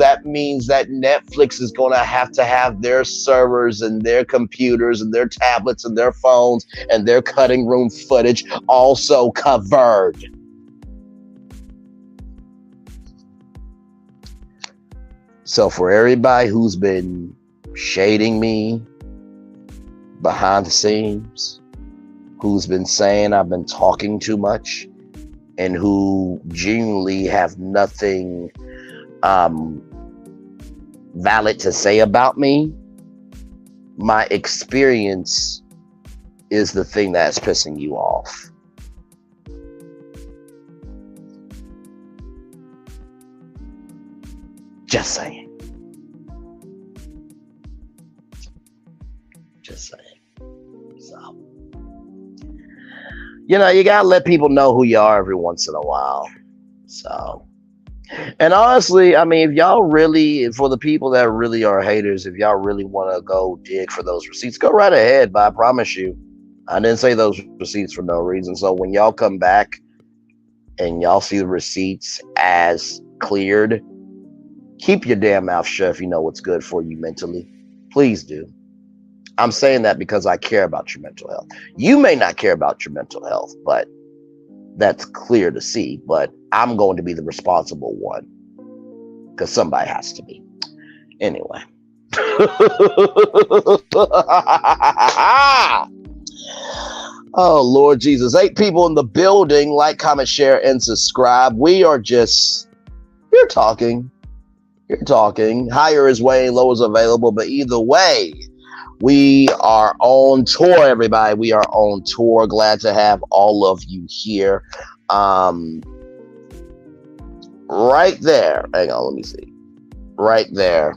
that means that Netflix is going to have their servers and their computers and their tablets and their phones and their cutting room footage also covered. So for everybody who's been shading me behind the scenes, who's been saying I've been talking too much, and who genuinely have nothing valid to say about me, my experience is the thing that's pissing you off. Just saying. So, you gotta let people know who you are every once in a while. So, and honestly, I mean, if y'all really, for the people that really are haters, if y'all really want to go dig for those receipts, go right ahead. But I promise you, I didn't say those receipts for no reason. So when y'all come back and y'all see the receipts as cleared, keep your damn mouth shut if you know what's good for you mentally. Please do. I'm saying that because I care about your mental health. You may not care about your mental health, but that's clear to see. But I'm going to be the responsible one because somebody has to be. Anyway. Oh, Lord Jesus. 8 people in the building. Like, comment, share, and subscribe. We're talking. You're talking. Higher is way, low is available. But either way, we are on tour, everybody. We are on tour. Glad to have all of you here. Right there. Hang on, let me see. Right there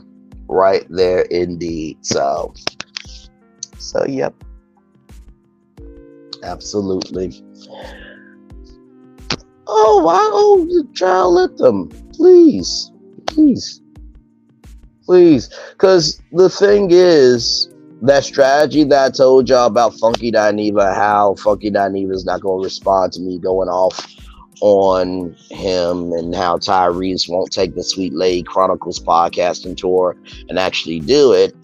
indeed. So yep. Absolutely. Oh, wow. Oh, child, let them. Please. Because the thing is, that strategy that I told y'all about Funky Dineva, how Funky Dineva is not going to respond to me going off on him, and how Tyrese won't take the Sweet Lady Chronicles podcasting tour and actually do it.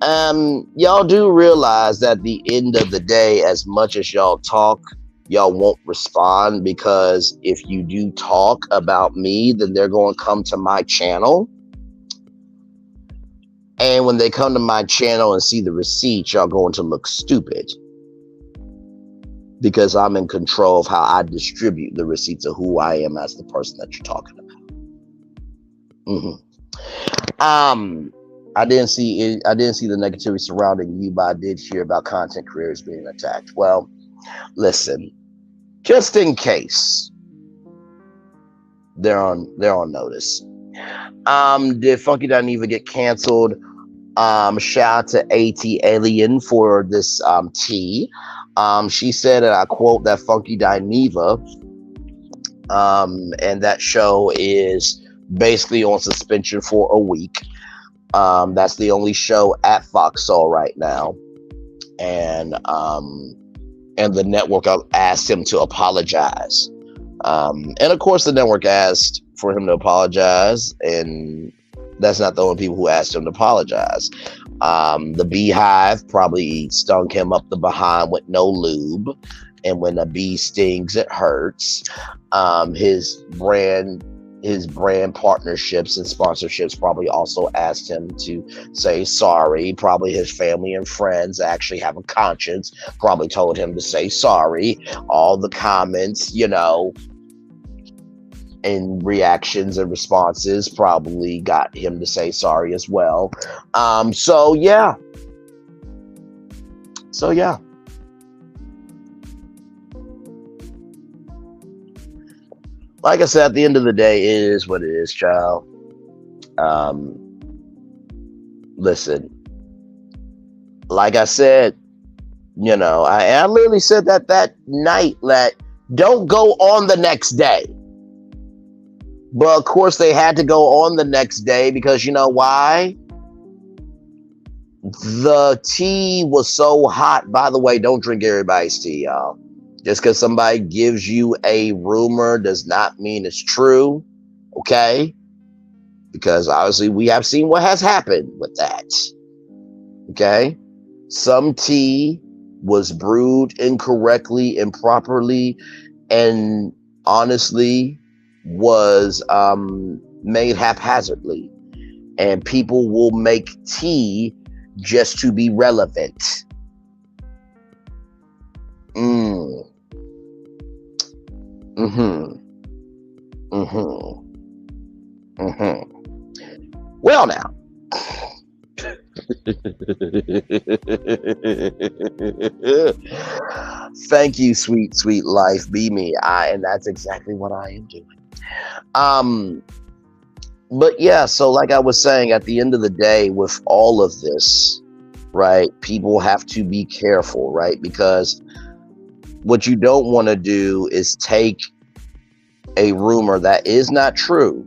Y'all do realize that at the end of the day, as much as y'all talk, y'all won't respond, because if you do talk about me, then they're going to come to my channel. And when they come to my channel and see the receipts, y'all going to look stupid, because I'm in control of how I distribute the receipts of who I am as the person that you're talking about. I didn't see the negativity surrounding you, but I did hear about content creators being attacked. Well, listen, just in case they're on notice. Did Funky Dineva get canceled? Shout out to AT Alien for this tea. She said, and I quote, that Funky Dineva And that show is basically on suspension for a week. That's the only show at Fox Soul right now, and the network asked him to apologize. And of course, the network asked for him to apologize, and that's not the only people who asked him to apologize. The Beehive probably stung him up the behind with no lube, and when a bee stings, it hurts. His brand partnerships and sponsorships probably also asked him to say sorry. Probably his family and friends actually have a conscience, probably told him to say sorry. All the comments, and reactions and responses probably got him to say sorry as well. So yeah. Like I said, at the end of the day, it is what it is, child. Listen, like I said, I literally said that night that don't go on the next day. But of course, they had to go on the next day because you know why? The tea was so hot. By the way, don't drink everybody's tea, y'all. Just because somebody gives you a rumor does not mean it's true, okay? Because obviously we have seen what has happened with that, okay? Some tea was brewed incorrectly, improperly, and honestly was made haphazardly. And people will make tea just to be relevant. Well, now. Thank you, sweet, sweet life. Be me. And that's exactly what I am doing. But yeah, so like I was saying, at the end of the day, with all of this, right, people have to be careful, right? Because what you don't want to do is take a rumor that is not true.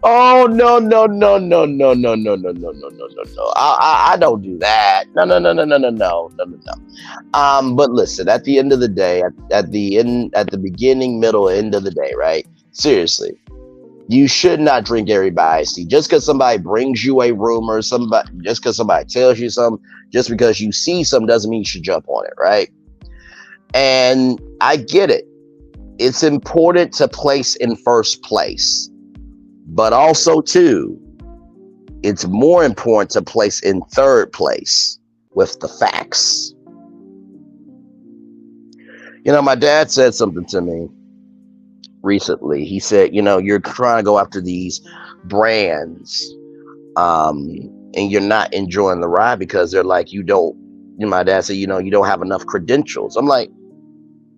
Oh no. I don't do that. No. But listen, at the end of the day, at the beginning, middle, end of the day, right? Seriously, you should not drink everybody's tea. Just because somebody brings you a rumor, just because somebody tells you something, just because you see something doesn't mean you should jump on it, right? And I get it. It's important to place in first place. But also, too, it's more important to place in third place with the facts. My dad said something to me recently. He said, you're trying to go after these brands, and you're not enjoying the ride because they're like, my dad said, you don't have enough credentials. I'm like,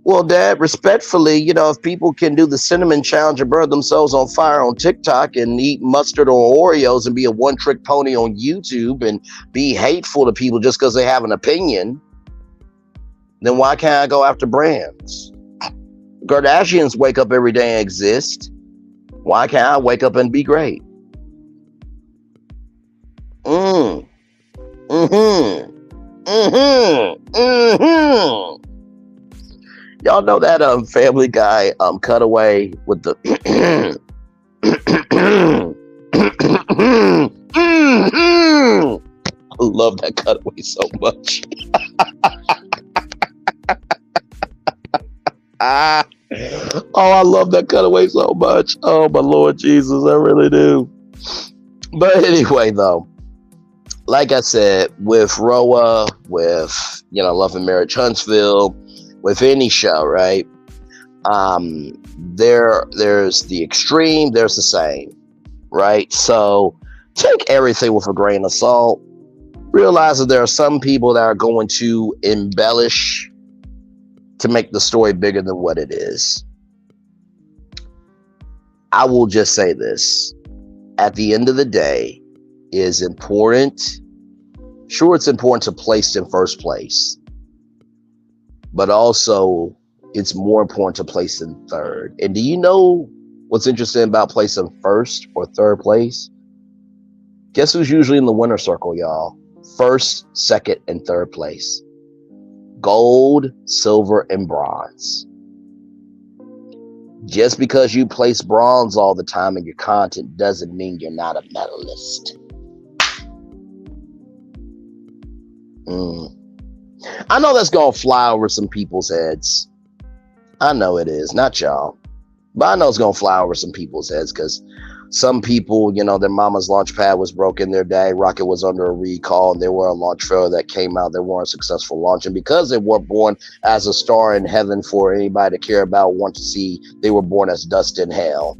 well, Dad, respectfully, if people can do the cinnamon challenge and burn themselves on fire on TikTok and eat mustard or Oreos and be a one-trick pony on YouTube and be hateful to people just because they have an opinion, then why can't I go after brands? Kardashians wake up every day and exist. Why can't I wake up and be great? Y'all know that Family Guy cutaway with the I love that cutaway so much. I love that cutaway so much. Oh my Lord Jesus, I really do. But anyway, though, like I said, with Roa, with Love and Marriage Huntsville, with any show, right? There's the extreme, there's the same, right? So take everything with a grain of salt. Realize that there are some people that are going to embellish to make the story bigger than what it is. I will just say this. At the end of the day, it is important. Sure, it's important to place in first place. but also it's more important to place in third. And do you know what's interesting about placing first or third place? Guess who's usually in the winner circle, y'all? First, second, and third place. Gold, silver, and bronze. Just because you place bronze all the time in your content doesn't mean you're not a medalist. I know that's going to fly over some people's heads. I know it is, not y'all. But I know it's going to fly over some people's heads because some people, you know, their mama's launch pad was broken their day. Rocket was under a recall and they were a launch failure that came out. They weren't a successful launch. And because they weren't born as a star in heaven for anybody to care about, want to see, they were born as dust in hell.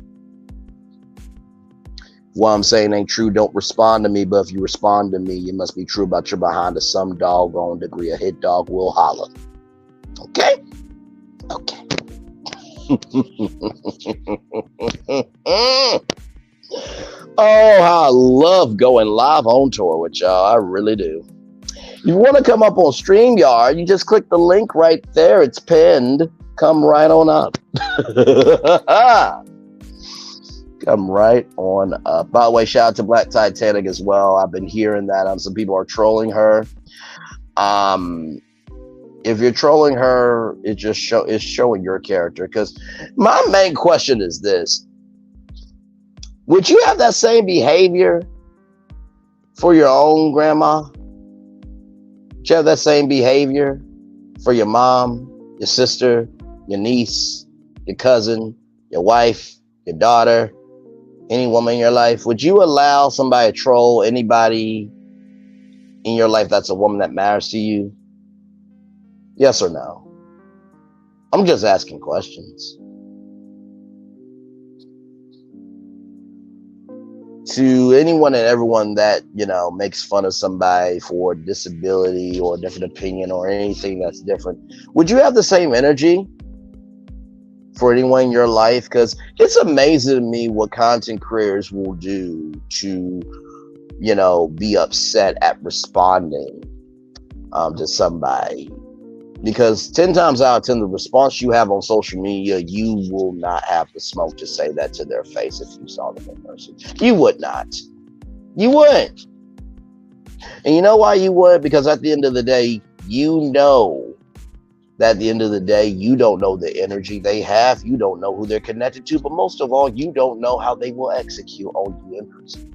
What I'm saying ain't true. Don't respond to me. But if you respond to me, it must be true about your behind to some doggone degree. A hit dog will holler. Okay? Okay. Oh, how I love going live on tour with y'all. I really do. If you want to come up on StreamYard, you just click the link right there. It's pinned. Come right on up. Come right on up. By the way, shout out to Black Titanic as well. I've been hearing that some people are trolling her. If you're trolling her, it's showing your character. Because my main question is this: would you have that same behavior for your own grandma? Would you have that same behavior for your mom, your sister, your niece, your cousin, your wife, your daughter, any woman in your life? Would you allow somebody to troll anybody in your life that's a woman that matters to you? Yes or no? I'm just asking questions. To anyone and everyone that, you know, makes fun of somebody for disability or a different opinion or anything that's different, would you have the same energy for anyone in your life? Because it's amazing to me what content creators will do to, you know, be upset at responding to somebody. Because 10 times out of 10, the response you have on social media, you will not have the smoke to say that to their face if you saw them in person. You would not. You wouldn't. And you know why you would? Because at the end of the day, you know that at the end of the day, you don't know the energy they have. You don't know who they're connected to. But most of all, you don't know how they will execute on you in person.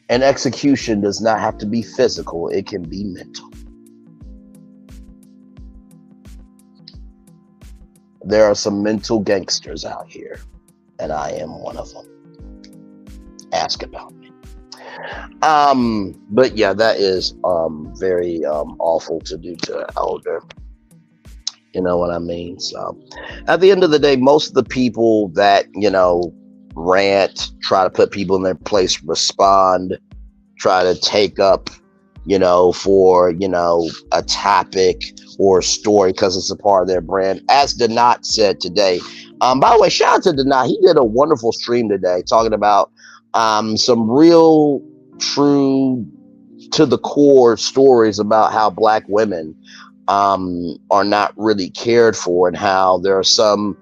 And execution does not have to be physical. It can be mental. There are some mental gangsters out here, and I am one of them. Ask about me. But yeah, that is very awful to do to an elder. You know what I mean? So at the end of the day, most of the people that, you know, rant, try to put people in their place, respond, try to take up, you know, for, you know, a topic or a story because it's a part of their brand. As Donat said today, by the way, shout out to Donat. He did a wonderful stream today talking about some real, true, to the core stories about how Black women are not really cared for, and how there are some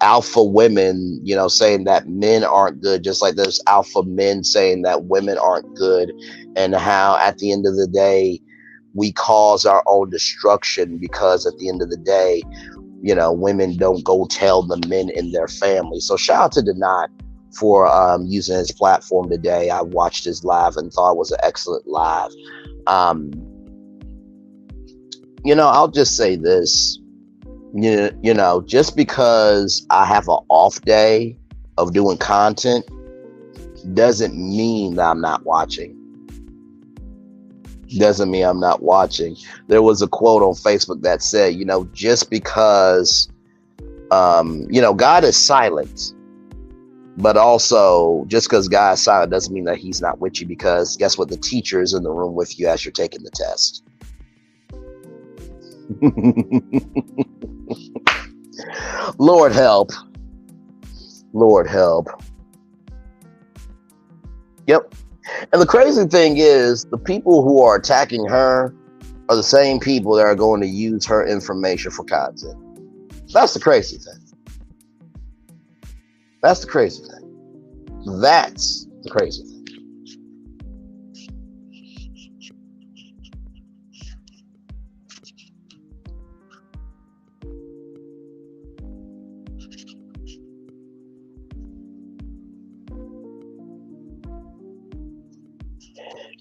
alpha women, you know, saying that men aren't good, just like there's alpha men saying that women aren't good, and how at the end of the day we cause our own destruction because at the end of the day, you know, women don't go tell the men in their family. So shout out to Donat for using his platform today. I watched his live and thought it was an excellent live. You know, I'll just say this. You know, just because I have an off day of doing content doesn't mean that I'm not watching. Doesn't mean I'm not watching. There was a quote on Facebook that said, you know, just because, you know, God is silent, but also just because God is silent doesn't mean that he's not with you, because guess what? The teacher is in the room with you as you're taking the test. Lord help. Lord help. Yep. And the crazy thing is, the people who are attacking her are the same people that are going to use her information for content. That's the crazy thing. That's the crazy thing. That's the crazy thing.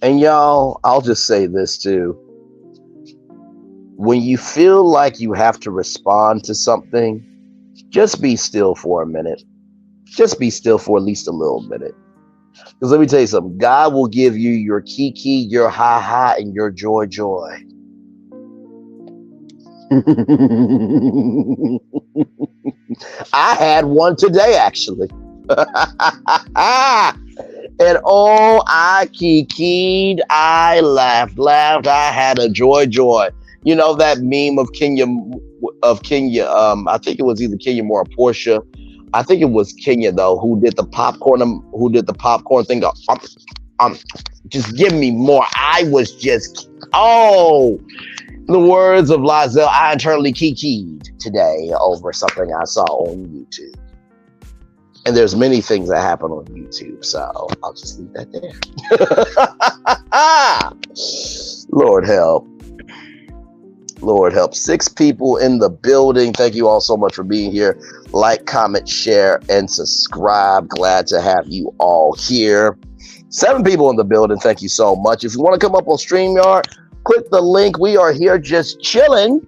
And y'all, I'll just say this too. When you feel like you have to respond to something, just be still for a minute. Just be still for at least a little minute. Because let me tell you something. God will give you your kiki, your ha, and your joy. I had one today, actually. And oh, I kikied, I laughed, I had a joy. You know that meme of Kenya, I think it was either Kenya or Portia. I think it was Kenya though, who did the popcorn thing. Just give me more. I was just, oh, the words of Lizelle, I internally kikied today over something I saw on YouTube. And there's many things that happen on YouTube, so I'll just leave that there. Lord help. Lord help. 6 people in the building. Thank you all so much for being here. Like, comment, share, and subscribe. Glad to have you all here. 7 people in the building. Thank you so much. If you want to come up on StreamYard, click the link. We are here just chilling.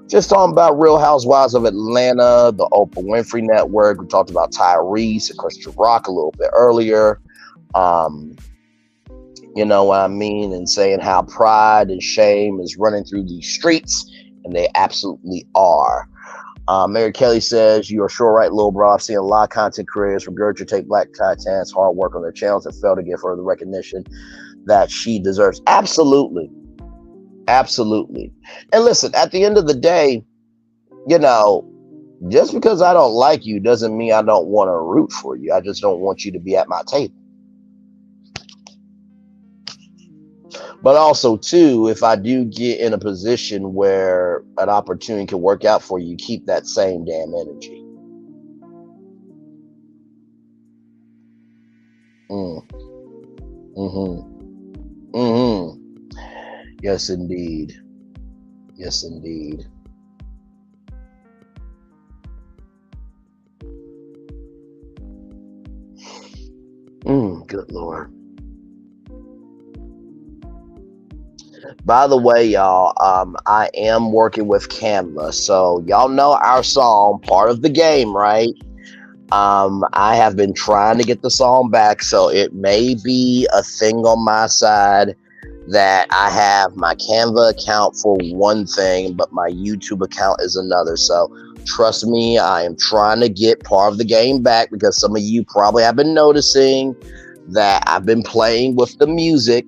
Just talking about Real Housewives of Atlanta, the Oprah Winfrey Network. We talked about Tyrese and Christian Rock a little bit earlier. You know what I mean? And saying how pride and shame is running through these streets, and they absolutely are. Mary Kelly says, "You are sure right, little bro. I've seen a lot of content creators regurgitate Black Titan's hard work on their channels and fail to give her the recognition that she deserves." Absolutely. Absolutely. And listen, at the end of the day, you know, just because I don't like you doesn't mean I don't want to root for you. I just don't want you to be at my table. But also, too, if I do get in a position where an opportunity can work out for you, keep that same damn energy. Yes, indeed. Yes, indeed. Good Lord. By the way, y'all, I am working with Canva. So y'all know our song, Part of the Game, right? I have been trying to get the song back, so it may be a thing on my side that I have my Canva account for one thing, but my YouTube account is another. So trust me, I am trying to get Part of the Game back, because some of you probably have been noticing that I've been playing with the music,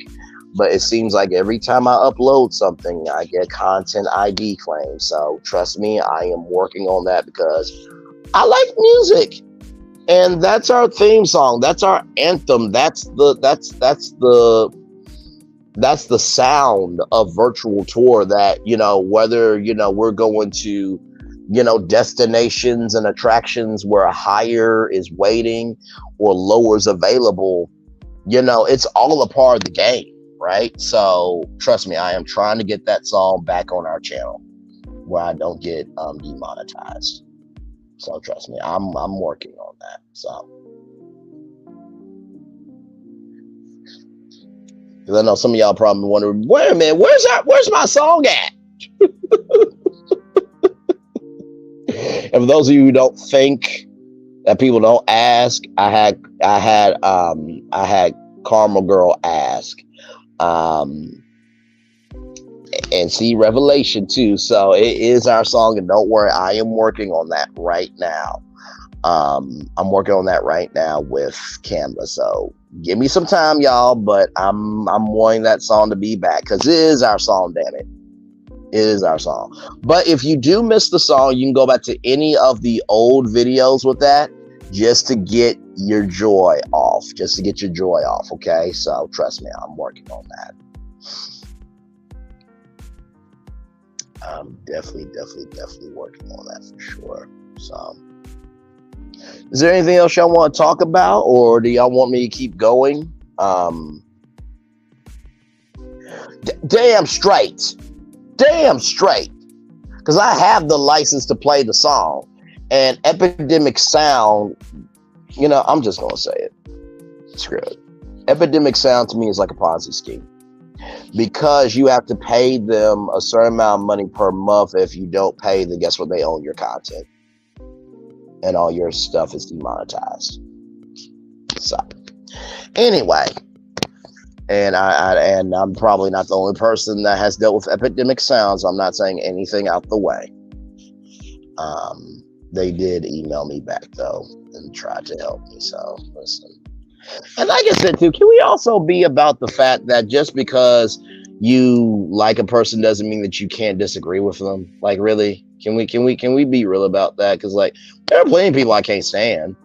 but it seems like every time I upload something, I get content ID claims. So trust me, I am working on that, because I like music. And that's our theme song. That's our anthem. That's the sound of virtual tour, that, you know, whether, you know, we're going to, you know, destinations and attractions where higher is waiting or lower is available, you know, it's all a part of the game, right? So trust me, I am trying to get that song back on our channel where I don't get demonetized. So trust me, I'm working on that. So, because I know some of y'all probably wondering, wait a minute, where's my song at? And for those of you who don't think that people don't ask, I had Karma Girl ask, and see Revelation too. So it is our song, and don't worry, I am working on that right now. I'm working on that right now with Canva. So give me some time, y'all, but I'm wanting that song to be back, because it is our song, damn it. It is our song. But if you do miss the song, you can go back to any of the old videos with that, just to get your joy off. Okay? So trust me, I'm working on that. I'm definitely working on that for sure. So, is there anything else y'all want to talk about, or do y'all want me to keep going? Um, damn straight, damn straight, because I have the license to play the song, and Epidemic Sound. I'm just gonna say it. Screw it. Epidemic Sound to me is like a Ponzi scheme because you have to pay them a certain amount of money per month. If you don't pay, then guess what? They own your content, and all your stuff is demonetized. So, anyway, and I'm probably not the only person that has dealt with Epidemic Sounds. I'm not saying anything out the way. They did email me back though and tried to help me. So listen. And like I said too, can we also be about the fact that just because you like a person doesn't mean that you can't disagree with them? Like, really? Can we be real about that? Because like there are plenty of people I can't stand,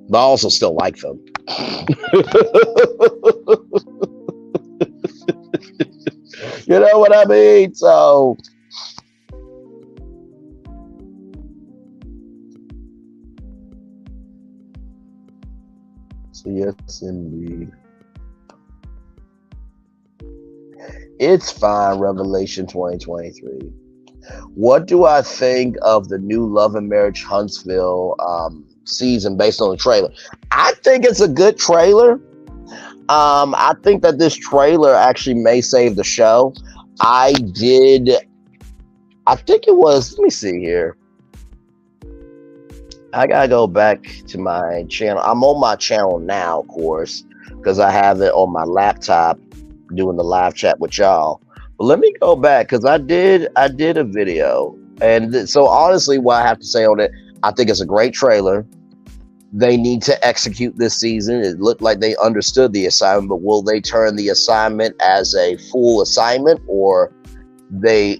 but I also still like them. You know what I mean? So yes, indeed. It's fine, Revelation 2023. What do I think of the new Love and Marriage Huntsville season based on the trailer? I think it's a good trailer. I think that this trailer actually may save the show. I think it was, let me see here. I gotta go back to my channel. I'm on my channel now, of course, because I have it on my laptop doing the live chat with y'all. But let me go back because I did a video, and so honestly, what I have to say on it, I think it's a great trailer. They need to execute this season. It looked like they understood the assignment, but will they turn the assignment as a full assignment, or they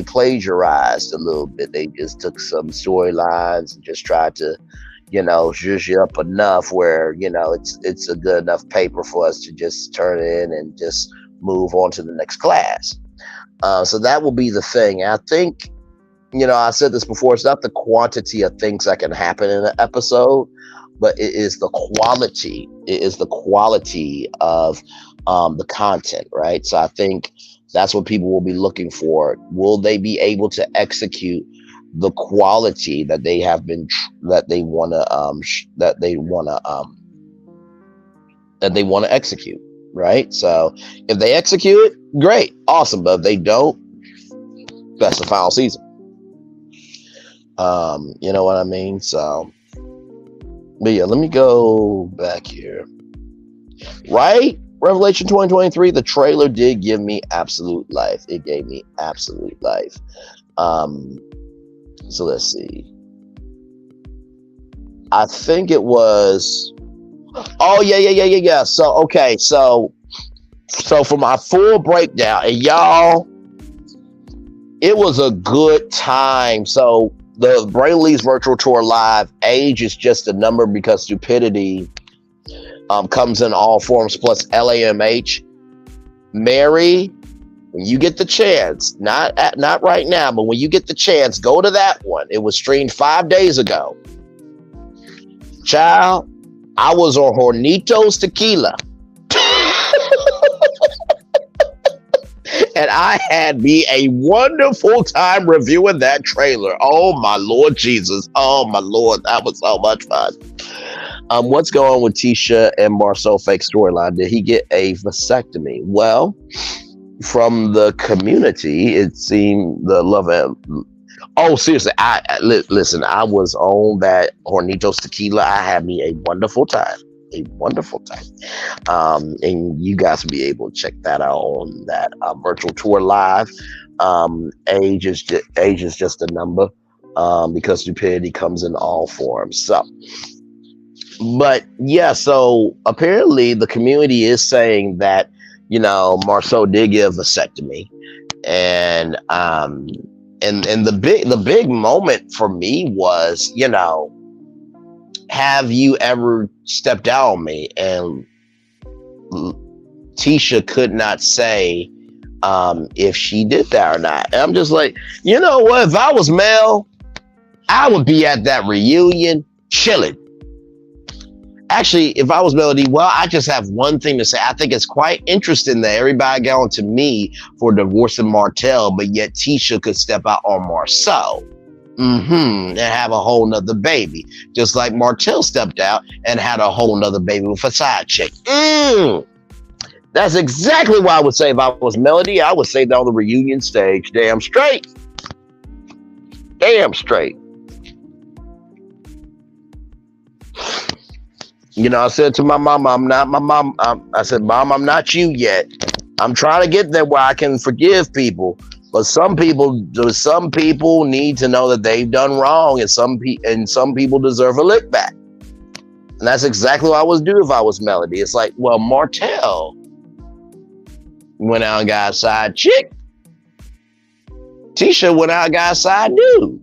plagiarized a little bit? They just took some storylines and just tried to, zhuzh it up enough where it's a good enough paper for us to just turn it in and just move on to the next class. So that will be the thing. And I think, I said this before, it's not the quantity of things that can happen in an episode, but it is the quality. It is the quality of the content, right? So I think that's what people will be looking for. Will they be able to execute the quality that they have been that they want to execute, right? So if they execute it, great, awesome. But if they don't, that's the final season. You know what I mean? So, but yeah, let me go back here. Right? Revelation 2023, the trailer did give me absolute life. It gave me absolute life. So let's see. I think it was, oh yeah. So, okay. So for my full breakdown, and y'all, it was a good time. So the Braylon's virtual tour live, age is just a number because stupidity comes in all forms, plus LAMH. Mary, when you get the chance, not right now, but when you get the chance, go to that one. It was streamed 5 days ago. Child, I was on Hornitos Tequila. And I had me a wonderful time reviewing that trailer. Oh my Lord Jesus. Oh my Lord. That was so much fun. What's going on with Tisha and Marceau fake storyline? Did he get a vasectomy? Well, from the community, it seemed the love and oh, seriously, listen, I was on that Hornitos Tequila. I had me a wonderful time. And you guys will be able to check that out on that virtual tour live. Age is just a number because stupidity comes in all forms. So, but yeah, so apparently the community is saying that Marceau did give a vasectomy, and the big moment for me was have you ever stepped out on me? And Tisha could not say if she did that or not. And I'm just like, you know what? If I was Mel, I would be at that reunion chilling. Actually, if I was Melody, well, I just have one thing to say. I think it's quite interesting that everybody got on to me for divorcing Martell, but yet Tisha could step out on Marceau. And have a whole nother baby. Just like Martell stepped out and had a whole nother baby with a side chick. That's exactly what I would say if I was Melody. I would say that on the reunion stage. Damn straight. Damn straight. You know, I said to my mom, I'm not my mom. I said, Mom, I'm not you yet. I'm trying to get there where I can forgive people. But some people need to know that they've done wrong, and some people deserve a lick back. And that's exactly what I would do if I was Melody. It's like, well, Martell went out and got a side chick. Tisha went out and got a side dude.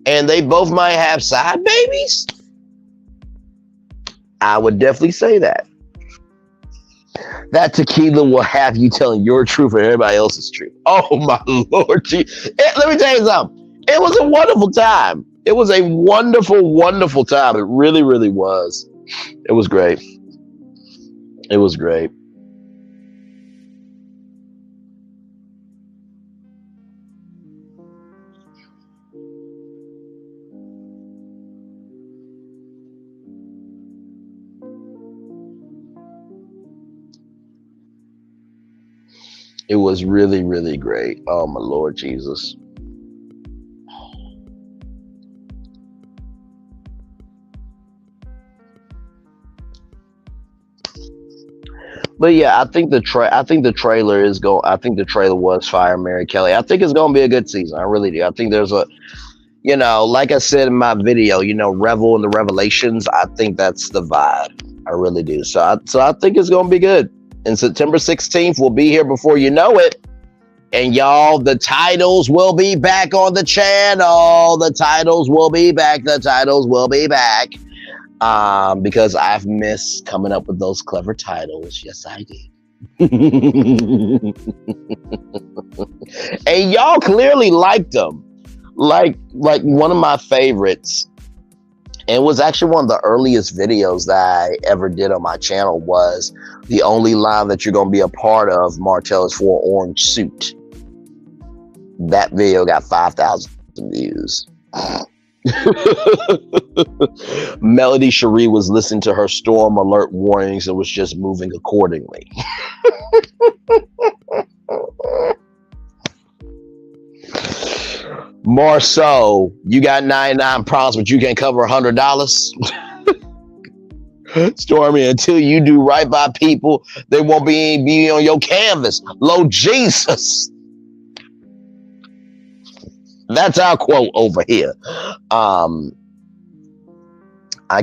And they both might have side babies. I would definitely say that. That tequila will have you telling your truth and everybody else's truth. Oh my Lord. Let me tell you something. It was a wonderful time. It was a wonderful, wonderful time. It really, really was. It was great. It was great. It was really, really great. Oh my Lord Jesus. But yeah, I think the trailer is going. I think the trailer was fire, Mary Kelly. I think it's going to be a good season. I really do. I think there's a, like I said in my video, revel in the revelations. I think that's the vibe. I really do. So I think it's going to be good. And September 16th, we'll be here before you know it. And y'all, the titles will be back on the channel. The titles will be back. The titles will be back. Because I've missed coming up with those clever titles. Yes, I did. And y'all clearly liked them. Like one of my favorites, and it was actually one of the earliest videos that I ever did on my channel, was the only line that you're going to be a part of, Martell, is for an orange suit. That video got 5,000 views. Melody Cherie was listening to her storm alert warnings and was just moving accordingly. Marceau, you got 99 problems, but you can't cover $100. Stormy, until you do right by people, they won't be on your canvas. Lord Jesus. That's our quote over here. I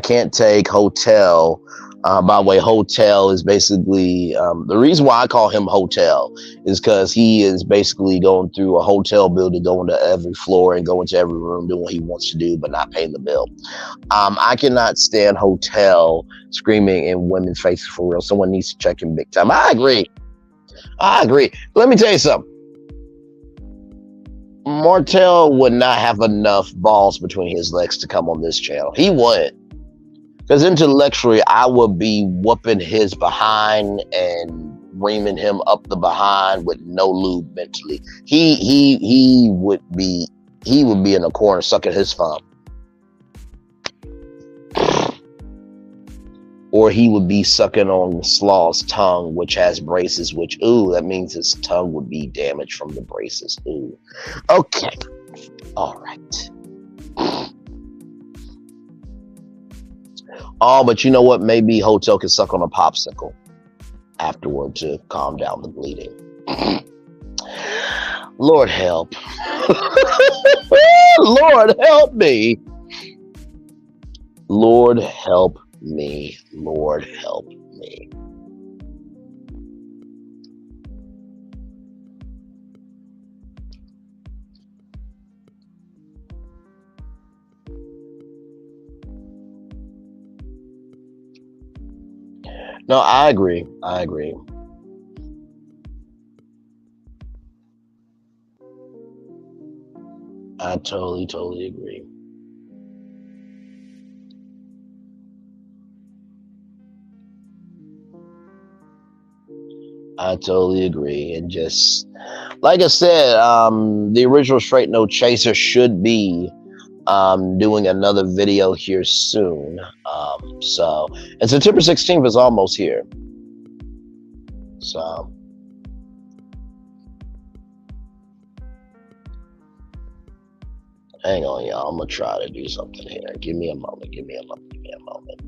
can't take Hotel. By the way, Hotel is basically the reason why I call him Hotel is because he is basically going through a hotel building, going to every floor and going to every room, doing what he wants to do, but not paying the bill. I cannot stand Hotel screaming in women's faces for real. Someone needs to check him big time. I agree. Let me tell you something. Martell would not have enough balls between his legs to come on this channel. He wouldn't. Because intellectually, I would be whooping his behind and reaming him up the behind with no lube mentally. He would be in a corner sucking his thumb. Or he would be sucking on Slaw's tongue, which has braces, which, ooh, that means his tongue would be damaged from the braces. Ooh. Okay. All right. Oh, but you know what? Maybe Hotel could suck on a popsicle afterward to calm down the bleeding. Lord help. Lord help me. Lord help me. Lord help me. No, I agree. I totally agree. I totally agree. And just like I said, the original Straight No Chaser should be doing another video here soon. So and September 16th is almost here. So hang on, y'all. I'm gonna try to do something here. Give me a moment. Give me a moment. Give me a moment.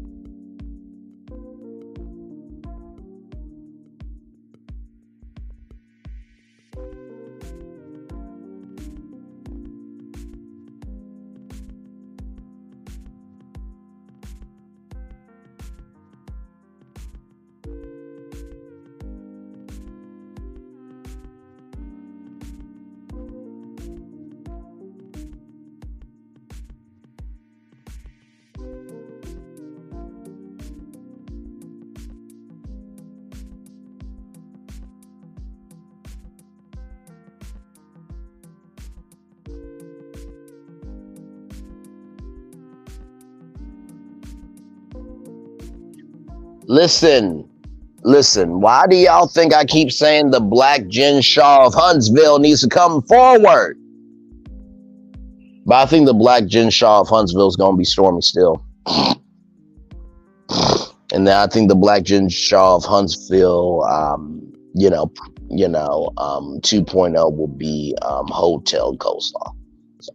Listen, listen. Why do y'all think I keep saying the Black Jen Shaw of Huntsville needs to come forward? But I think the Black Jen Shaw of Huntsville is going to be Stormy still. And then I think the Black Jen Shaw of Huntsville, 2.0 will be Hotel Coleslaw. So.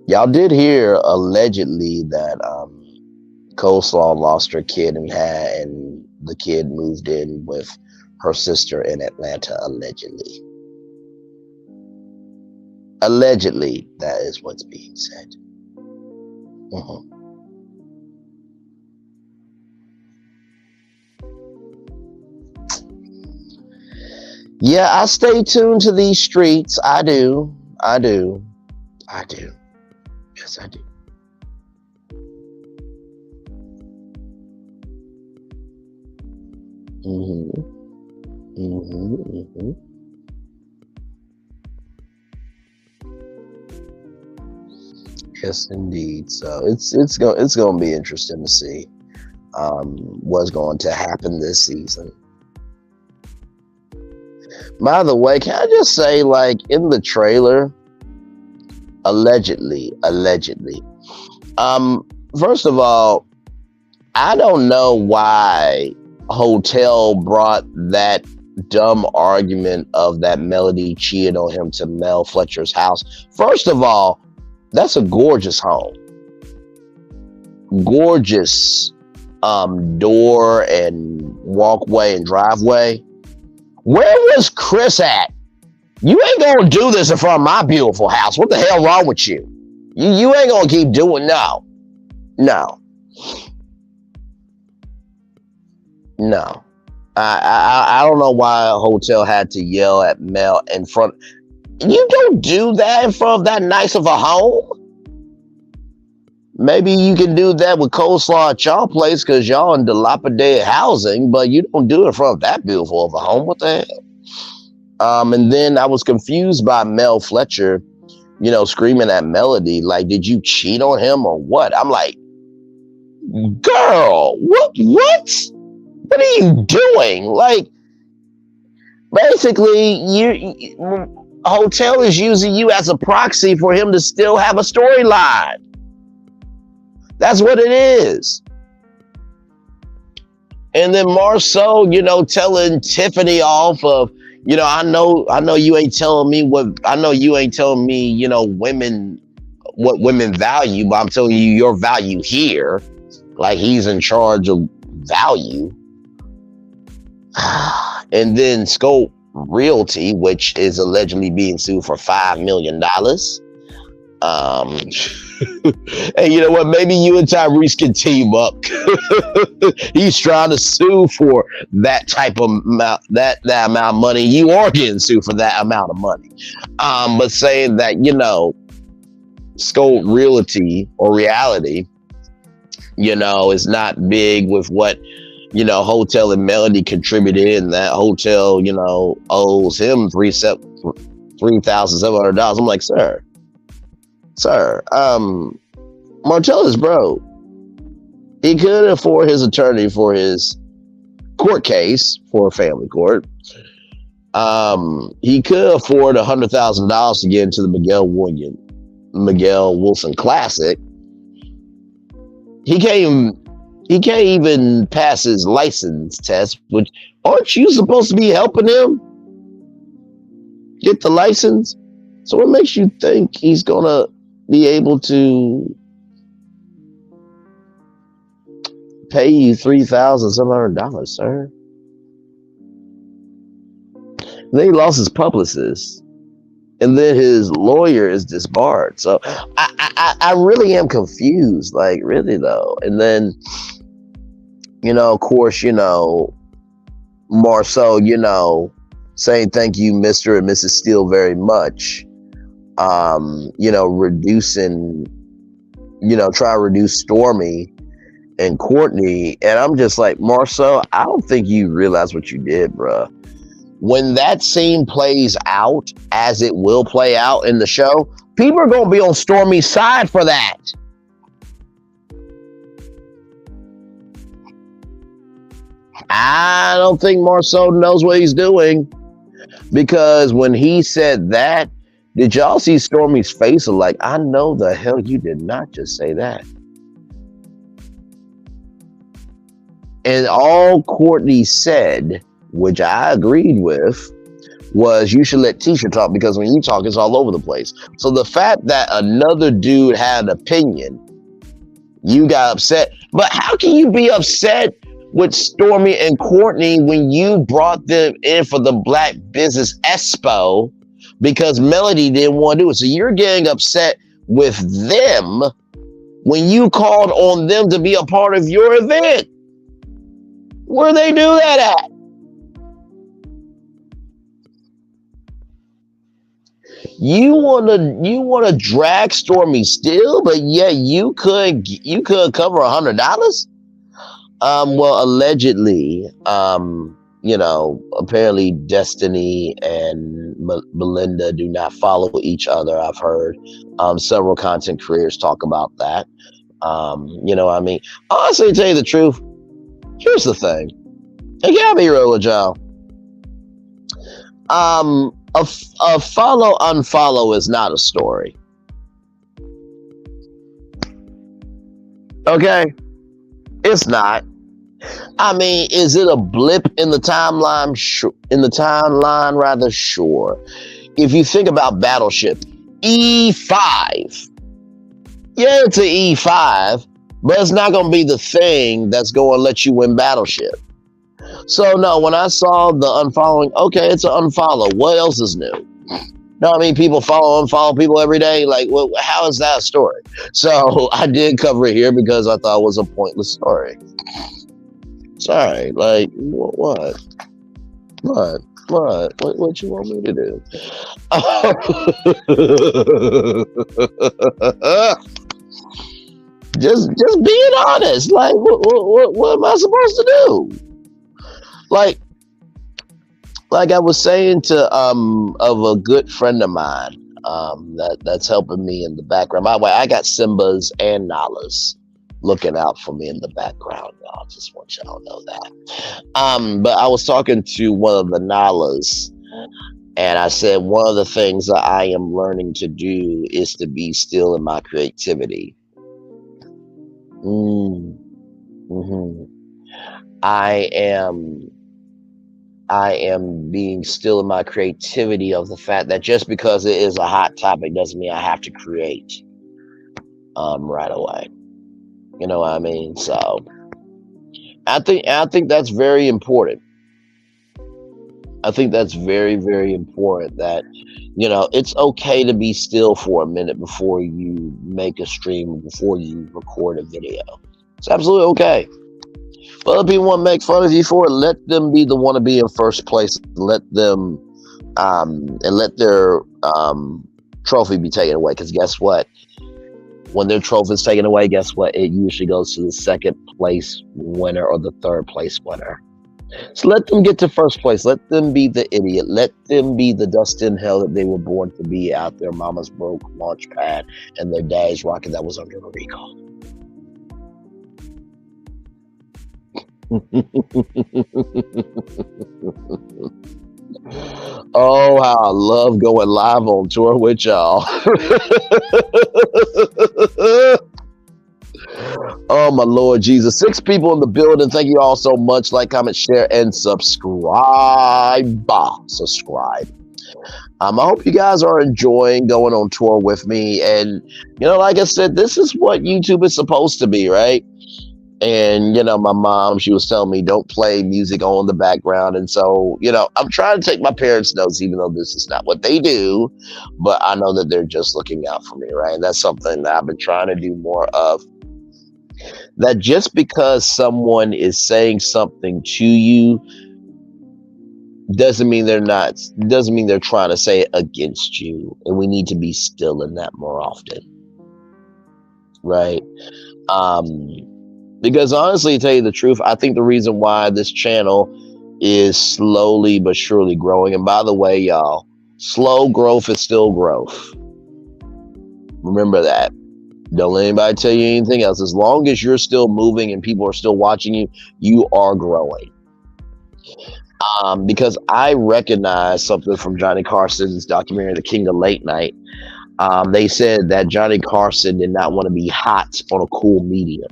Y'all did hear allegedly that Coleslaw lost her kid and the kid moved in with her sister in Atlanta, allegedly. Allegedly, that is what's being said. Mm-hmm. Yeah, I stay tuned to these streets. I do. Yes, I do. Yes, indeed. So it's going to be interesting to see what's going to happen this season. By the way, can I just say, like, in the trailer, allegedly, first of all, I don't know why Hotel brought that dumb argument of that Melody cheated on him to Mel Fletcher's house. First of all, that's a gorgeous home. Gorgeous door and walkway and driveway. Where was Chris at? You ain't gonna do this in front of my beautiful house. What the hell wrong with you? You ain't gonna keep doing no. I don't know why a Hotel had to yell at Mel in front. You don't do that in front of that nice of a home. Maybe you can do that with Coleslaw at y'all place because y'all in dilapidated housing, but you don't do it in front of that beautiful of a home. What the hell? And then I was confused by Mel Fletcher, screaming at Melody, like, did you cheat on him or what? I'm like, girl, what? What are you doing? Like, basically, Hotel is using you as a proxy for him to still have a storyline. That's what it is. And then Marceau, telling Tiffany off of, I know you ain't telling me women, what women value, but I'm telling you your value here. Like he's in charge of value. And then Scope Realty, which is allegedly being sued for $5 million. And you know what? Maybe you and Tyrese can team up. He's trying to sue for that type of amount, that amount of money. You are getting sued for that amount of money. But saying that, Scope Realty or Reality, is not big with what, Hotel and Melody contributed, and that Hotel, owes him $3,700. I'm like, sir, Martellus, bro, he could afford his attorney for his court case for a family court. He could afford $100,000 to get into the Miguel Wilson Classic. He can't even pass his license test, which aren't you supposed to be helping him get the license? So what makes you think he's gonna be able to pay you $3,700, sir? Then he lost his publicist, and then his lawyer is disbarred. So I really am confused, like, really though. And then, of course, Marceau, saying thank you, Mr. and Mrs. Steele, very much. Reducing, try to reduce Stormy and Courtney. And I'm just like, Marceau, I don't think you realize what you did, bruh. When that scene plays out, as it will play out in the show, people are going to be on Stormy's side for that. I don't think Marceau knows what he's doing, because when he said that, did y'all see Stormy's face of like, I know the hell you did not just say that. And all Courtney said, which I agreed with, was you should let Tisha talk, because when you talk, it's all over the place. So the fact that another dude had an opinion, you got upset. But how can you be upset with Stormy and Courtney when you brought them in for the Black Business Expo because Melody didn't want to do it? So you're getting upset with them when you called on them to be a part of your event. Where they do that at? You wanna drag Stormy still, but yet you could cover $100. Well, allegedly, apparently Destiny and Belinda do not follow each other. I've heard several content creators talk about that. Honestly, to tell you the truth, here's the thing. I gotta be real with y'all. A follow unfollow is not a story. Okay, it's not. I mean, is it a blip in the timeline? Rather, sure. If you think about Battleship E5, yeah, it's an E5, but it's not going to be the thing that's going to let you win Battleship. So no, when I saw the unfollowing, okay, it's an unfollow. What else is new? No, I mean, people unfollow people every day. Like, well, how is that a story? So I did cover it here because I thought it was a pointless story. Sorry, like, what you want me to do? just being honest. Like, what am I supposed to do? Like I was saying to of a good friend of mine that's helping me in the background. By the way, I got Simbas and Nalas looking out for me in the background, y'all. Just want y'all to know that. But I was talking to one of the Nalas, and I said one of the things that I am learning to do is to be still in my creativity. I am being still in my creativity of the fact that just because it is a hot topic doesn't mean I have to create right away. You know what I mean? So I think that's very important. I think that's very, very important that, it's okay to be still for a minute before you make a stream, before you record a video. It's absolutely okay. But other people want to make fun of you for it, let them be the one to be in first place. Let them and let their trophy be taken away. Because guess what? When their trophy is taken away, guess what? It usually goes to the second place winner or the third place winner. So let them get to first place. Let them be the idiot. Let them be the dust in hell that they were born to be out their mama's broke launch pad and their dad's rocket that was under a recall. Oh, how I love going live on tour with y'all. Oh, my Lord Jesus. 6 people in the building. Thank you all so much. Like, comment, share, and subscribe. Subscribe. I hope you guys are enjoying going on tour with me. And, like I said, this is what YouTube is supposed to be, right? And, my mom, she was telling me, don't play music on the background. And so, I'm trying to take my parents' notes, even though this is not what they do. But I know that they're just looking out for me, right? And that's something that I've been trying to do more of. That just because someone is saying something to you doesn't mean they're trying to say it against you. And we need to be still in that more often. Right? Because honestly, to tell you the truth, I think the reason why this channel is slowly but surely growing, and by the way, y'all, slow growth is still growth. Remember that. Don't let anybody tell you anything else. As long as you're still moving and people are still watching you, you are growing. Because I recognize something from Johnny Carson's documentary, The King of Late Night. They said that Johnny Carson did not want to be hot on a cool medium.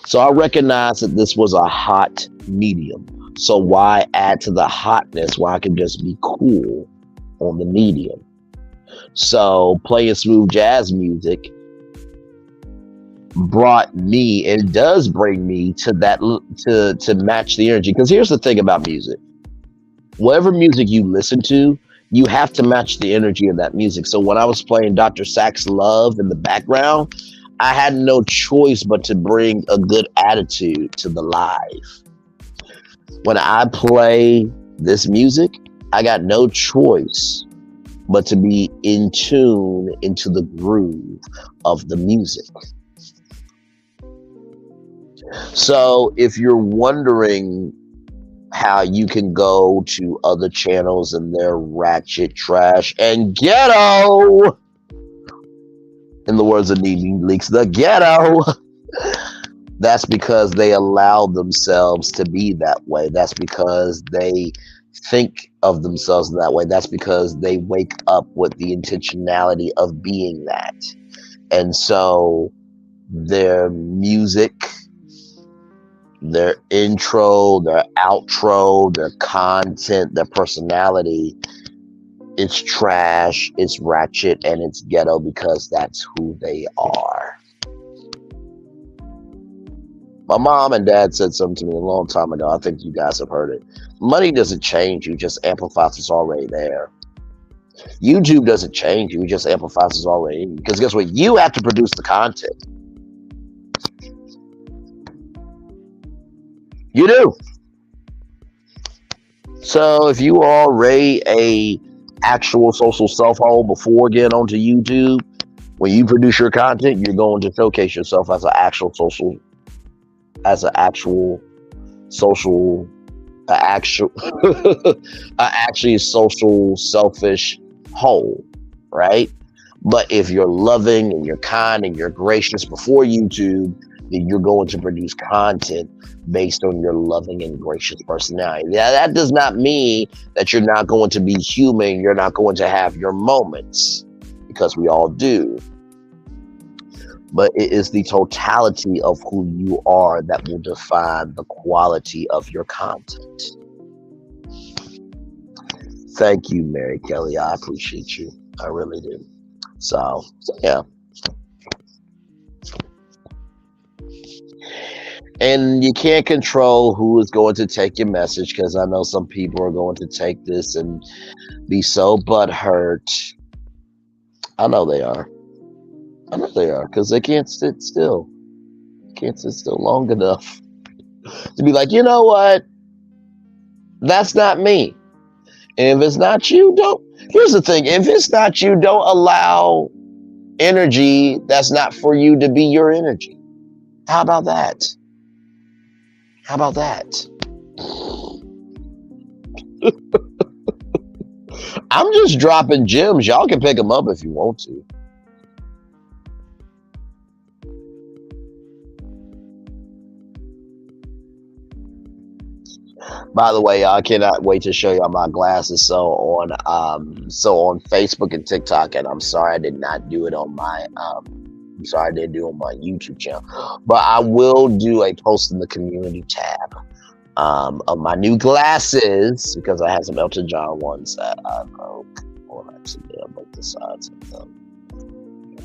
So I recognize that this was a hot medium. So why add to the hotness where I can just be cool on the medium? So playing smooth jazz music brought me, and does bring me to that, to match the energy. Because here's the thing about music. Whatever music you listen to, you have to match the energy of that music. So when I was playing Dr. Sax Love in the background, I had no choice but to bring a good attitude to the live. When I play this music, I got no choice but to be in tune into the groove of the music. So if you're wondering how you can go to other channels and they're ratchet, trash, and ghetto, in the words of Nene Leaks, the ghetto, that's because they allow themselves to be that way. That's because they think of themselves in that way. That's because they wake up with the intentionality of being that. And so their music, their intro, their outro, their content, their personality, it's trash, it's ratchet, and it's ghetto because that's who they are. My mom and dad said something to me a long time ago. I think you guys have heard it. Money doesn't change you, just amplifies what's already there. YouTube doesn't change you, it just amplifies what's already in you. Because guess what? You have to produce the content. You do. So if you are already a actual social self-hole before getting onto YouTube, when you produce your content, you're going to showcase yourself as an actual social, actually social selfish whole, right? But if you're loving and you're kind and you're gracious before YouTube, then you're going to produce content based on your loving and gracious personality. Now, that does not mean that you're not going to be human. You're not going to have your moments, because we all do. But it is the totality of who you are that will define the quality of your content. Thank you, Mary Kelly. I appreciate you. I really do. So yeah. And you can't control who is going to take your message, because I know some people are going to take this and be so butthurt. I know they are. Because they can't sit still. Can't sit still long enough to be like, you know what? That's not me. And if it's not you, don't. Here's the thing. If it's not you, don't allow energy that's not for you to be your energy. How about that? How about that? I'm just dropping gems. Y'all can pick them up if you want to. By the way, I cannot wait to show y'all my glasses. So on Facebook and TikTok, and I'm sorry I did not do it on my I'm sorry I didn't do it on my YouTube channel, but I will do a post in the community tab of my new glasses because I had some Elton John ones that I broke. Well, actually, I broke the sides of them.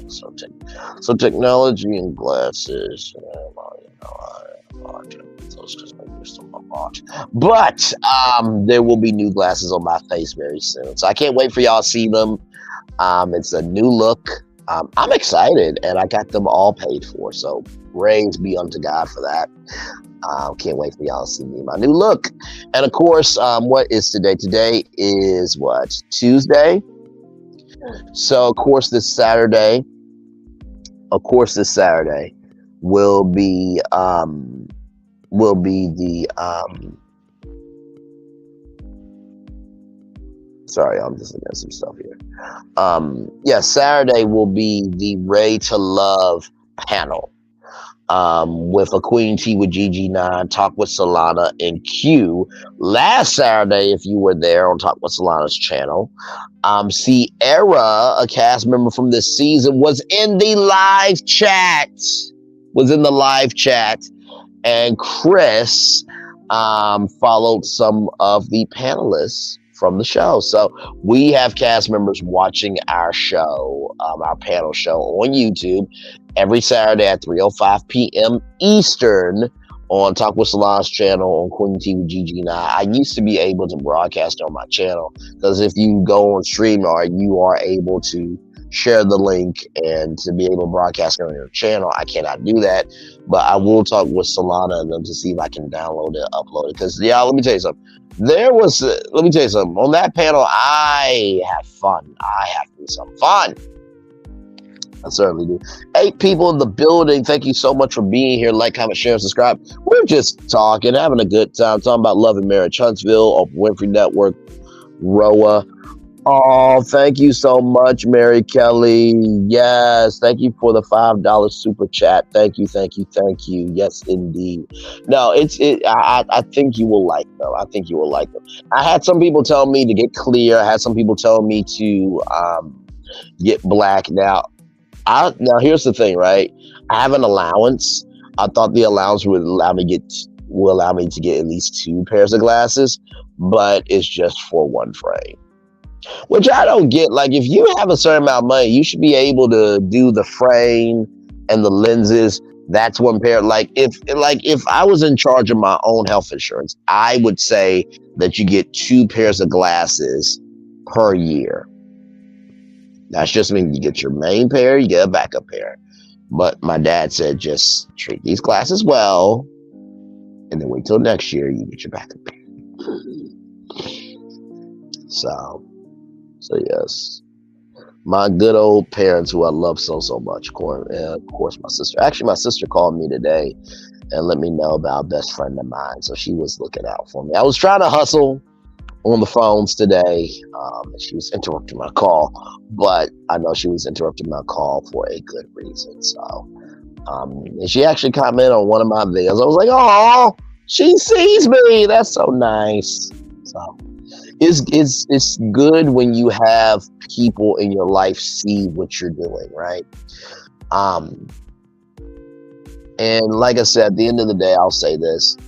So technology and glasses. Those because maybe they're still my watch. But there will be new glasses on my face very soon. So I can't wait for y'all to see them. It's a new look. I'm excited, and I got them all paid for. So praise be unto God for that. Can't wait for y'all to see me my new look. And of course, what is today? Today is what? Tuesday. So of course this Saturday will be the sorry, I'm just looking at some stuff here. Saturday will be the Ray to Love panel. With a Queen T with GG9, Talk with Solana, and Q. Last Saturday, if you were there on Talk with Solana's channel, Sierra, a cast member from this season, was in the live chat. And Chris followed some of the panelists from the show. So we have cast members watching our show, our panel show on YouTube every Saturday at 3:05 p.m. Eastern on Talk with Salon's channel on Queen T with GG9. I used to be able to broadcast on my channel because if you go on StreamYard, you are able to share the link and to be able to broadcast on your channel. I cannot do that, but I will talk with Solana and them to see if I can download it, upload it. Because let me tell you something. On that panel, I have fun. I have some fun. I certainly do. 8 people in the building. Thank you so much for being here. Like, comment, share, and subscribe. We're just talking, having a good time, talking about love and marriage. Huntsville, Oprah Winfrey Network, Roa. Oh, thank you so much, Mary Kelly. Yes, thank you for the $5 super chat. Thank you. Yes, indeed. No, I think you will like them. I had some people tell me to get clear. I had some people tell me to get black. Now here's the thing, right? I have an allowance. I thought the allowance would allow me to get at least 2 pairs of glasses, but it's just for one frame. Which I don't get. Like, if you have a certain amount of money, you should be able to do the frame and the lenses. That's one pair. Like if I was in charge of my own health insurance, I would say that you get 2 pairs of glasses per year. That's just mean you get your main pair, you get a backup pair. But my dad said just treat these glasses well, and then wait till next year you get your backup pair. So yes, my good old parents who I love so much. Of course, my sister. Actually, my sister called me today and let me know about a best friend of mine. So she was looking out for me. I was trying to hustle on the phones today. And she was interrupting my call, but I know she was interrupting my call for a good reason. So, and she actually commented on one of my videos. I was like, oh, she sees me. That's so nice. So. It's good when you have people in your life see what you're doing, right? And like I said, at the end of the day, I'll say this.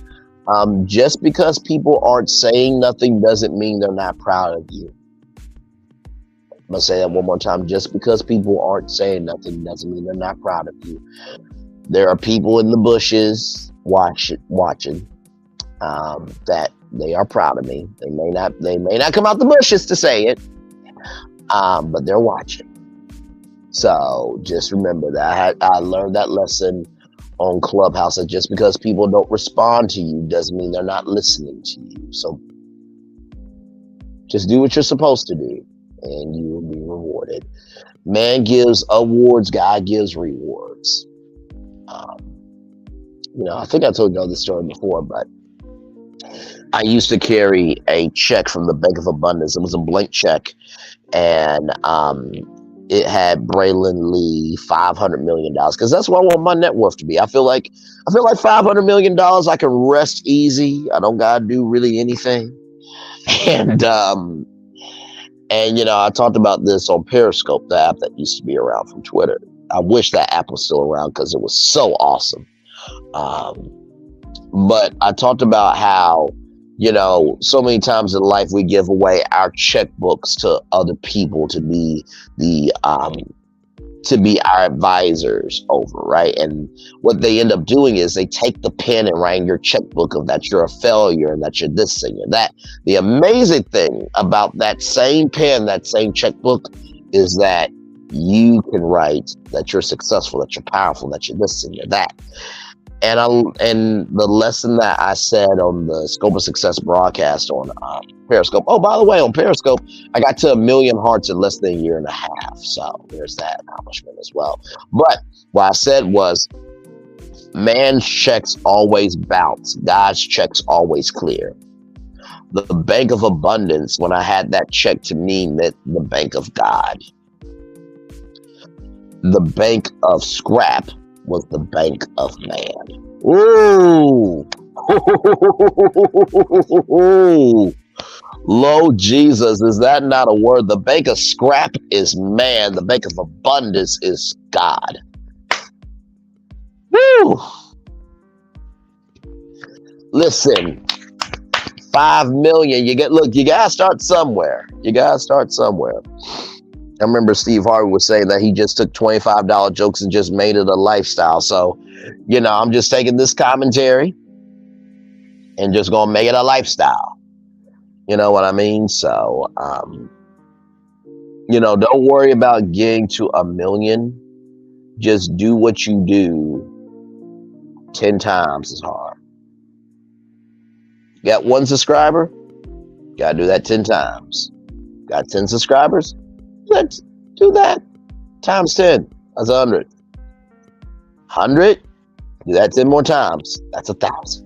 Just because people aren't saying nothing doesn't mean they're not proud of you. I'm going to say that one more time. Just because people aren't saying nothing doesn't mean they're not proud of you. There are people in the bushes watching that they are proud of me. They may not come out the bushes to say it, but they're watching. So just remember that I learned that lesson on Clubhouse, that just because people don't respond to you doesn't mean they're not listening to you. So just do what you're supposed to do, and you will be rewarded. Man gives awards, God gives rewards. I think I told y'all this story before, but I used to carry a check from the Bank of Abundance. It was a blank check, and it had Braylon Lee $500 million, because that's what I want my net worth to be. I feel like $500 million. I can rest easy. I don't gotta do really anything. And I talked about this on Periscope, the app that used to be around from Twitter. I wish that app was still around because it was so awesome. But I talked about how, so many times in life we give away our checkbooks to other people to be our advisors over, right? And what they end up doing is they take the pen and write in your checkbook of that you're a failure and that you're this thing and that. The amazing thing about that same pen, that same checkbook, is that you can write that you're successful, that you're powerful, that you're this and you're that. And the lesson that I said on the Scope of Success broadcast on Periscope. Oh, by the way, on Periscope, I got to 1 million hearts in less than a year and a half. So there's that accomplishment as well. But what I said was, man's checks always bounce. God's checks always clear. The Bank of Abundance, when I had that check, to me meant the Bank of God. The Bank of Scrap was the Bank of Man. Ooh. Lord Jesus, is that not a word? The Bank of Scrap is man. The Bank of Abundance is God. Woo. Listen, 5 million. You gotta start somewhere. I remember Steve Harvey was saying that he just took $25 jokes and just made it a lifestyle. So, I'm just taking this commentary and just gonna make it a lifestyle. You know what I mean? So, don't worry about getting to 1 million. Just do what you do 10 times as hard. Got 1 subscriber? Gotta do that 10 times. Got 10 subscribers? Let's do that times 10. That's 100. 100. Do that 10 more times. That's 1,000.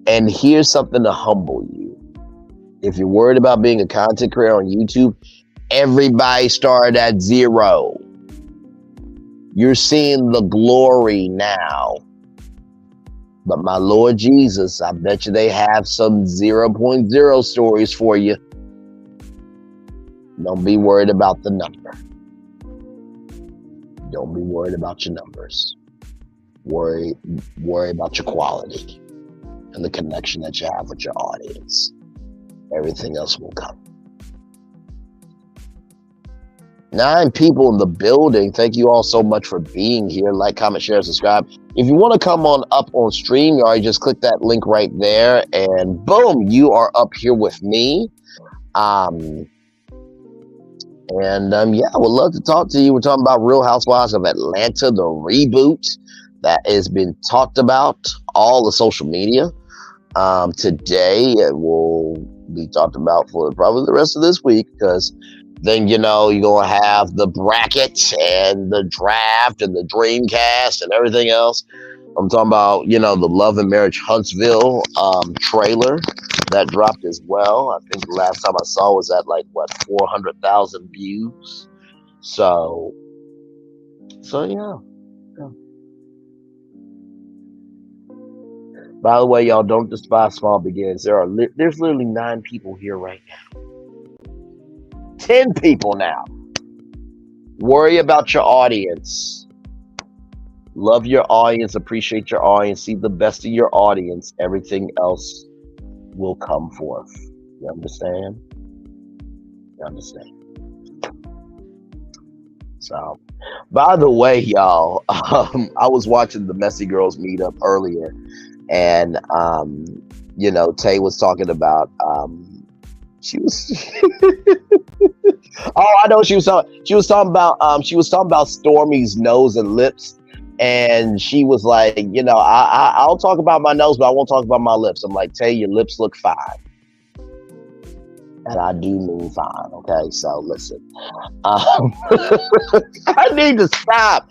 And here's something to humble you. If you're worried about being a content creator on YouTube, everybody started at 0. You're seeing the glory now. But my Lord Jesus, I bet you they have some 0.0 stories for you. Don't be worried about the number. Don't be worried about your numbers. Worry about your quality and the connection that you have with your audience. Everything else will come. 9 people in the building. Thank you all so much for being here. Like, comment, share, subscribe. If you want to come on up on StreamYard, just click that link right there, and boom, you are up here with me. I would love to talk to you. We're talking about Real Housewives of Atlanta, the reboot that has been talked about all the social media. Today, it will be talked about for probably the rest of this week, because then, you're going to have the bracket and the draft and the Dreamcast and everything else. I'm talking about, the Love and Marriage Huntsville trailer that dropped as well. I think the last time I saw was at 400,000 views. So yeah. By the way, y'all, don't despise small beginnings. There's literally 9 people here right now. 10 people now. Worry about your audience. Love your audience. Appreciate your audience. See the best of your audience. Everything else will come forth. You understand? So, by the way, y'all, I was watching the Messy Girls meetup earlier, and Tay was talking about she was oh, I know she was talking about Stormy's nose and lips, and she was like, I'll talk about my nose, but I won't talk about my lips. I'm like, Tay, your lips look fine. And I do mean fine, okay? So listen. I need to stop.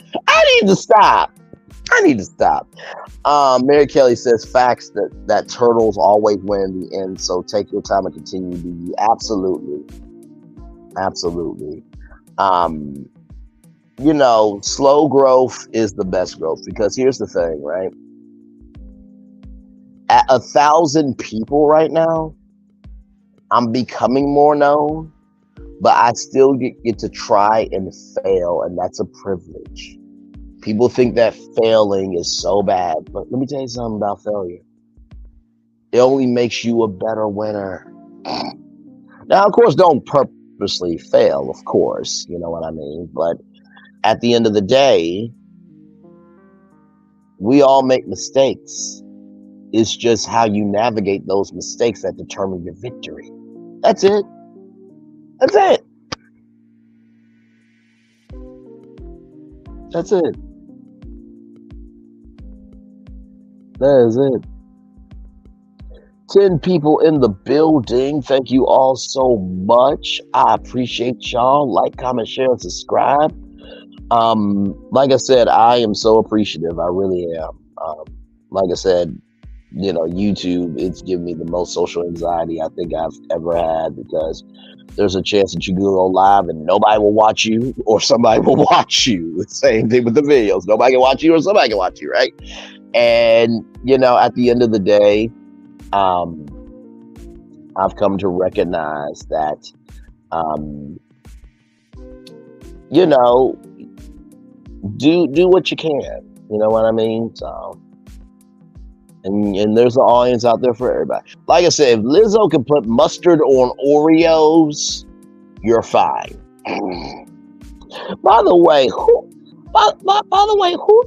I need to stop. Mary Kelly says facts that turtles always win in the end. So take your time and continue to be you. Absolutely, absolutely. Um, slow growth is the best growth because here's the thing, right? At 1,000 people right now, I'm becoming more known, but I still get to try and fail, and that's a privilege. People think that failing is so bad, but let me tell you something about failure. It only makes you a better winner. Now, of course, don't purposely fail, of course, you know what I mean? But at the end of the day, we all make mistakes. It's just how you navigate those mistakes that determine your victory. That's it. That's it. That's it. That is it. 10 people in the building. Thank you all so much. I appreciate y'all. Like, comment, share, and subscribe. Like I said, I am so appreciative. I really am. Like I said, YouTube, it's given me the most social anxiety I think I've ever had because there's a chance that you can go live and nobody will watch you or somebody will watch you. Same thing with the videos. Nobody can watch you or somebody can watch you, right? And, at the end of the day, I've come to recognize that, do what you can. You know what I mean? So, and there's an audience out there for everybody. Like I said, if Lizzo can put mustard on Oreos, you're fine. By the way, who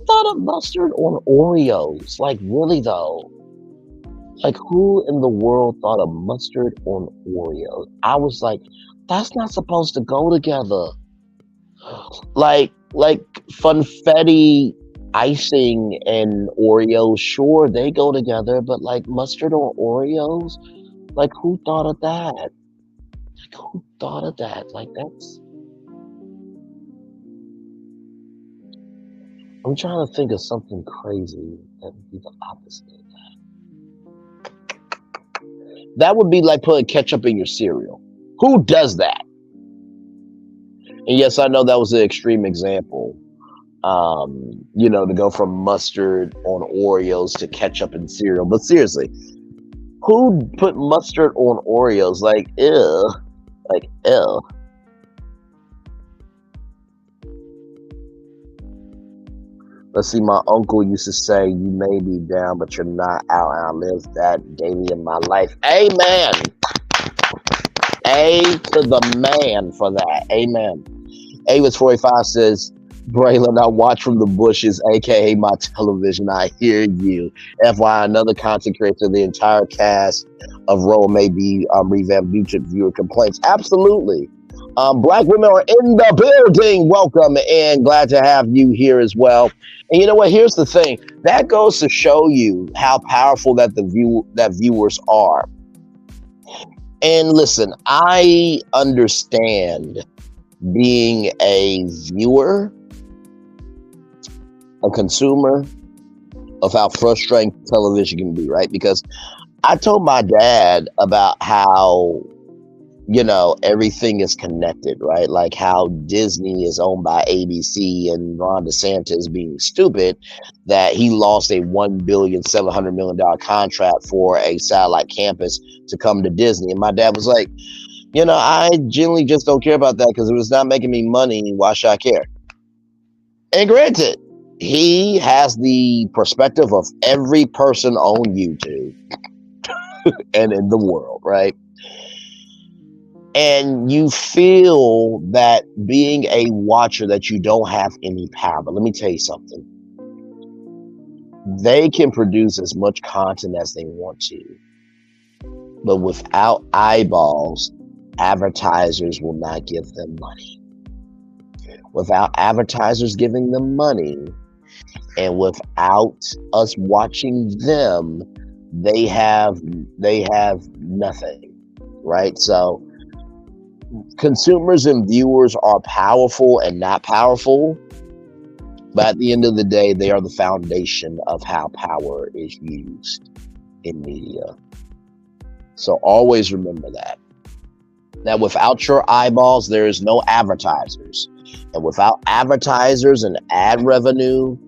thought of mustard on Oreos? Like, really though? Like, who in the world thought of mustard on Oreos? I was like, that's not supposed to go together. Like funfetti icing and Oreos, sure, they go together, but like mustard on Oreos? Like, who thought of that? Like, who thought of that? Like, I'm trying to think of something crazy that would be the opposite of that. That would be like putting ketchup in your cereal. Who does that? And yes, I know that was an extreme example. To go from mustard on Oreos to ketchup in cereal. But seriously, who put mustard on Oreos? Like, ew. Like, ew. Let's see, my uncle used to say, you may be down, but you're not out. And I live that daily in my life. Amen. A to the man for that. Amen. Avis 45 says, Braylon, I watch from the bushes, aka my television. I hear you. FYI, another content creator, the entire cast of Roll may be revamped due to viewer complaints. Absolutely. Black women are in the building. Welcome and glad to have you here as well. And you know what? Here's the thing. That goes to show you how powerful that viewers are. And listen, I understand being a viewer, a consumer, of how frustrating television can be, right? Because I told my dad about how, everything is connected, right? Like how Disney is owned by ABC and Ron DeSantis being stupid that he lost a $1,700,000,000 contract for a satellite campus to come to Disney. And my dad was like, I genuinely just don't care about that because if it's not making me money, why should I care? And granted, he has the perspective of every person on YouTube and in the world, right? And you feel that being a watcher that you don't have any power. But let me tell you something. They can produce as much content as they want to. But without eyeballs, advertisers will not give them money. Without advertisers giving them money, and without us watching them, they have nothing, right? So consumers and viewers are powerful and not powerful, But at the end of the day, they are the foundation of how power is used in media. So always remember that. That without your eyeballs, there is no advertisers. And without advertisers and ad revenue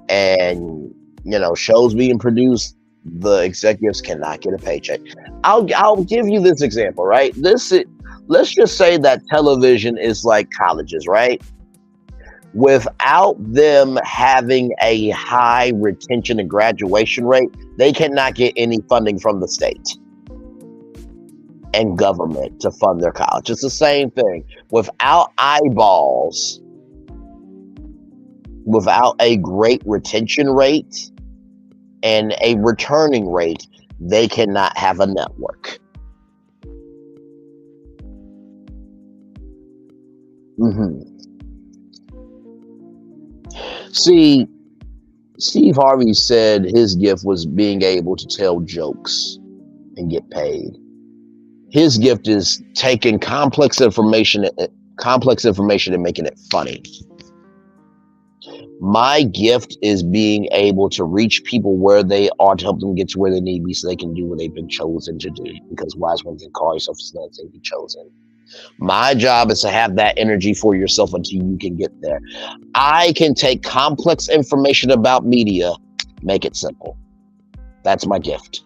and shows being produced, the executives cannot get a paycheck. I'll give you this example, right? Let's just say that television is like colleges, right? Without them having a high retention and graduation rate, they cannot get any funding from the state and government to fund their college. It's the same thing. Without eyeballs, without a great retention rate and a returning rate, they cannot have a network. See, Steve Harvey said his gift was being able to tell jokes and get paid. His gift is taking complex information and making it funny. My gift is being able to reach people where they are to help them get to where they need to be so they can do what they've been chosen to do. Because wise ones and call yourself sluts and be chosen. My job is to have that energy for yourself until you can get there. I can take complex information about media, make it simple. That's my gift.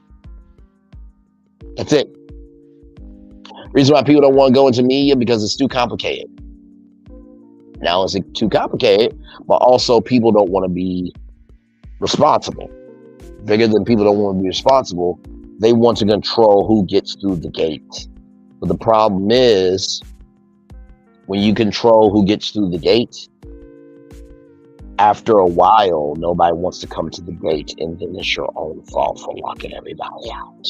That's it. Reason why people don't want to go into media because it's too complicated. Now it's too complicated, but also people don't want to be responsible. Bigger than people don't want to be responsible, they want to control who gets through the gate. But the problem is, when you control who gets through the gate, after a while, nobody wants to come to the gate, and then it's your own fault for locking everybody out.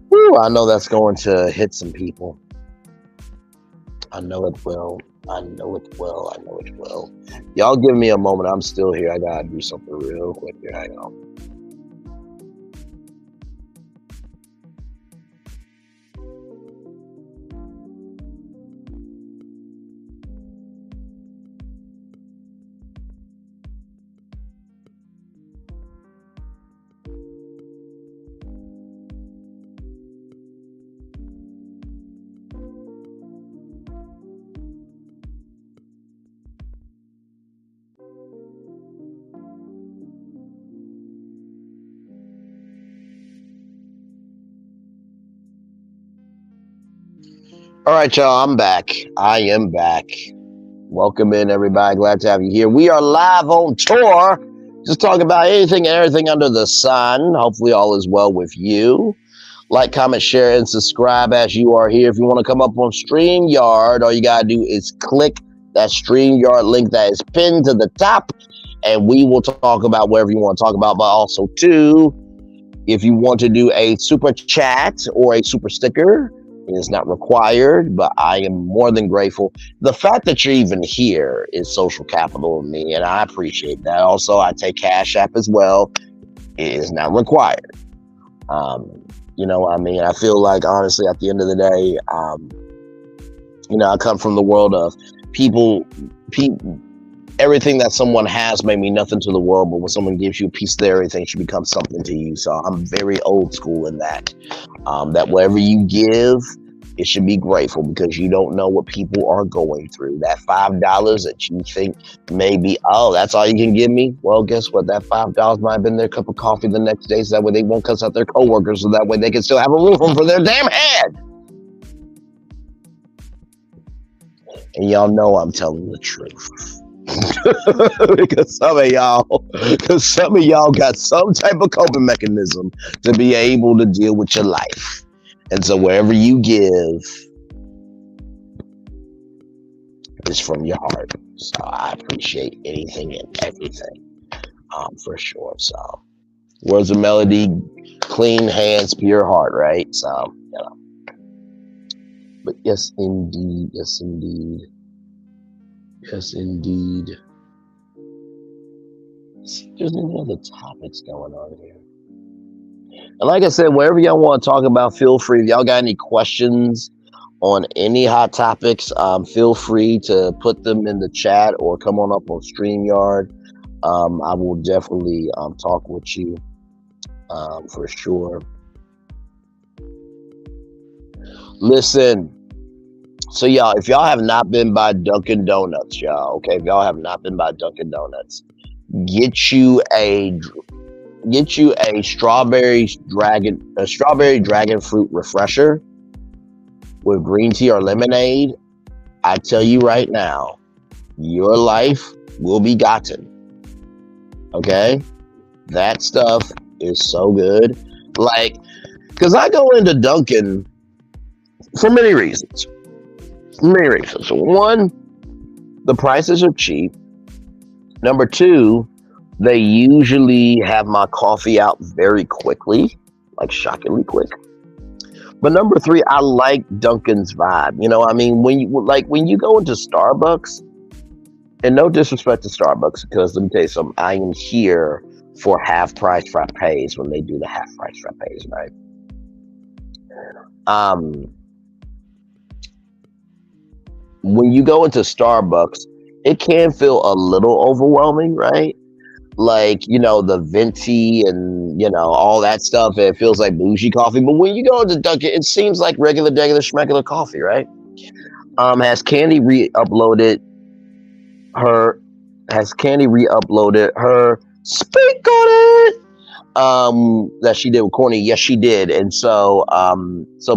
Whew, I know that's going to hit some people. I know it will. I know it will. I know it will. Y'all give me a moment. I'm still here. I gotta do something real quick here. Hang on. All right, y'all. I'm back. I am back. Welcome in, everybody. Glad to have you here. We are live on tour. Just talking about anything and everything under the sun. Hopefully, all is well with you. Like, comment, share, and subscribe as you are here. If you want to come up on StreamYard, all you got to do is click that StreamYard link that is pinned to the top, and we will talk about whatever you want to talk about. But also, too, if you want to do a super chat or a super sticker, it is not required, but I am more than grateful. The fact that you're even here is social capital of me, and I appreciate that. Also, I take Cash App as well. It is not required. I feel like, honestly, at the end of the day, I come from the world of people, everything that someone has may mean nothing to the world, but when someone gives you a piece of their everything, it should become something to you. So I'm very old school in that, that whatever you give, it should be grateful, because you don't know what people are going through. That $5 that you think maybe, oh, that's all you can give me. Well, guess what? That $5 might have been their cup of coffee the next day, so that way they won't cuss out their coworkers, so that way they can still have a roof over their damn head. And y'all know I'm telling the truth. because some of y'all got some type of coping mechanism to be able to deal with your life. And so wherever you give is from your heart. So I appreciate anything and everything, for sure. So words of melody, clean hands, pure heart, right? So, but yes, indeed. Yes, indeed. Yes, indeed. There's any other topics going on here. And like I said, wherever y'all want to talk about, feel free. If y'all got any questions on any hot topics, feel free to put them in the chat or come on up on StreamYard. I will definitely talk with you for sure. Listen, so y'all, if y'all have not been by Dunkin' Donuts, y'all, okay, if y'all have not been by Dunkin' Donuts, get you a strawberry dragon fruit refresher with green tea or lemonade. I tell you right now, your life will be gotten. Okay, that stuff is so good. Like, because I go into Dunkin' for many reasons. Many reasons. One, the prices are cheap. Number two, they usually have my coffee out very quickly, like shockingly quick. But number three, I like Dunkin's vibe. You know, I mean, when you go into Starbucks, and no disrespect to Starbucks, because let me tell you something, I am here for half price frappes when they do the half price frappes, right? When you go into Starbucks, it can feel a little overwhelming, right? Like, you know, the venti and, you know, all that stuff. It feels like bougie coffee. But when you go into Dunkin', it seems like regular schmegular coffee, right? Has Candy re-uploaded her speak on it that she did with Courtney? Yes, she did. And so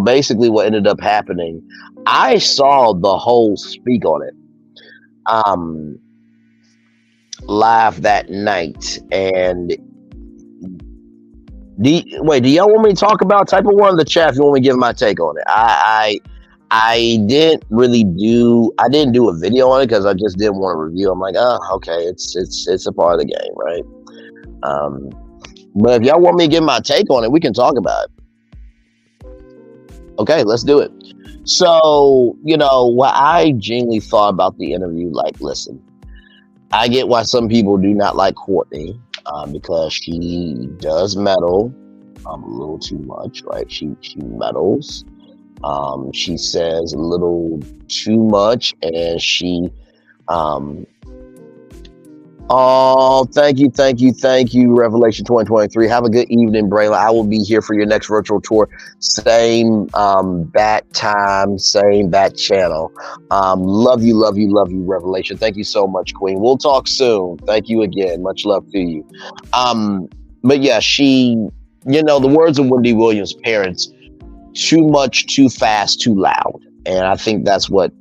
basically what ended up happening, I saw the whole speak on it live that night. And do y'all want me to talk about type of one in the chat if you want me to give my take on it? I didn't do a video on it because I just didn't want to review. I'm like, oh, okay, it's a part of the game, right? But if y'all want me to give my take on it, we can talk about it. Okay, let's do it. So, you know, what I genuinely thought about the interview, like, listen, I get why some people do not like Courtney because she does meddle a little too much, right? She meddles. She says a little too much, and she oh, thank you, Revelation 2023. Have a good evening, Braylon. I will be here for your next virtual tour. Same bat time, same bat channel. Love you, Revelation. Thank you so much, Queen. We'll talk soon. Thank you again. Much love to you. But yeah, she, you know, the words of Wendy Williams' parents, too much, too fast, too loud. And I think that's what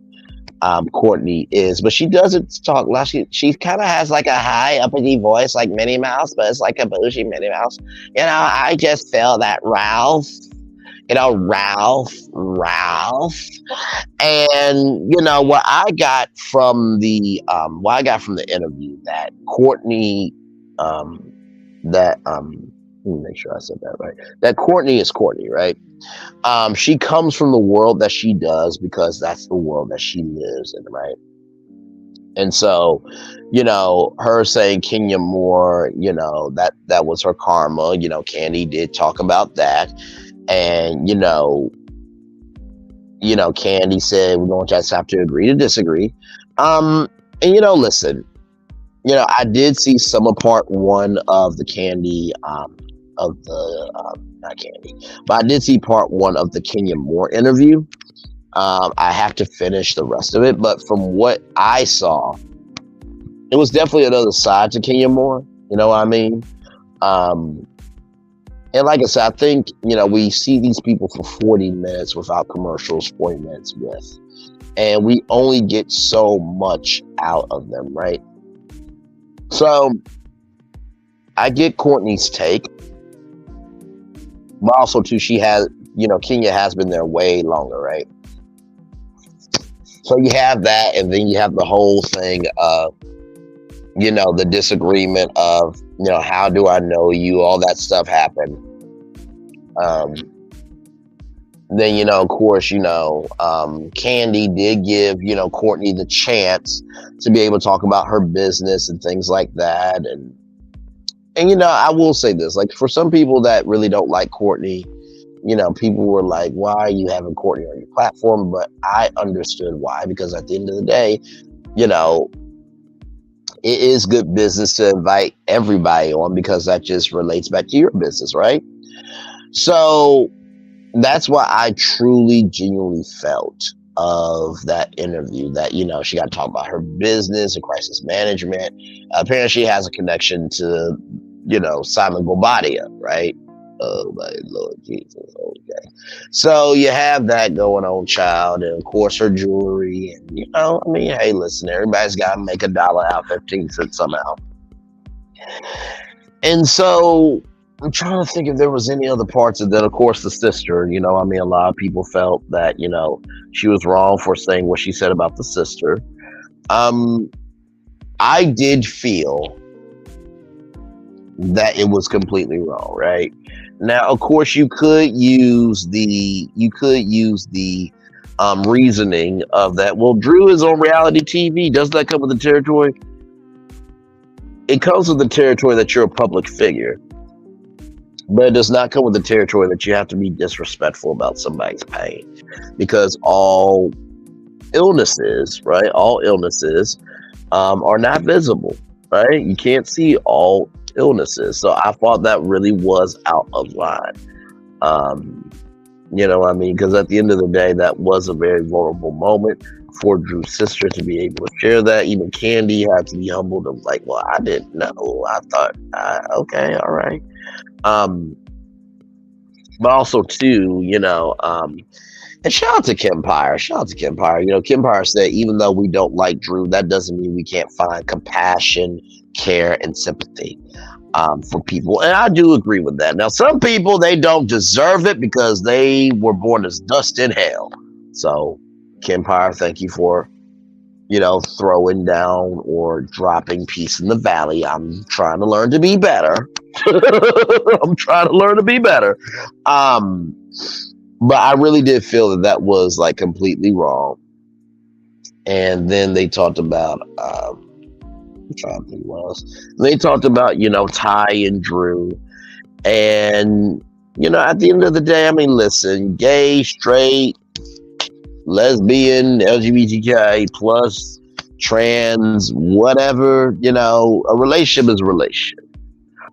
Courtney is, but she doesn't talk loud. She kind of has like a high uppity voice like Minnie Mouse, but it's like a bougie Minnie Mouse. You know, I just feel that Ralph. And you know what I got from the interview, that Courtney let me make sure I said that right. That Courtney is Courtney, right? She comes from the world that she does because that's the world that she lives in, right? And so, you know, her saying Kenya Moore, you know, that was her karma. You know, Candy did talk about that. And, you know, Candy said we're going to just have to agree to disagree. And, you know, listen, you know, I did see some of part one of the Candy, not Candy, but I did see part one of the Kenya Moore interview. I have to finish the rest of it, but from what I saw, it was definitely another side to Kenya Moore. You know what I mean? And like I said, I think, you know, we see these people for 40 minutes without commercials, 40 minutes with, and we only get so much out of them, right? So I get Courtney's take, but also too, she has, you know, Kenya has been there way longer, right? So you have that, and then you have the whole thing of, you know, the disagreement of, you know, how do I know you? All that stuff happened. Then, you know, of course, you know, Candy did give, you know, Courtney the chance to be able to talk about her business and things like that. And And I will say this, like for some people that really don't like Courtney, people were like, why are you having Courtney on your platform? But I understood why, because at the end of the day, you know, it is good business to invite everybody on because that just relates back to your business, right? So that's why I truly, genuinely felt of that interview that, she got to talk about her business and crisis management. Apparently, she has a connection to, Simon Gobadia, right? Oh, my Lord Jesus. Okay. So you have that going on, child. And of course, her jewelry. And, hey, listen, everybody's got to make $1 out 15 cents somehow. And so I'm trying to think if there was any other parts. And then, of course, the sister, a lot of people felt that, she was wrong for saying what she said about the sister. I did feel that it was completely wrong, right? Now, of course, you could use the reasoning of that. Well, Drew is on reality TV. Does that come with the territory? It comes with the territory that you're a public figure, but it does not come with the territory that you have to be disrespectful about somebody's pain, because all illnesses, right? All illnesses are not visible, right? You can't see all illnesses. So I thought that really was out of line. Because at the end of the day, that was a very vulnerable moment for Drew's sister to be able to share that. Even Candy had to be humbled of like, well, I didn't know. I thought, okay, all right. But also too, and shout out to Kempire. Shout out to Kempire. Kempire said, even though we don't like Drew, that doesn't mean we can't find compassion, care, and sympathy for people. And I do agree with that. Now, some people, they don't deserve it because they were born as dust in hell. So, Kempire, thank you for, throwing down or dropping peace in the valley. I'm trying to learn to be better. I'm trying to learn to be better. But I really did feel that was like completely wrong. And then they talked about, I'm trying to think what else. They talked about, Ty and Drew. And, at the end of the day, listen, gay, straight, lesbian, LGBTQI plus, trans, whatever, a relationship is a relationship.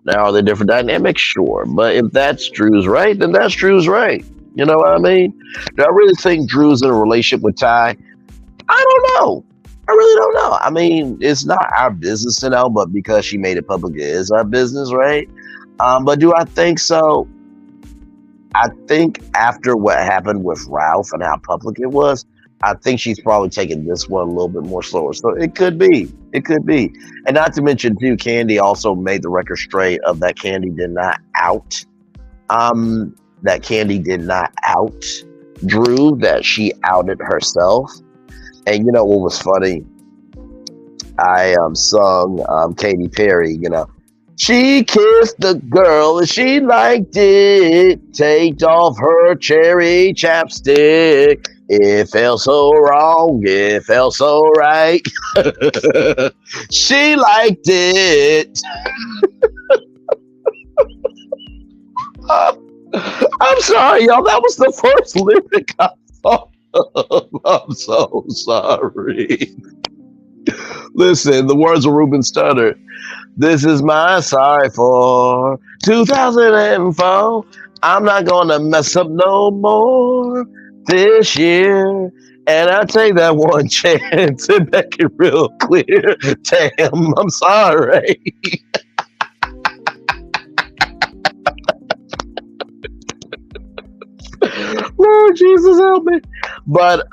Now, are there different dynamics? Sure. But if that's Drew's right, then that's Drew's right. You know what I mean? Do I really think Drew's in a relationship with Ty? I don't know. I really don't know. It's not our business to know, but because she made it public, it is our business, right? But do I think so? I think after what happened with Ralph and how public it was, I think she's probably taking this one a little bit more slower. So it could be. It could be. And not to mention, too, Candy also made the record straight of that Candy did not out. That Candy did not out Drew, that she outed herself. And you know what was funny? I sung Katy Perry, She kissed the girl and she liked it. Taked off her cherry chapstick. It felt so wrong. It felt so right. She liked it. I'm sorry, y'all. That was the first lyric I thought of. I'm so sorry. Listen, the words of Ruben Studdard. This is my sorry for 2004. I'm not gonna mess up no more this year. And I take that one chance and make it real clear. Damn, I'm sorry. Lord Jesus help me. But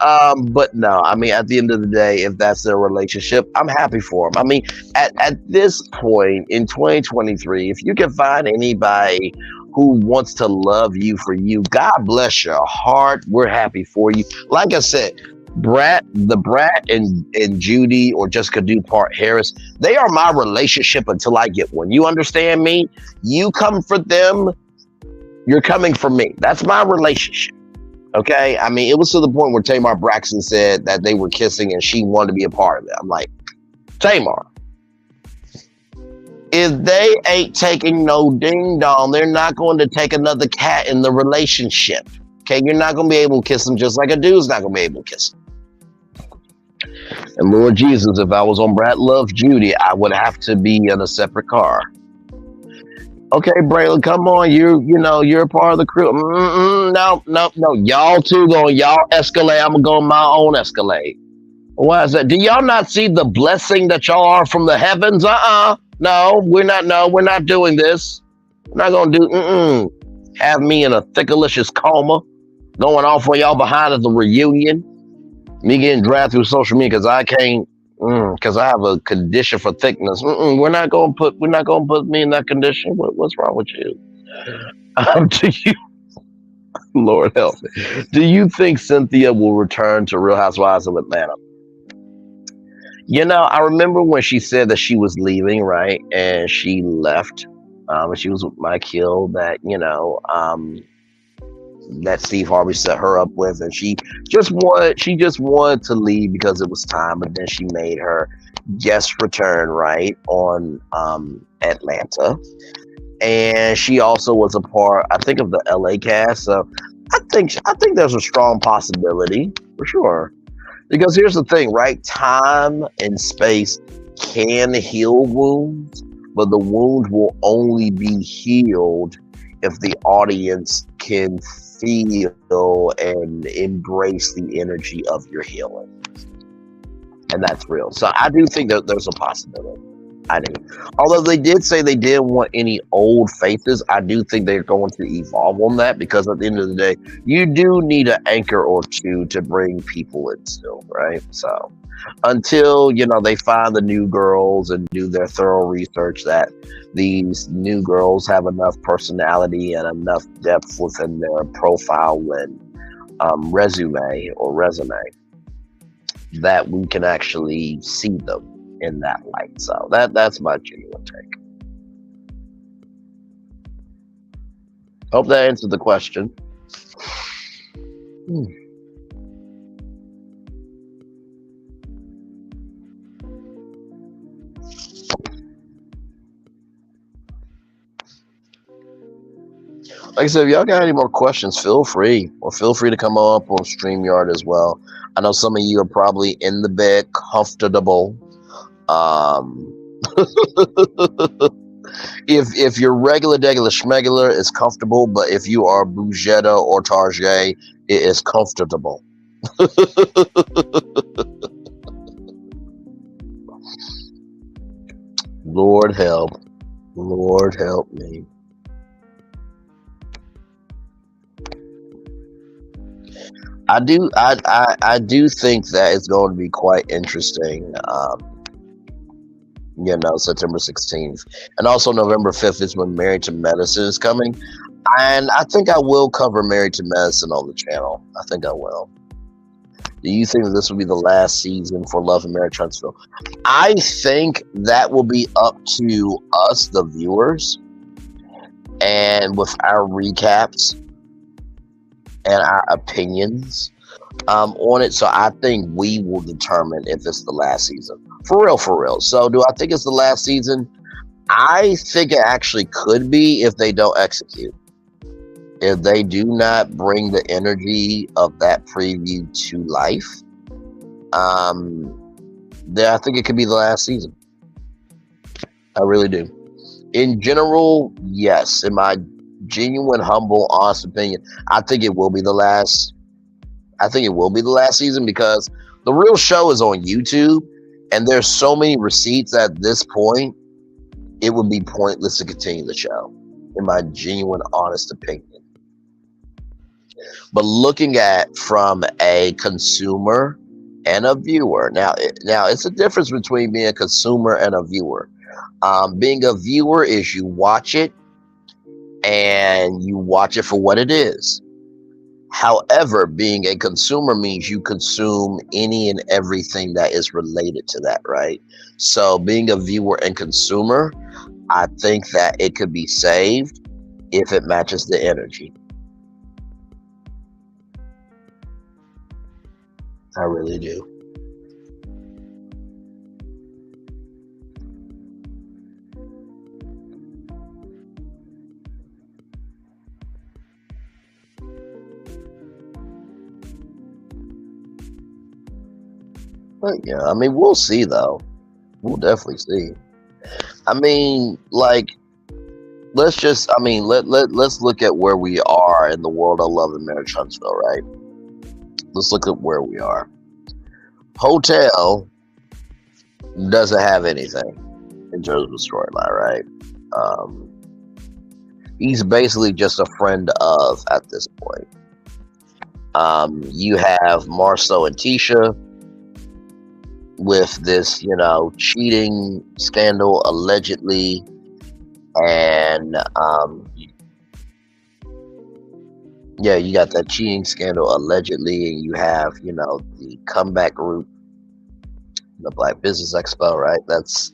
no, at the end of the day, if that's their relationship, I'm happy for them. At this point in 2023, if you can find anybody who wants to love you for you, God bless your heart. We're happy for you. Like I said, Brat and Judy or Jessica Dupart Harris, they are my relationship until I get one. You understand me? You come for them, you're coming for me. That's my relationship. Okay? It was to the point where Tamar Braxton said that they were kissing and she wanted to be a part of it. I'm like, Tamar, If they ain't taking no ding dong, they're not going to take another cat in the relationship. Okay, you're not going to be able to kiss them just like a dude's not going to be able to kiss them. And Lord Jesus, if I was on Brad Love Judy, I would have to be in a separate car. Okay, Braylon, come on. You're a part of the crew. No. Y'all two going, y'all Escalade. I'm gonna go on my own Escalade. Why is that? Do y'all not see the blessing that y'all are from the heavens? No, we're not. No, we're not doing this. We're not gonna do. Have me in a thickalicious coma, going off on y'all behind at the reunion. Me getting dragged through social media because I can't. Because I have a condition for thickness. We're not gonna put. We're not gonna put me in that condition. What's wrong with you? Do you, Lord help me? Do you think Cynthia will return to Real Housewives of Atlanta? I remember when she said that she was leaving, right? And she left. And she was with Mike Hill, that Steve Harvey set her up with, and she just wanted to leave because it was time, but then she made her guest return, right, on Atlanta. And she also was a part, I think, of the LA cast. So I think there's a strong possibility for sure. Because here's the thing, right? Time and space can heal wounds, but the wound will only be healed if the audience can feel and embrace the energy of your healing. And that's real. So I do think that there's a possibility. I do. Although they did say they didn't want any old faces, I do think they're going to evolve on that because at the end of the day, you do need an anchor or two to bring people in still, right? So until, they find the new girls and do their thorough research that these new girls have enough personality and enough depth within their profile and resume that we can actually see them in that light. So that's my genuine take. Hope that answered the question. Like I said, if y'all got any more questions, feel free to come up on StreamYard as well. I know some of you are probably in the bed, comfortable. If you're regular schmegular, it's comfortable, but if you are Bougetta or Tarjay, it is comfortable. Lord help me. I do think that it's going to be quite interesting. September 16th. And also November 5th is when Married to Medicine is coming. And I think I will cover Married to Medicine on the channel. I think I will. Do you think that this will be the last season for Love and Marriage Huntsville? I think that will be up to us, the viewers, and with our recaps and our opinions on it. So I think we will determine if it's the last season. For real. So do I think it's the last season? I think it actually could be if they don't execute. If they do not bring the energy of that preview to life, then I think it could be the last season. I really do. In general, yes. In my genuine, humble, honest opinion, I think it will be the last. I think it will be the last season because the real show is on YouTube, and there's so many receipts at this point. It would be pointless to continue the show, in my genuine, honest opinion. But looking at from a consumer and a viewer, now it's a difference between being a consumer and a viewer. Being a viewer is you watch it and you watch it for what it is. However, being a consumer means you consume any and everything that is related to that, right? So being a viewer and consumer, I think that it could be saved if it matches the energy. I really do. But yeah, I mean, we'll see though. We'll definitely see. I mean, like, let's just, I mean, let's look at where we are in the world of Love and Marriage Huntsville, right? Let's look at where we are. Hotel doesn't have anything in terms of the storyline, right? Um, he's basically just a friend of at this point. You have Marceau and Tisha with this, cheating scandal allegedly, and yeah, you got that cheating scandal allegedly, and you have, the comeback group, the Black Business Expo, right? That's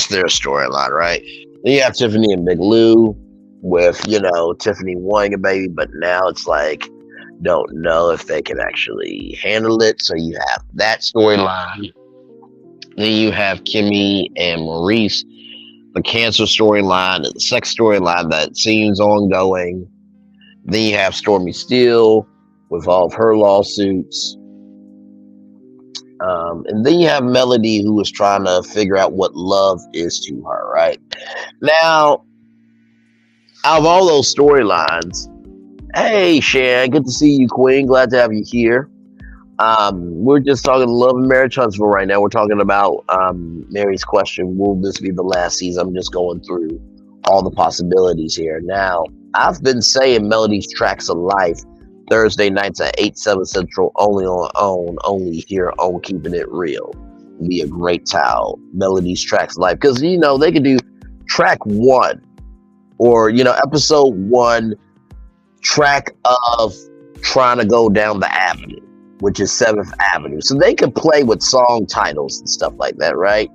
their storyline, right? Then you have Tiffany and Big Lou with, Tiffany wanting a baby, but now it's like don't know if they can actually handle it. So you have that storyline. Then you have Kimmy and Maurice, the cancer storyline, the sex storyline that seems ongoing. Then you have Stormy Steele with all of her lawsuits. And then you have Melody, who is trying to figure out what love is to her, right? Now, out of all those storylines, hey, Shan, good to see you, Queen. Glad to have you here. We're just talking Love and Marriage Huntsville right now. We're talking about Mary's question, will this be the last season? I'm just going through all the possibilities here. Now, I've been saying Melody's Tracks of Life Thursday nights at 8/7 Central, only on OWN, only here on Keeping It Real. Be a great towel. Melody's Tracks of Life. Because, they could do track 1 or, episode 1, track of trying to go down the avenue, which is 7th Avenue. So they could play with song titles and stuff like that, right?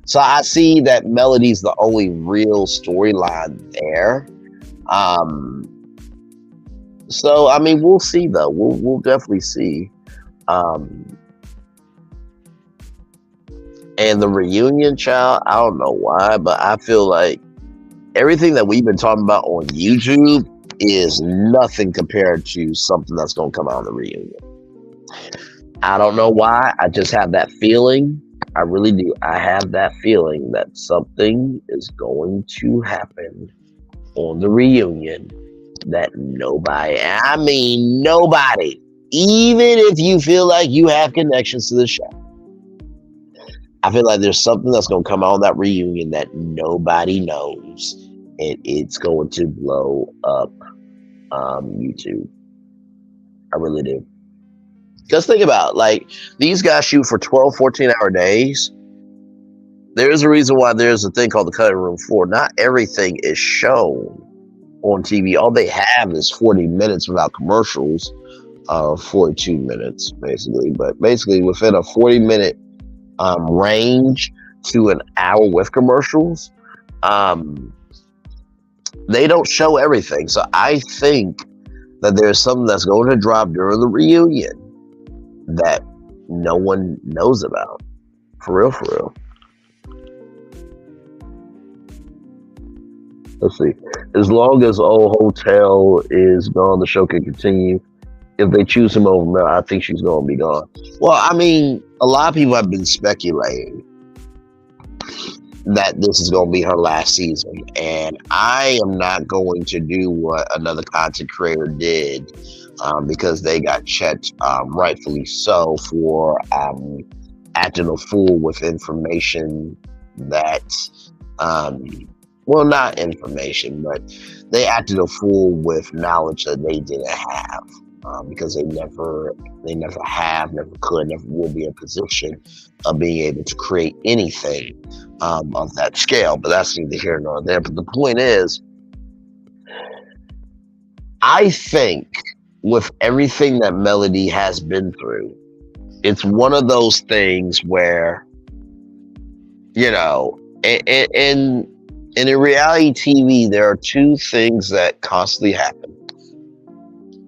So I see that Melody's the only real storyline there. So I mean, we'll see though. We'll definitely see. And the reunion, child, I don't know why, but I feel like everything that we've been talking about on YouTube is nothing compared to something that's going to come out of the reunion. I don't know why. I just have that feeling. I really do. I have that feeling that something is going to happen on the reunion that nobody, even if you feel like you have connections to the show, I feel like there's something that's going to come out of that reunion that nobody knows, and it's going to blow up YouTube. I really do. Just think about, like, these guys shoot for 12, 14-hour days. There's a reason why there's a thing called the cutting room floor. Not everything is shown on TV. All they have is 40 minutes without commercials, 42 minutes, basically. But basically, within a 40-minute range to an hour with commercials, they don't show everything. So I think that there's something that's going to drop during the reunion that no one knows about. For real, for real. Let's see. As long as old Hotel is gone, the show can continue. If they choose him over Mel, I think she's going to be gone. Well, I mean, a lot of people have been speculating that this is going to be her last season. And I am not going to do what another content creator did because they got checked, rightfully so, for acting a fool with information that, well, not information, but they acted a fool with knowledge that they didn't have. Because they never have, never could, never will be in a position of being able to create anything of that scale. But that's neither here nor there. But the point is, I think with everything that Melody has been through, it's one of those things where, in reality TV, there are two things that constantly happen.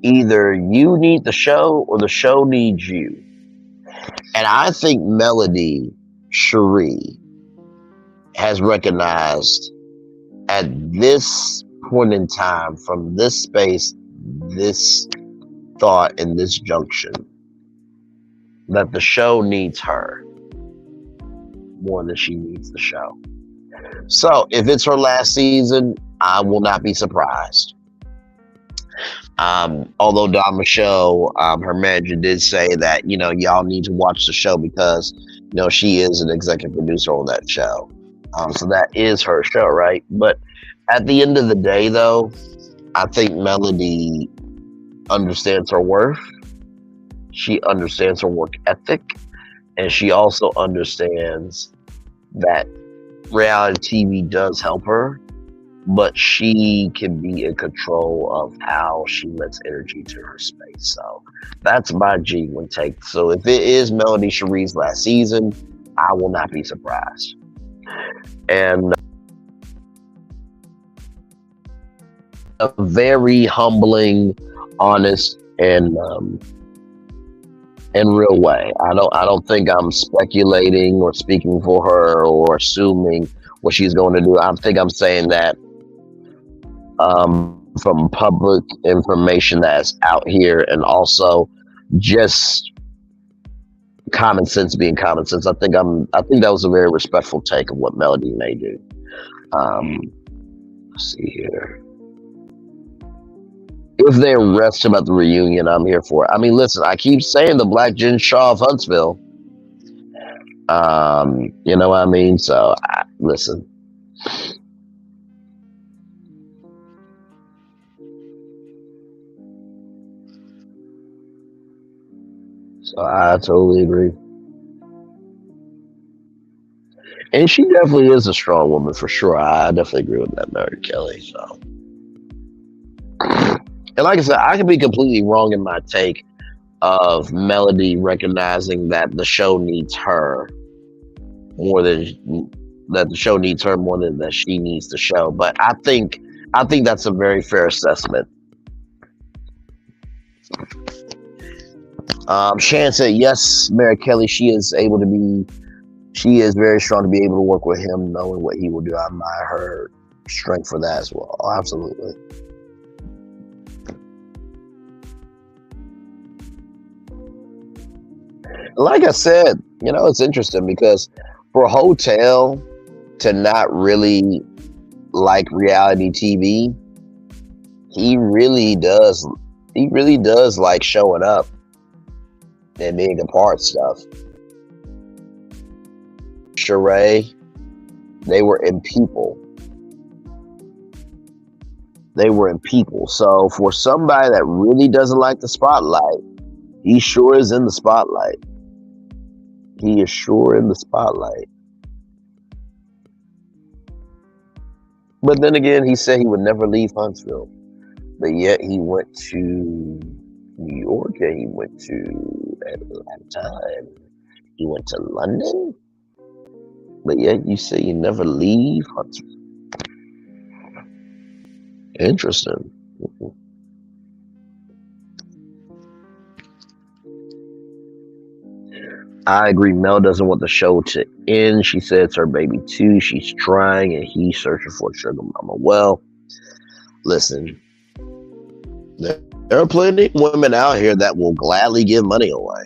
Either you need the show or the show needs you. And I think Melody Cherie has recognized at this point in time, from this space, this thought, and this junction, that the show needs her more than she needs the show. So if it's her last season, I will not be surprised. Although Don Michelle, her manager, did say that y'all need to watch the show because she is an executive producer on that show. So that is her show, right? But at the end of the day, though, I think Melody understands her worth. She understands her work ethic, and she also understands that reality TV does help her, but she can be in control of how she lets energy to her space. So that's my genuine take. So if it is Melody Cherie's last season, I will not be surprised. And a very humbling, honest, and real way. I don't think I'm speculating or speaking for her or assuming what she's going to do. I think I'm saying that from public information that's out here, and also just common sense being common sense. I think that was a very respectful take of what Melody may do. Let's see here. If they arrest him at the reunion, I'm here for it. I mean, listen, I keep saying the Black Jen Shaw of Huntsville. You know what I mean? So, listen. So I totally agree. And she definitely is a strong woman for sure. I definitely agree with that, Mary Kelly. So, and like I said, I could be completely wrong in my take of Melody recognizing that the show needs her more than the show needs her more than that she needs the show. But I think that's a very fair assessment. Shan said, yes, Mary Kelly, she is very strong to be able to work with him, knowing what he will do. I admire her strength for that as well. Oh, absolutely. Like I said, it's interesting because for Hotel to not really like reality TV, he really does like showing up and being a part of stuff. Sheree, they were in people. So for somebody that really doesn't like the spotlight, he sure is in the spotlight. He is sure in the spotlight. But then again, he said he would never leave Huntsville. But yet he went to New York, and he went to Atlanta, and he went to London. But yet you say you never leave Huntsville. Interesting. I agree. Mel doesn't want the show to end. She said it's her baby too. She's trying, and he's searching for a sugar mama. Well, listen, there are plenty of women out here that will gladly give money away.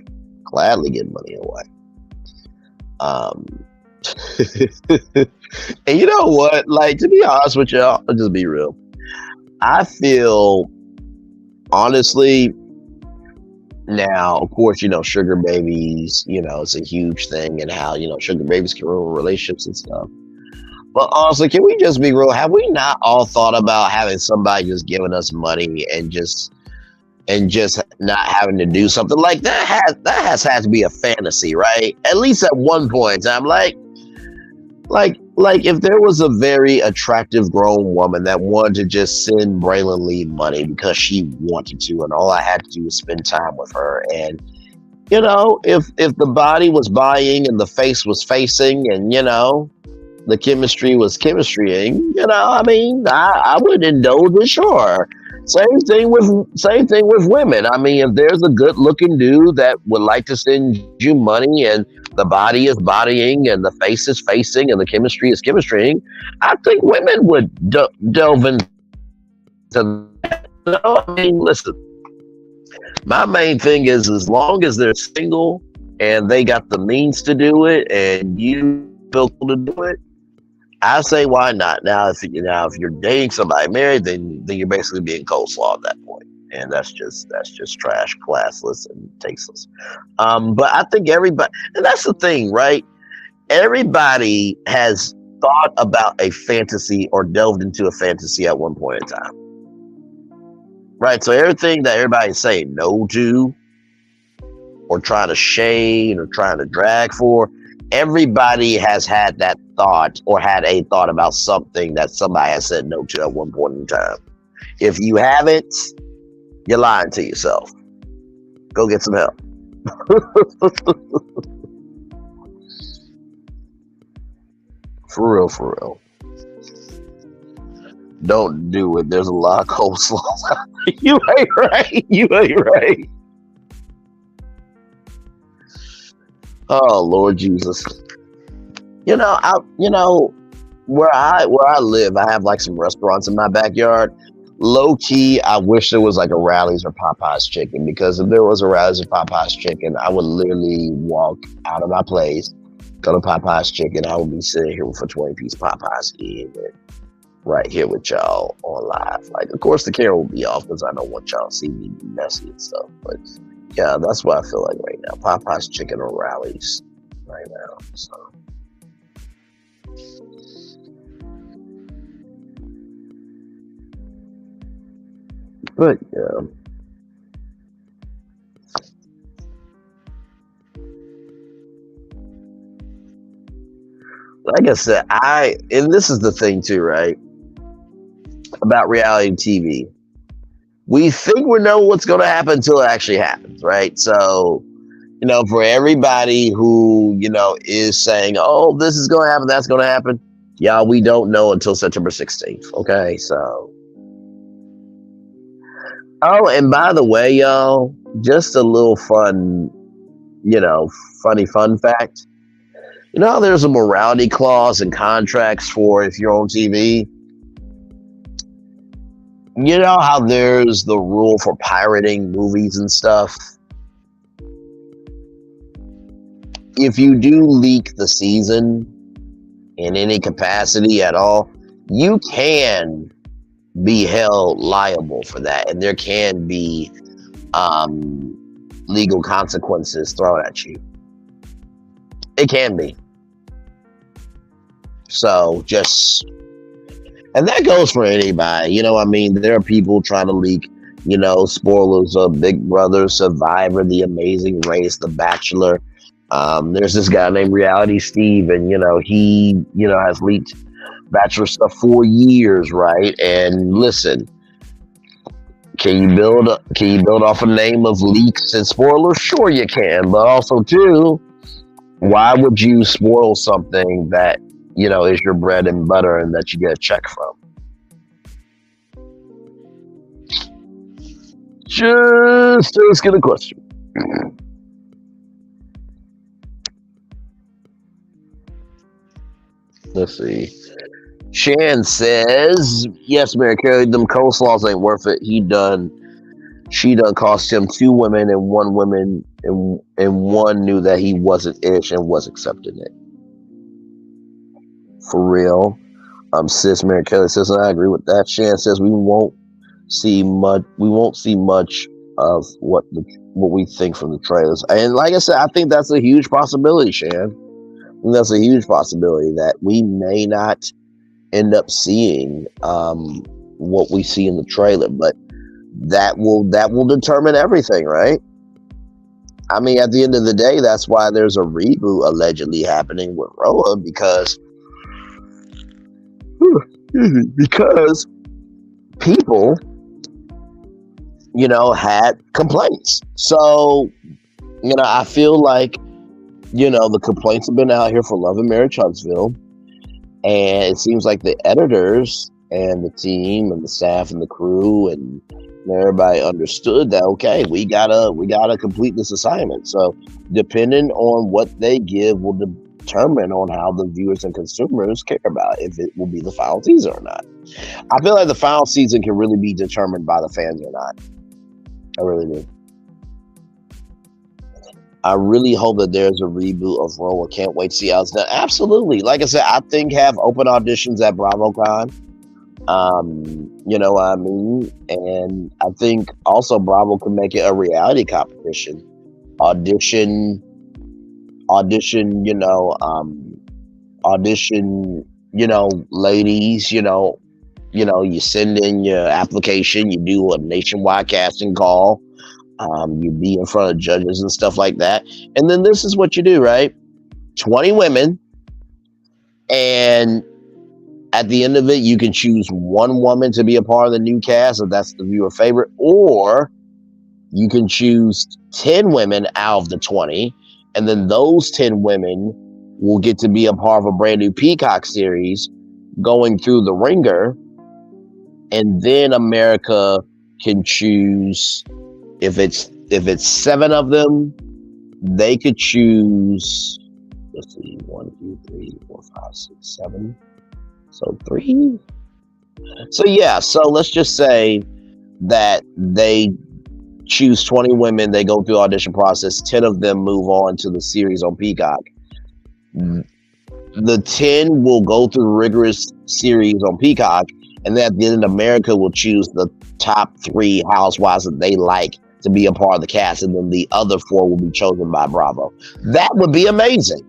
And you know what? Like, to be honest with y'all, I'll just be real. I feel, honestly, now, of course, sugar babies, it's a huge thing, and how, sugar babies can ruin relationships and stuff. But honestly, can we just be real? Have we not all thought about having somebody just giving us money and just not having to do something like that? Has had to be a fantasy, right? At least at one point. I'm like if there was a very attractive grown woman that wanted to just send Braylon Lee money because she wanted to, and all I had to do was spend time with her, and if the body was buying and the face was facing, and the chemistry was chemistrying, I would indulge it, sure. Same thing with women. I mean, if there's a good looking dude that would like to send you money, and the body is bodying and the face is facing and the chemistry is chemistrying, I think women would delve into that. I mean, listen, my main thing is, as long as they're single and they got the means to do it, and you feel cool to do it, I say why not? Now if you're dating somebody married, then you're basically being coleslaw at that point, and that's just trash, classless, and tasteless. But I think everybody, and that's the thing, right? Everybody has thought about a fantasy or delved into a fantasy at one point in time, right? So everything that everybody's saying no to, or trying to shade, or trying to drag for, everybody has had that thought or had a thought about something that somebody has said no to at one point in time. If you haven't, you're lying to yourself. Go get some help. For real, for real. Don't do it. There's a lot of coleslaw. You ain't right. You ain't right. Oh Lord Jesus. Where I live, I have like some restaurants in my backyard. Low key, I wish there was like a Rally's or Popeyes chicken, because if there was a Rally's or Popeyes chicken, I would literally walk out of my place, go to Popeyes chicken. I would be sitting here with a 20-piece Popeyes eating it right here with y'all on live. Like, of course, the camera will be off because I don't want y'all to see me be messy and stuff. But yeah, that's what I feel like right now. Popeyes chicken or Rally's right now. So. But yeah. Like I said, and this is the thing too, right? About reality TV. We think we know what's going to happen until it actually happens, right? So, for everybody who, is saying, oh, this is going to happen, that's going to happen, y'all, we don't know until September 16th, okay? So, oh, and by the way, y'all, just a little fun, funny fun fact. You know how there's a morality clause in contracts for if you're on TV? You know how there's the rule for pirating movies and stuff? If you do leak the season in any capacity at all, you can be held liable for that, and there can be legal consequences thrown at you. It can be. So and that goes for anybody. There are people trying to leak, spoilers of Big Brother, Survivor, The Amazing Race, The Bachelor. There's this guy named Reality Steve, and he has leaked Bachelor stuff for years, right? And listen, can you build off a name of leaks and spoilers? Sure you can, but also too, why would you spoil something that is your bread and butter and that you get a check from? Just asking a question. Let's see. Shan says, yes, Mary Carey, them coleslaws ain't worth it. She done cost him 2 women, and one knew that he wasn't ish and was accepting it. For real. Sis Mary Kelly says, and I agree with that. Shan says we won't see much of what we think from the trailers. And like I said, I think that's a huge possibility, Shan. That's a huge possibility that we may not end up seeing what we see in the trailer, but that will determine everything, right? I mean, at the end of the day, that's why there's a reboot allegedly happening with Roa, because people, had complaints. So, I feel like, the complaints have been out here for Love and Marriage Huntsville, and it seems like the editors and the team and the staff and the crew and everybody understood that, okay, we gotta complete this assignment. So depending on what they give will determine on how the viewers and consumers care about if it will be the final season or not. I feel like the final season can really be determined by the fans or not. I really do. I really hope that there's a reboot of Roll. I can't wait to see how it's done. Absolutely. Like I said, I think have open auditions at BravoCon. You know what I mean? And I think also Bravo can make it a reality competition. Audition, audition, audition, ladies, you send in your application, you do a nationwide casting call, you be in front of judges and stuff like that. And then this is what you do, right? 20 women, and at the end of it, you can choose one woman to be a part of the new cast if that's the viewer favorite, or you can choose 10 women out of the 20, and then those 10 women will get to be a part of a brand new Peacock series going through the ringer, and then America can choose if it's 7 of them, they could choose, let's see, 1, 2, 3, 4, 5, 6, 7. So 3. So yeah, so let's just say that they choose 20 women, they go through the audition process, 10 of them move on to the series on Peacock. The 10 will go through the rigorous series on Peacock, and then at the end, America will choose the top 3 housewives that they like to be a part of the cast, and then the other 4 will be chosen by Bravo. That would be amazing.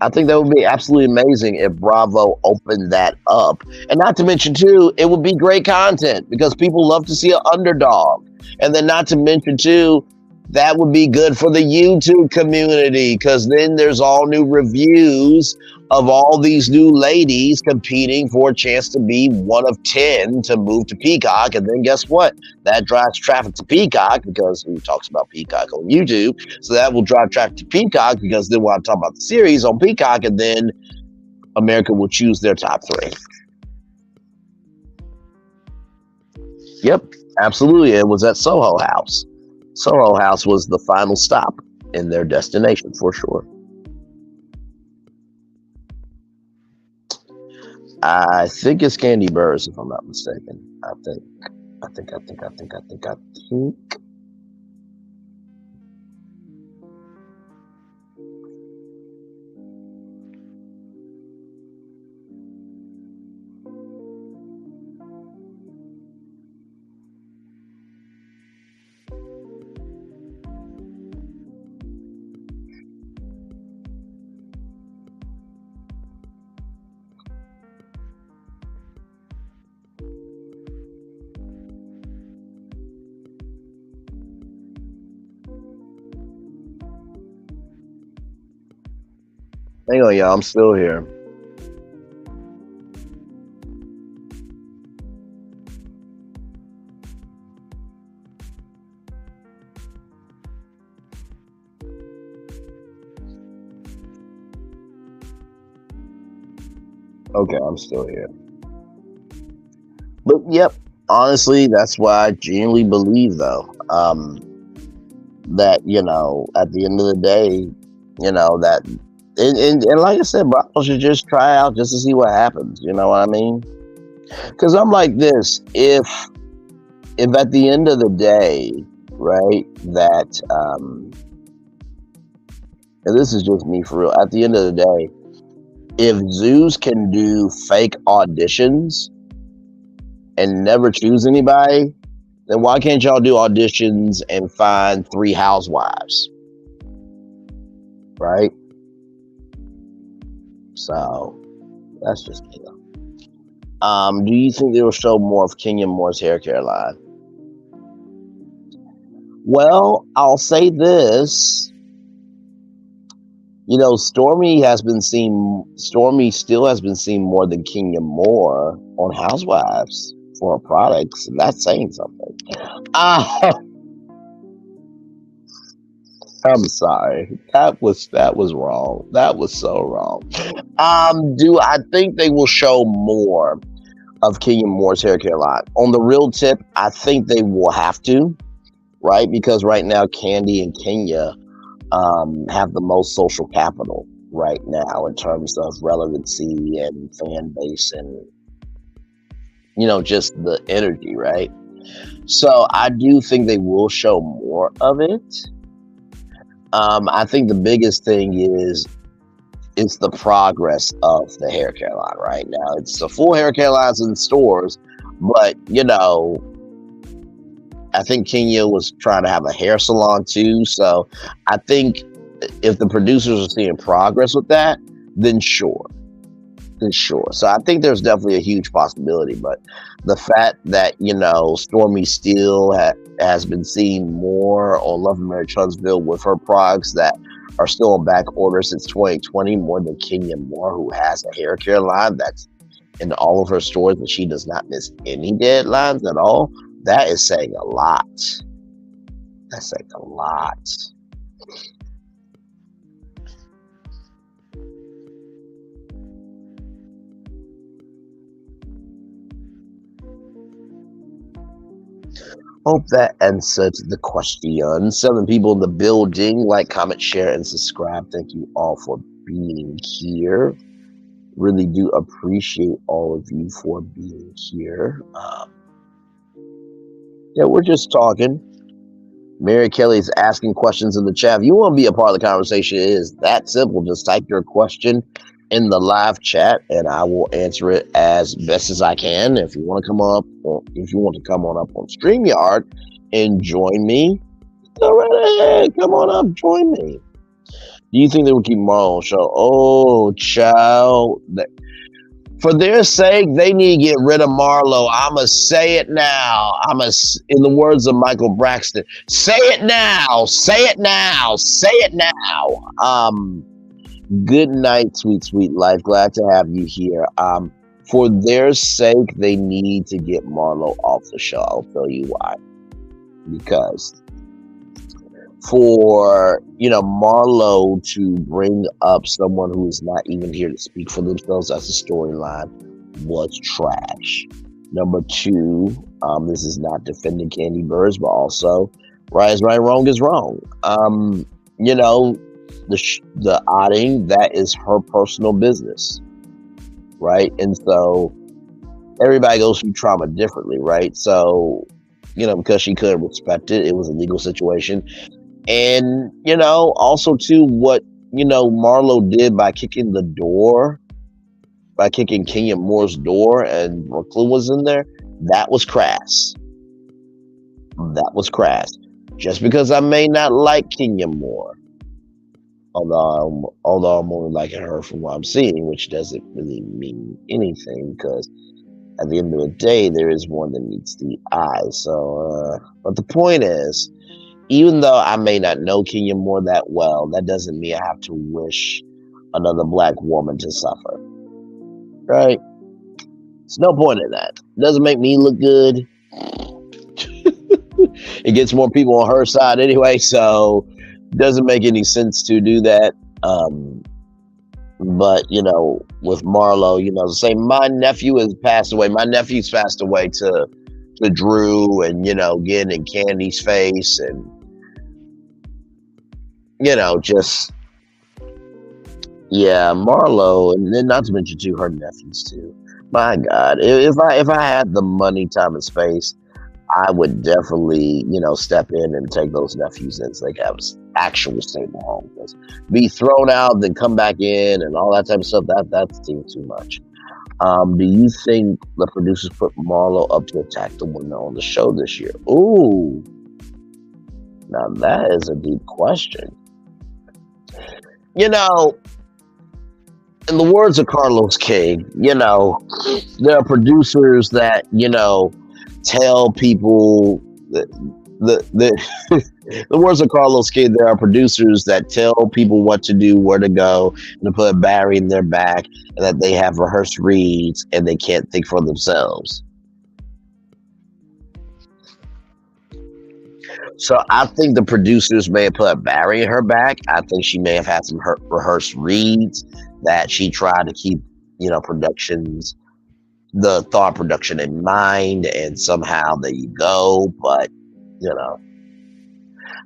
I think that would be absolutely amazing if Bravo opened that up. And not to mention, too, it would be great content because people love to see an underdog. And then not to mention, too, that would be good for the YouTube community because then there's all new reviews of all these new ladies competing for a chance to be one of 10 to move to Peacock. And then guess what? That drives traffic to Peacock because who talks about Peacock on YouTube? So that will drive traffic to Peacock because then we'll talk about the series on Peacock, and then America will choose their top 3. Yep, absolutely. It was at Soho House. Soho House was the final stop in their destination for sure. I think it's Candy Burrs, if I'm not mistaken. I think. Hang on, y'all. I'm still here. Okay, I'm still here. But yep, honestly, that's why I genuinely believe, though, that at the end of the day, that. And like I said, Bravo should just try out just to see what happens. You know what I mean? Because I'm like this: if at the end of the day, right, that and this is just me for real. At the end of the day, if Zeus can do fake auditions and never choose anybody, then why can't y'all do auditions and find 3 housewives? Right? So that's just me though. Do you think they will show more of Kenya Moore's hair care line? Well, I'll say this. Stormy still has been seen more than Kenya Moore on Housewives for her products, and that's saying something. I'm sorry. That was wrong. That was so wrong. Do I think they will show more of Kenya Moore's hair care line? On the real tip, I think they will have to, right? Because right now, Candy and Kenya have the most social capital right now in terms of relevancy and fan base and just the energy, right? So I do think they will show more of it. I think the biggest thing is it's the progress of the hair care line right now. It's the full hair care lines in stores, but I think Kenya was trying to have a hair salon too. So I think if the producers are seeing progress with that, then sure. Then sure. So I think there's definitely a huge possibility. But the fact that, Stormy Steele has been seeing more on Love and Marriage Huntsville with her products that are still on back order since 2020, more than Kenya Moore, who has a hair care line that's in all of her stores and she does not miss any deadlines at all. That is saying a lot. That's saying a lot. Hope that answered the question. 7 people in the building. Like, comment, share, and subscribe. Thank you all for being here. Really do appreciate all of you for being here. Yeah, we're just talking. Mary Kelly's asking questions in the chat. If you want to be a part of the conversation, it is that simple. Just type your question in the live chat and I will answer it as best as I can. If you want to come up, or if you want to come on up on StreamYard and join me, go right ahead. Come on up, join me. Do you think they will keep Marlon on the show? Oh, child. For their sake, they need to get rid of Marlo. I'ma say it now. In the words of Michael Braxton, say it now. Say it now. Say it now. Good night, sweet, sweet life. Glad to have you here. For their sake, they need to get Marlo off the show. I'll tell you why. Because for Marlo to bring up someone who is not even here to speak for themselves as a storyline was trash. Number 2, this is not defending Candy Burrs, but also right is right, wrong is wrong. The outing, that is her personal business, right? And so everybody goes through trauma differently, right? So because she couldn't respect it, it was a legal situation. And, also too, what, Marlo did by kicking Kenya Moore's door and Brooklyn was in there, that was crass. That was crass. Just because I may not like Kenya Moore, although I'm only liking her from what I'm seeing, which doesn't really mean anything because at the end of the day, there is one that meets the eye. So, but the point is, even though I may not know Kenya Moore that well, that doesn't mean I have to wish another black woman to suffer. Right? There's no point in that. It doesn't make me look good. It gets more people on her side anyway, so it doesn't make any sense to do that. But, with Marlo, say my nephew has passed away. My nephew's passed away to Drew and, getting in Candy's face and, just, yeah, Marlo, and then not to mention too her nephews too. My God, if I had the money, time, and space, I would definitely, step in and take those nephews in so they can have an actual stable home. Because be thrown out, then come back in, and all that type of stuff, that seems too much. Do you think the producers put Marlo up to attack the women on the show this year? Ooh, now that is a deep question. In the words of Carlos King, there are producers that, tell people that the words of Carlos King, there are producers that tell people what to do, where to go, and to put a battery in their back, and that they have rehearsed reads and they can't think for themselves. So I think the producers may have put a battery in her back. I think she may have had some rehearsed reads that she tried to keep, productions, the thought production in mind, and somehow there you go. But,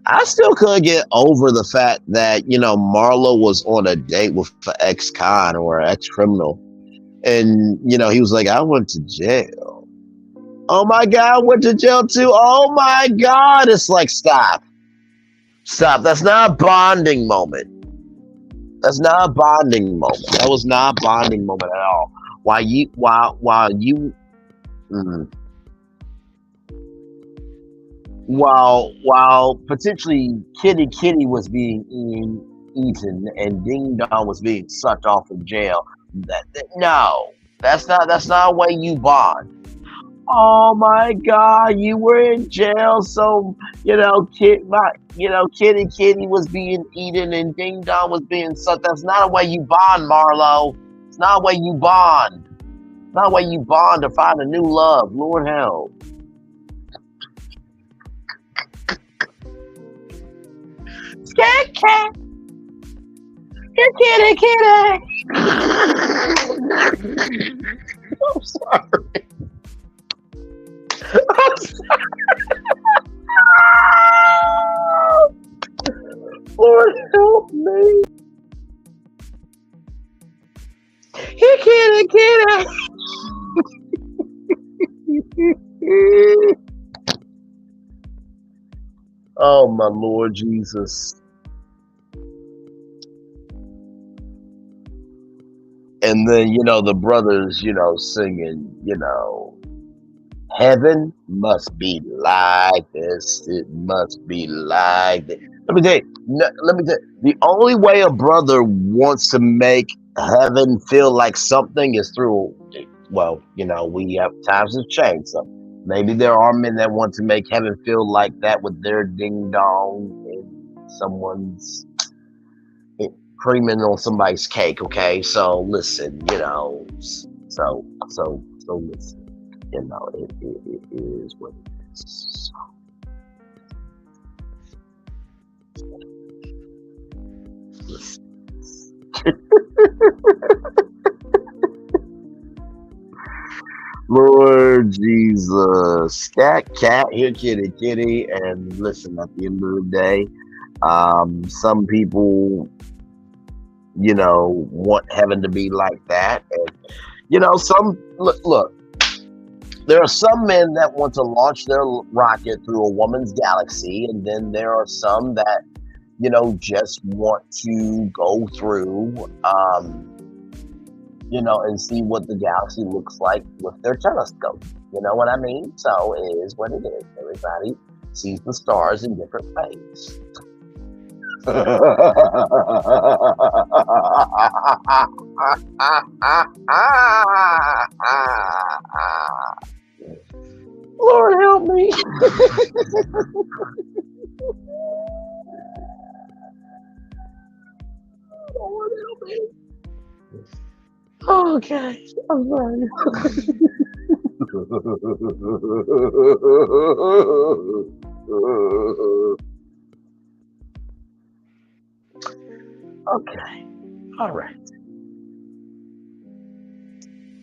I still couldn't get over the fact that, Marlo was on a date with an ex-con or an ex-criminal. And, he was like, I went to jail. Oh my God, went to jail too. Oh my God. It's like, stop. Stop. That's not a bonding moment. That's not a bonding moment. That was not a bonding moment at all. Mm, while potentially Kitty was being eaten and Ding Dong was being sucked off in jail. No, that's not a way you bond. Oh my God, you were in jail, so Kitty was being eaten and Ding Dong was being sucked. That's not a way you bond, Marlo. It's not a way you bond. It's not a way you bond to find a new love. Lord help. Scat cat, kitty kitty. I'm sorry. I'm sorry. Lord help me. Here, kitty, kitty. Oh my Lord Jesus. And then, the brothers, singing, heaven must be like this. It must be like this. Let me tell you, the only way a brother wants to make heaven feel like something is through, well, we have times have changed. So maybe there are men that want to make heaven feel like that with their ding dong and someone's creaming on somebody's cake. Okay, so listen, so listen. It is what it is. Lord Jesus, cat, here, kitty, kitty, and listen. At the end of the day, some people, want heaven to be like that, and some look. There are some men that want to launch their rocket through a woman's galaxy, and then there are some that, just want to go through, and see what the galaxy looks like with their telescope. You know what I mean? So it is what it is. Everybody sees the stars in different ways. Lord help me. Lord help me. Okay, I'm sorry. Okay, all right.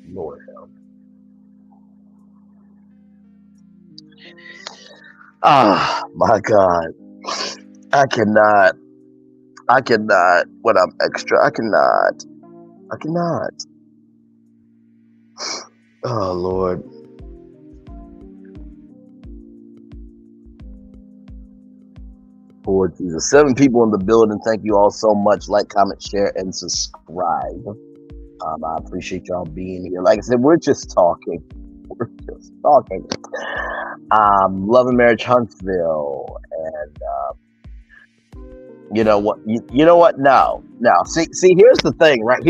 Lord help. Ah, my God. I cannot. I cannot. When I'm extra, I cannot. I cannot. Oh, Lord. Lord Jesus. 7 people in the building. Thank you all so much. Like, comment, share, and subscribe. I appreciate y'all being here. Like I said, we're just talking. We're just talking. Love and Marriage Huntsville. And you know what? You know what? No. See, here's the thing, right?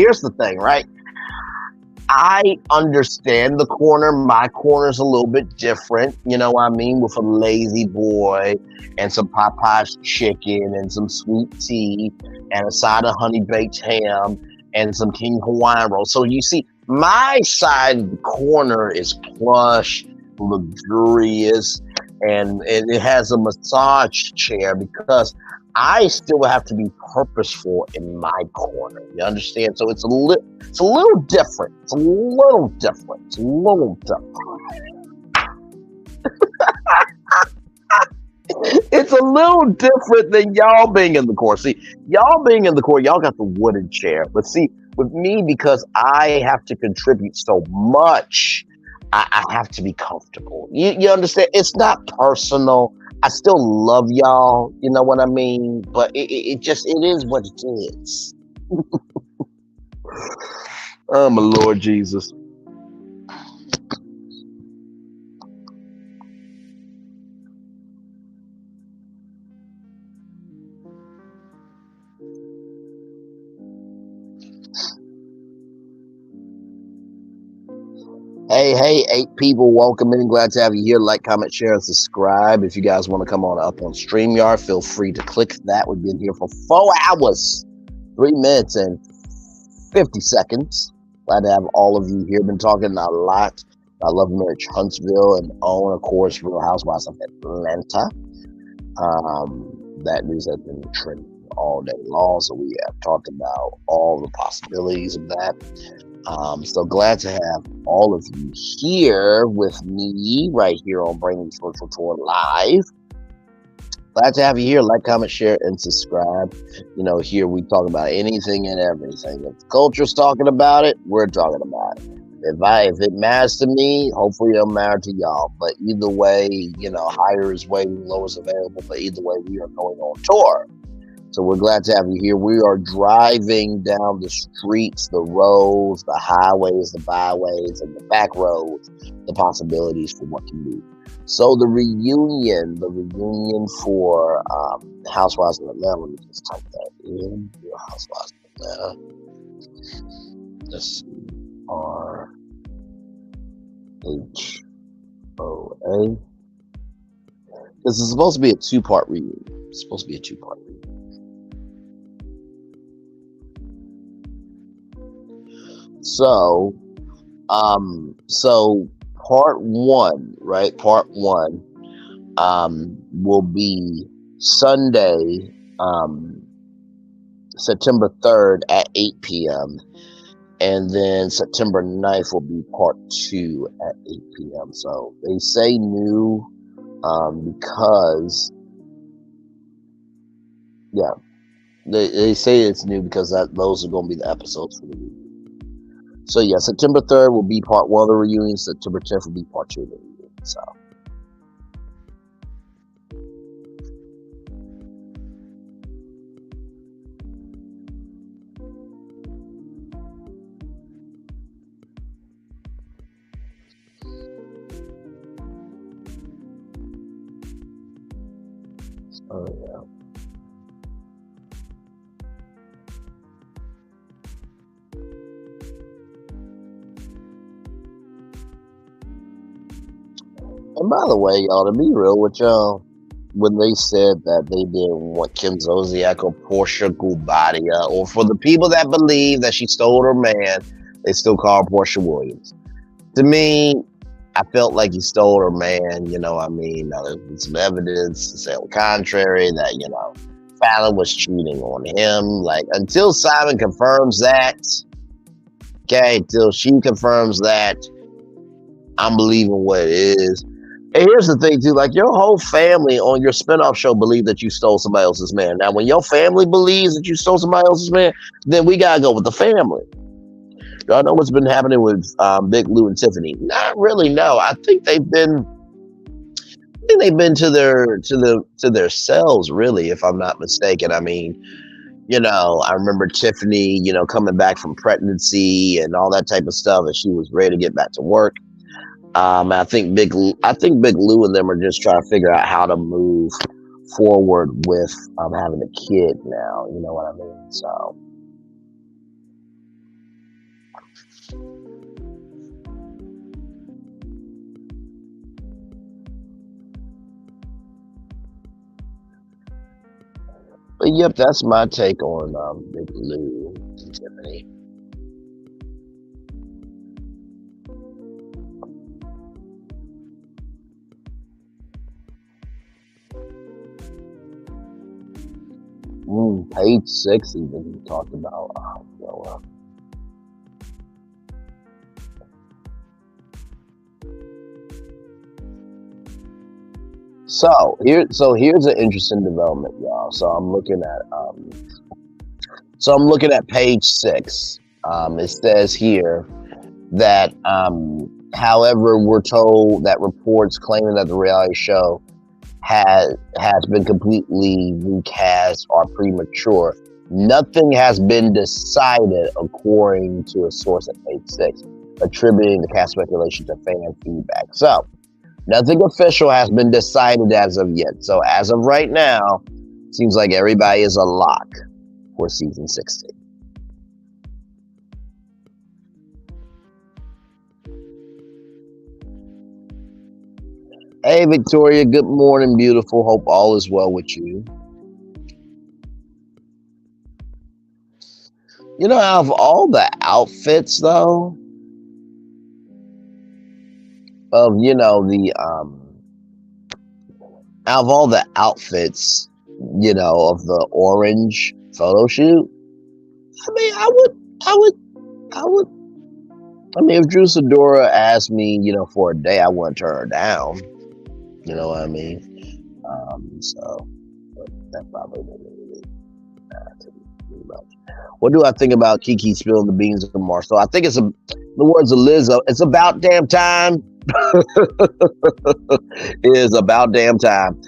I understand the corner. My corner's a little bit different, you know what I mean? With a lazy boy and some Popeye's chicken and some sweet tea and a side of honey baked ham and some King Hawaiian rolls. So you see, my side of the corner is plush, luxurious, and it has a massage chair because I still have to be purposeful in my corner. You understand? So it's a little different. It's a little different. It's a little different than y'all being in the corner. See, y'all being in the corner, y'all got the wooden chair. But see, with me, because I have to contribute so much, I have to be comfortable. You understand? It's not personal. I still love y'all. You know what I mean? But it just it is what it is. Oh my Lord Jesus. Hey, 8 people, welcome in. Glad to have you here. Like, comment, share, and subscribe. If you guys want to come on up on StreamYard, feel free to click that. We've been here for 4 hours, 3 minutes, and 50 seconds. Glad to have all of you here. Been talking a lot. I love Marriage Huntsville and Own, of course, Real Housewives of Atlanta. That news has been trending all day long, so we have talked about all the possibilities of that. So glad to have all of you here with me right here on Braylon's Virtual Tour Live. Glad to have you here. Like, comment, share, and subscribe. You know, here we talk about anything and everything. If the culture's talking about it, we're talking about it. If it matters to me, hopefully it'll matter to y'all. But either way, you know, higher is waiting, lower is available. But either way, we are going on tour. So we're glad to have you here. We are driving down the streets, the roads, the highways, the byways, and the back roads, the possibilities for what can be. So the reunion for Housewives of Atlanta. Let me just type that in. Housewives of Atlanta. Let's see. RHOA. This is supposed to be a 2-part reunion. It's supposed to be a 2-part reunion. So part one, right? Part one will be Sunday, September 3rd at 8 p.m. And then September 9th will be part 2 at 8 p.m. So they say new because, yeah, they say it's new because those are going to be the episodes for the week. So yeah, September 3rd will be part 1 of the reunion. September 10th will be part 2 of the reunion. So yeah. And by the way, y'all, to be real with y'all, when they said that they didn't want Kim Zolciak or Portia Gubadia, or for the people that believe that she stole her man, they still call her Portia Williams. To me, I felt like he stole her man. You know, I mean, there's some evidence to say on the contrary that, you know, Fallon was cheating on him. Like, until Simon confirms that, okay, until she confirms that, I'm believing what it is. And here's the thing, too. Like, your whole family on your spinoff show believed that you stole somebody else's man. Now, when your family believes that you stole somebody else's man, then we got to go with the family. Y'all know what's been happening with Big Lou and Tiffany? Not really, no. I think they've been to their cells, really, if I'm not mistaken. I mean, you know, I remember Tiffany, you know, coming back from pregnancy and all that type of stuff, and she was ready to get back to work. I think Big Lou and them are just trying to figure out how to move forward with having a kid now. You know what I mean? So. But yep, that's my take on Big Lou and Tiffany. Page 6 even talked about here's an interesting development, y'all. So I'm looking at page 6. It says here that However, we're told that reports claiming that the reality show has been completely recast are premature. Nothing has been decided, according to a source at Page Six, attributing the cast speculation to fan feedback. So, nothing official has been decided as of yet. So, as of right now, seems like everybody is a lock for season 16. Hey, Victoria. Good morning, beautiful. Hope all is well with you. You know, out of all the outfits, though, of out of all the outfits, of the orange photo shoot, I mean, I would. I mean, if Drew Sidora asked me, for a day, I wouldn't turn her down. You know what I mean? So but that probably doesn't really matter too much. What do I think about Kiki spilling the beans of Marcel? I think the words of Lizzo, it's about damn time. It is about damn time.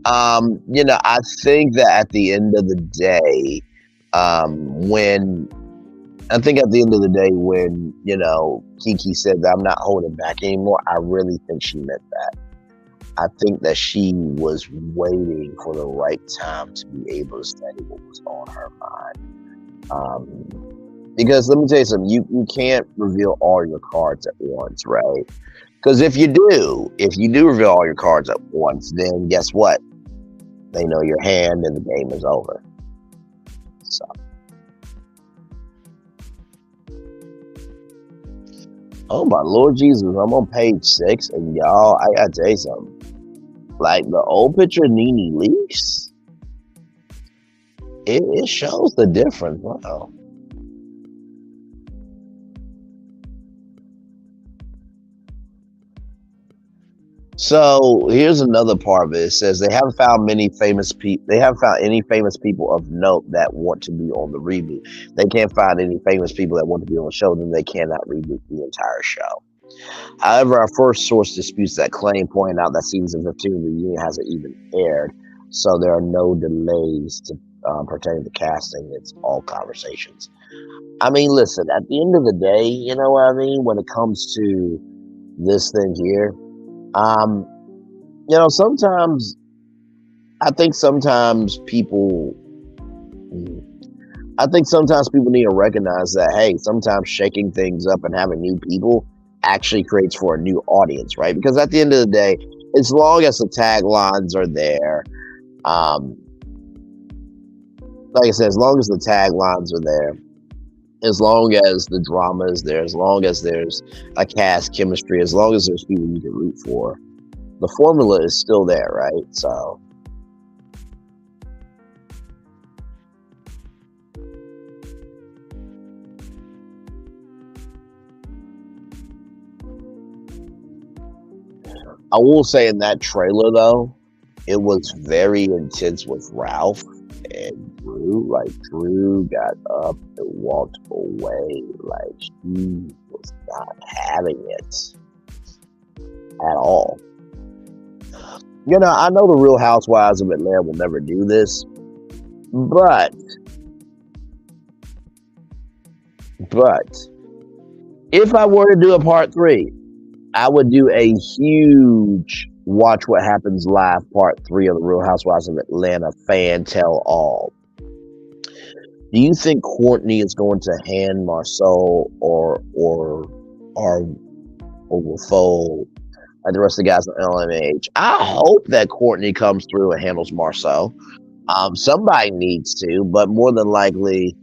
I think that at the end of the day, when Kiki said that I'm not holding back anymore, I really think she meant that. I think that she was waiting for the right time to be able to say what was on her mind. Because let me tell you something, you can't reveal all your cards at once, right? Because if you do reveal all your cards at once, then guess what? They know your hand and the game is over. So. Oh my Lord Jesus, I'm on page 6, and y'all, I gotta tell you something. Like the old picture of Nene Leakes, it shows the difference. Wow. So here's another part of it. It says they haven't found any famous people of note that want to be on the reboot. They can't find any famous people that want to be on the show, then they cannot reboot the entire show. However, our first source disputes that claim, pointing out that season 15 of the reunion hasn't even aired, so there are no delays to pertaining to casting. It's all conversations. I mean, listen, at the end of the day, you know what I mean? When it comes to this thing here, sometimes I think sometimes people need to recognize that, hey, sometimes shaking things up and having new people actually creates for a new audience, right? Because at the end of the day, as long as the taglines are there, like I said, as long as the taglines are there, as long as the drama is there, as long as there's a cast chemistry, as long as there's people you can root for, the formula is still there, right? So I will say in that trailer, though, it was very intense with Ralph and Drew. Like, Drew got up and walked away. Like, she was not having it at all. I know the Real Housewives of Atlanta will never do this, but if I were to do a part 3, I would do a huge Watch What Happens Live Part 3 of the Real Housewives of Atlanta fan tell all. Do you think Courtney is going to hand Marcel or will fold like the rest of the guys on LMH? I hope that Courtney comes through and handles Marcel. Somebody needs to, but more than likely,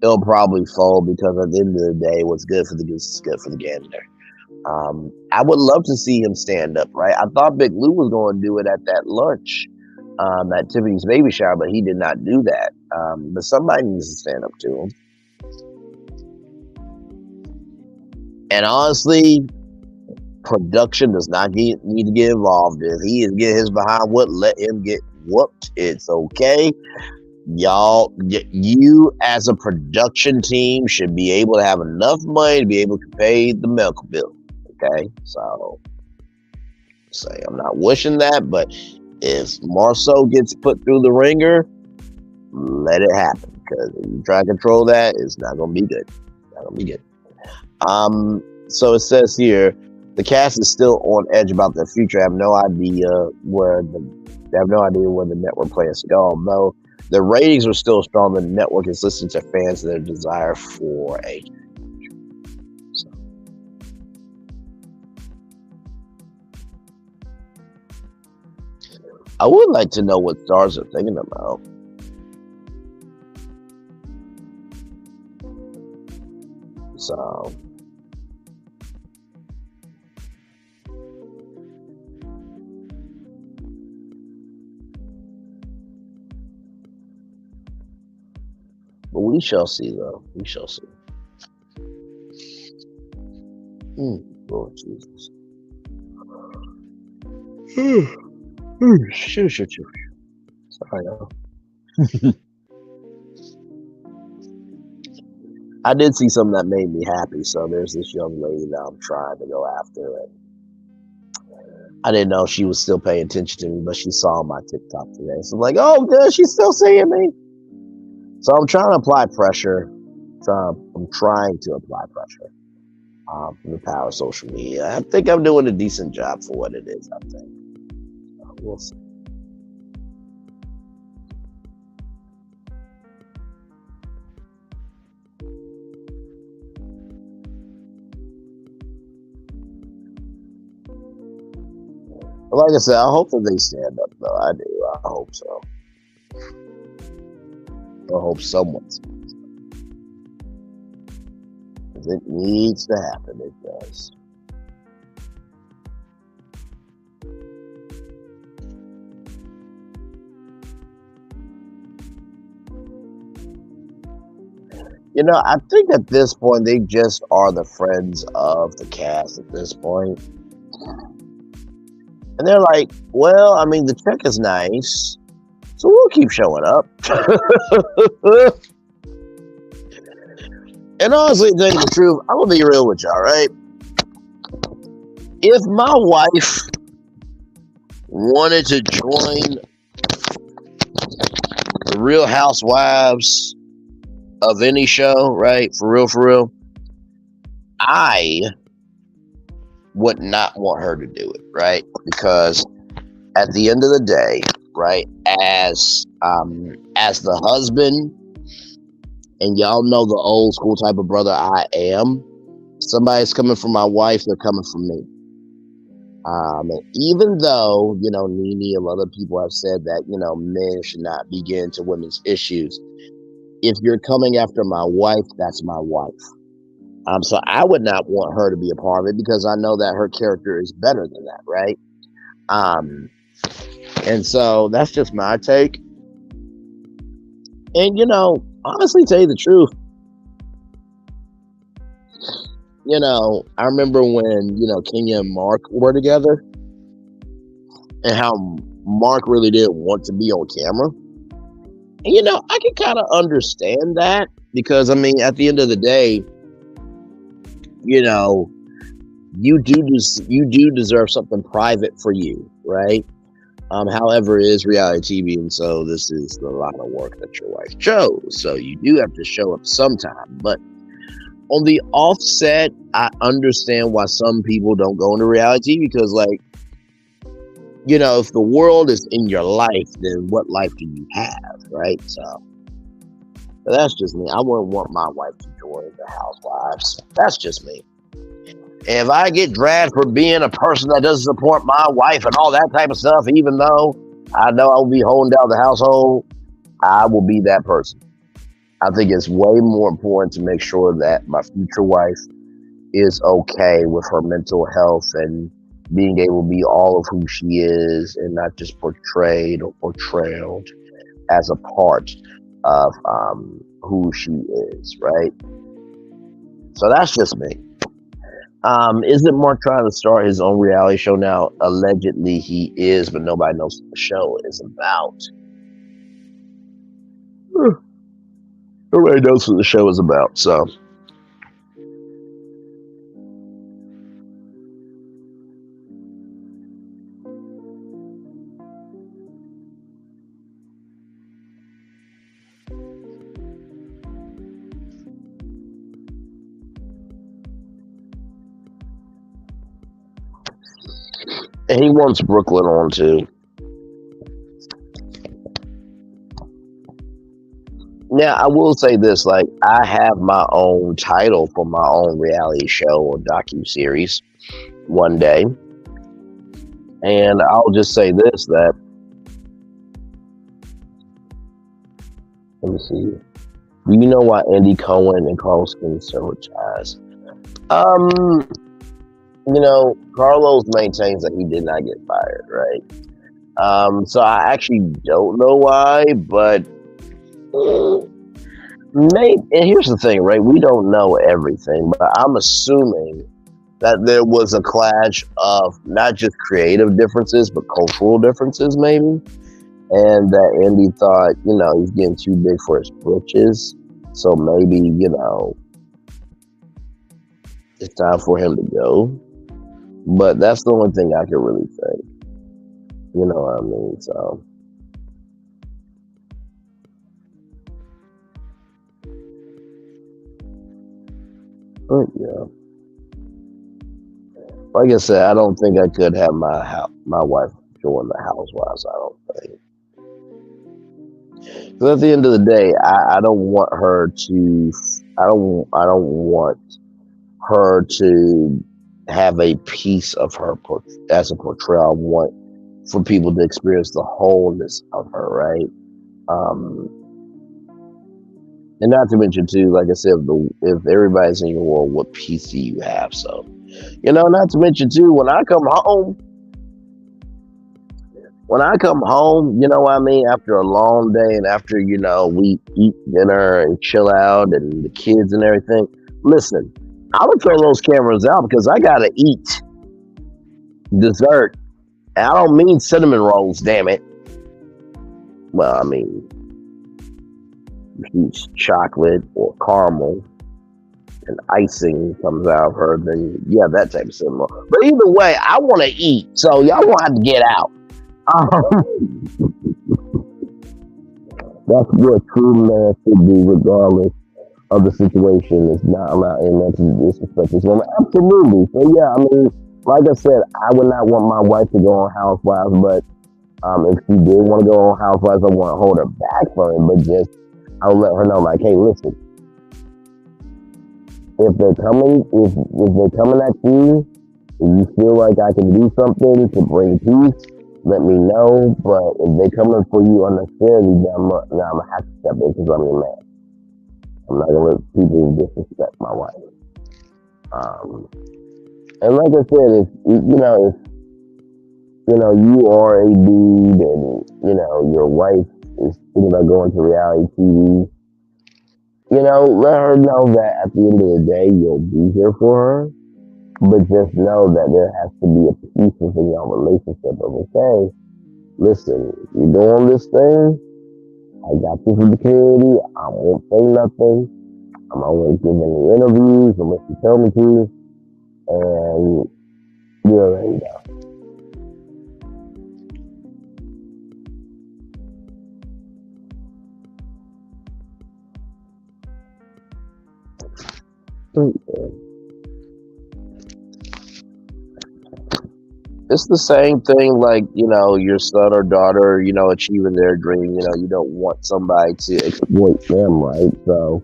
it'll probably fold because at the end of the day, what's good for the goose is good for the gander. I would love to see him stand up, right? I thought Big Lou was going to do it at that lunch, at Tiffany's baby shower, but he did not do that. But somebody needs to stand up to him. And honestly, production does not need to get involved. If he is getting his behind whooped, let him get whooped. It's okay. Y'all, you as a production team should be able to have enough money to be able to pay the milk bill. Okay, so say I'm not wishing that, but if Marceau gets put through the ringer, let it happen. Because if you try to control that, it's not gonna be good. Not gonna be good. So it says here, the cast is still on edge about their future. I have no idea where the network plans to go. Although the ratings are still strong, the network is listening to fans and their desire for a. So. I would like to know what stars are thinking about. So. But we shall see, though. We shall see. Lord Jesus. Shoot. Sorry, y'all. I did see something that made me happy. So there's this young lady that I'm trying to go after. And I didn't know she was still paying attention to me, but she saw my TikTok today. So I'm like, oh, good. She's still seeing me. So I'm trying to apply pressure. I'm trying to apply pressure from the power of social media. I think I'm doing a decent job for what it is, I think. We'll see. But like I said, I hope that they stand up, though. I do. I hope so. I hope someone stands up. Because it needs to happen. It does. You know, I think at this point, they just are the friends of the cast at this point. And they're like, well, I mean, the check is nice, so we'll keep showing up. And honestly, to tell you the truth, I'm going to be real with y'all, right? If my wife wanted to join the Real Housewives of any show, right? For real, I would not want her to do it, right? Because at the end of the day, right, as the husband, and y'all know the old school type of brother I am, somebody's coming for my wife, they're coming for me. And even though, you know, Nene and other people have said that, you know, men should not be getting into women's issues, if you're coming after my wife, that's my wife. So I would not want her to be a part of it because I know that her character is better than that, right? And so that's just my take. And, you know, honestly, tell you the truth, you know, I remember when, you know, Kenya and Mark were together and how Mark really didn't want to be on camera. And, you know, I can kind of understand that because, I mean, at the end of the day, you know, you do deserve something private for you, right? However, it is reality TV, and so this is a lot of work that your wife chose. So you do have to show up sometime. But on the offset, I understand why some people don't go into reality because, like, you know, if the world is in your life, then what life do you have, right? So that's just me. I wouldn't want my wife to join the Housewives. That's just me. And if I get dragged for being a person that doesn't support my wife and all that type of stuff, even though I know I will be holding down the household, I will be that person. I think it's way more important to make sure that my future wife is okay with her mental health and being able to be all of who she is and not just portrayed or portrayed as a part of who she is, right? So that's just me. Isn't Mark trying to start his own reality show now? Allegedly he is, but nobody knows what the show is about. Nobody knows what the show is about, so. And he wants Brooklyn on too. Now, I will say this: like, I have my own title for my own reality show or docu series one day, and I'll just say this: that let me see. Do you know why Andy Cohen and Carlos King several ties? Um, Carlos maintains that he did not get fired, right? So I actually don't know why, but maybe. And here's the thing, right? We don't know everything, but I'm assuming that there was a clash of not just creative differences, but cultural differences, maybe. And that Andy thought, he's getting too big for his britches. So maybe, it's time for him to go. But that's the only thing I can really say. You know what I mean? So, but yeah. Like I said, I don't think I could have my wife join the housewives. I don't think. Because at the end of the day, I don't want her to. I don't want her to have a piece of her as a portrayal. I want for people to experience the wholeness of her, right? Um, and not to mention too, like I said, if everybody's in your world, what piece do you have? So, not to mention too, when I come home, you know what I mean, after a long day and after, we eat dinner and chill out and the kids and everything, listen, I would throw those cameras out because I gotta eat dessert. And I don't mean cinnamon rolls, damn it. Well, I mean chocolate or caramel and icing comes out of her, then yeah, that type of cinnamon roll. But either way, I want to eat, so y'all gonna have to get out. That's what true man should do, regardless of the situation. Is not allow anyone to disrespect this woman. Absolutely. So yeah, I mean, like I said, I would not want my wife to go on Housewives, but if she did want to go on Housewives, I want to hold her back from it. But just I'll let her know, like, hey, listen, if they're coming at you, if you feel like I can do something to bring peace, let me know. But if they're coming for you unnecessarily, then I'm gonna have to step in because I'm your man. I'm not gonna let people disrespect my wife. And like I said, if you are a dude and your wife is thinking about going to reality TV, let her know that at the end of the day you'll be here for her. But just know that there has to be a piece within your relationship of, okay, listen, you're doing this thing, I got this security, I won't say nothing, I'm always giving you interviews unless you tell me to, and you're ready to go. It's the same thing, like your son or daughter, achieving their dream. You don't want somebody to exploit them, right? So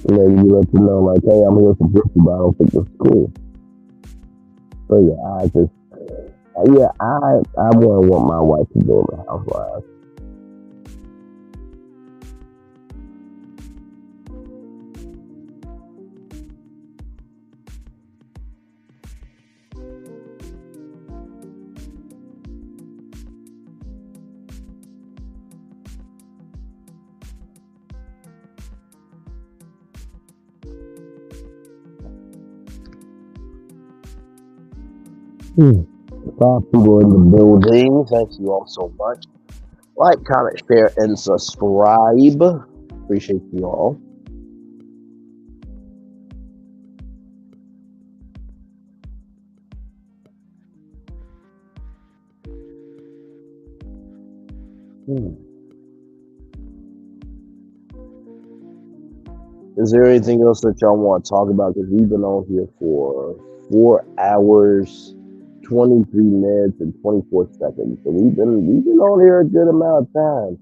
you let them know, like, hey, I'm here to support you, but I don't think this is cool. So yeah, I wouldn't want my wife to go in the housewives. Five people in the building. Thank you all so much. Like, comment, share, and subscribe. Appreciate you all. Hmm. Is there anything else that y'all want to talk about? Because we've been on here for 4 hours, 23 minutes and 24 seconds. So we've been on here a good amount of time.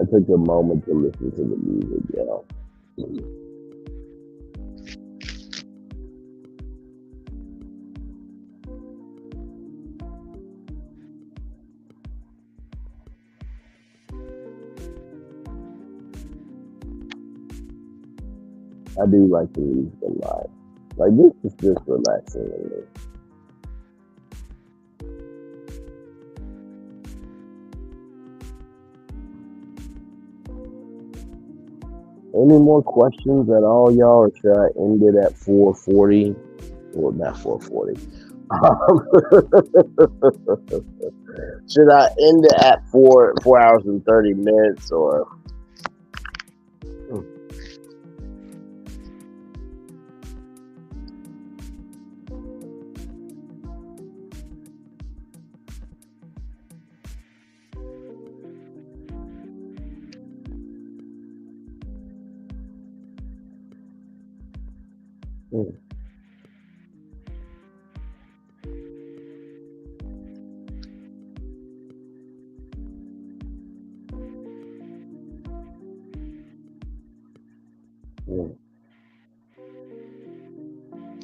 I took a moment to listen to the music, y'all. I do like the music a lot. Like this is just relaxing to me. Any more questions at all, y'all, or should I end it at 4:40? Well, not 4:40. Should I end it at 4 hours and 30 minutes, or? Mm, mm.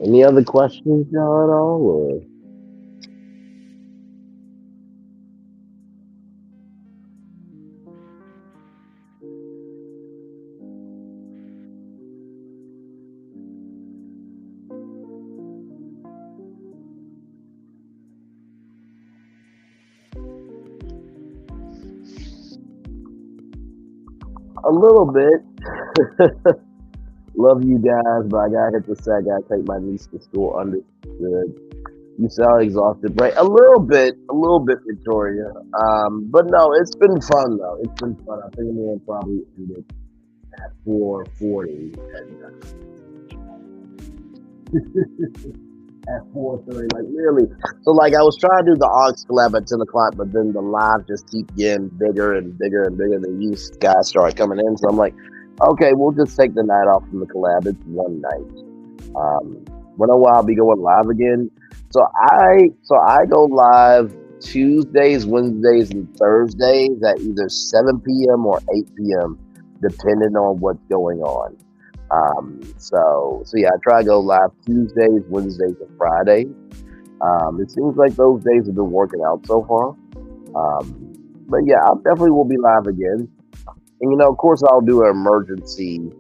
Any other questions, y'all, at all? Or? A little bit. Love you guys, but I gotta hit the set. I gotta take my niece to school. Understood. You sound exhausted, right? A little bit, Victoria. But no, it's been fun though. It's been fun. I think we'll probably end it at 4:40 at 4:30, like really. So like I was trying to do the Aux collab at 10 o'clock, but then the live just keep getting bigger and bigger and bigger. The you guys started coming in, so I'm like, okay, we'll just take the night off from the collab. It's one night. When a while I'll be going live again. So I go live Tuesdays, Wednesdays, and Thursdays at either 7 p.m. or 8 p.m. depending on what's going on. So yeah, I try to go live Tuesdays, Wednesdays, and Fridays. It seems like those days have been working out so far. But yeah, I definitely will be live again. And of course, I'll do an emergency.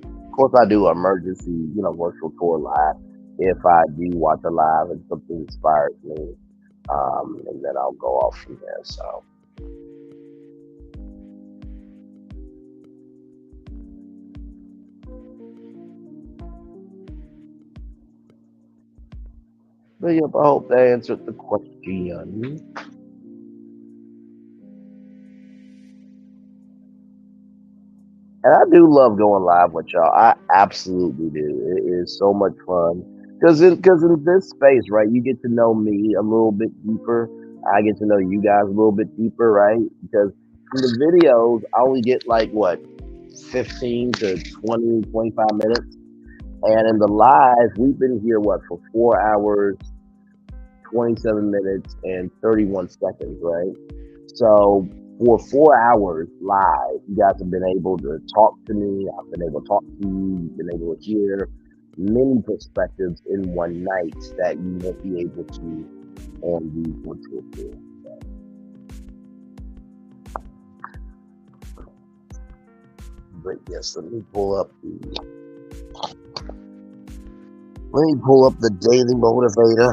Of course, I do an emergency, virtual tour live if I do watch a live and something inspires me. And then I'll go off from there. So. But yep, I hope that answered the question. And I do love going live with y'all. I absolutely do. It is so much fun because in this space, right, you get to know me a little bit deeper. I get to know you guys a little bit deeper, right? Because in the videos, I only get like what 15 to 20, 25 minutes, and in the live, we've been here what for 4 hours, 27 minutes, and 31 seconds, right? So for 4 hours live, you guys have been able to talk to me. I've been able to talk to you. You've been able to hear many perspectives in one night that you won't be able to on the virtual tour. But yes, let me pull up the daily motivator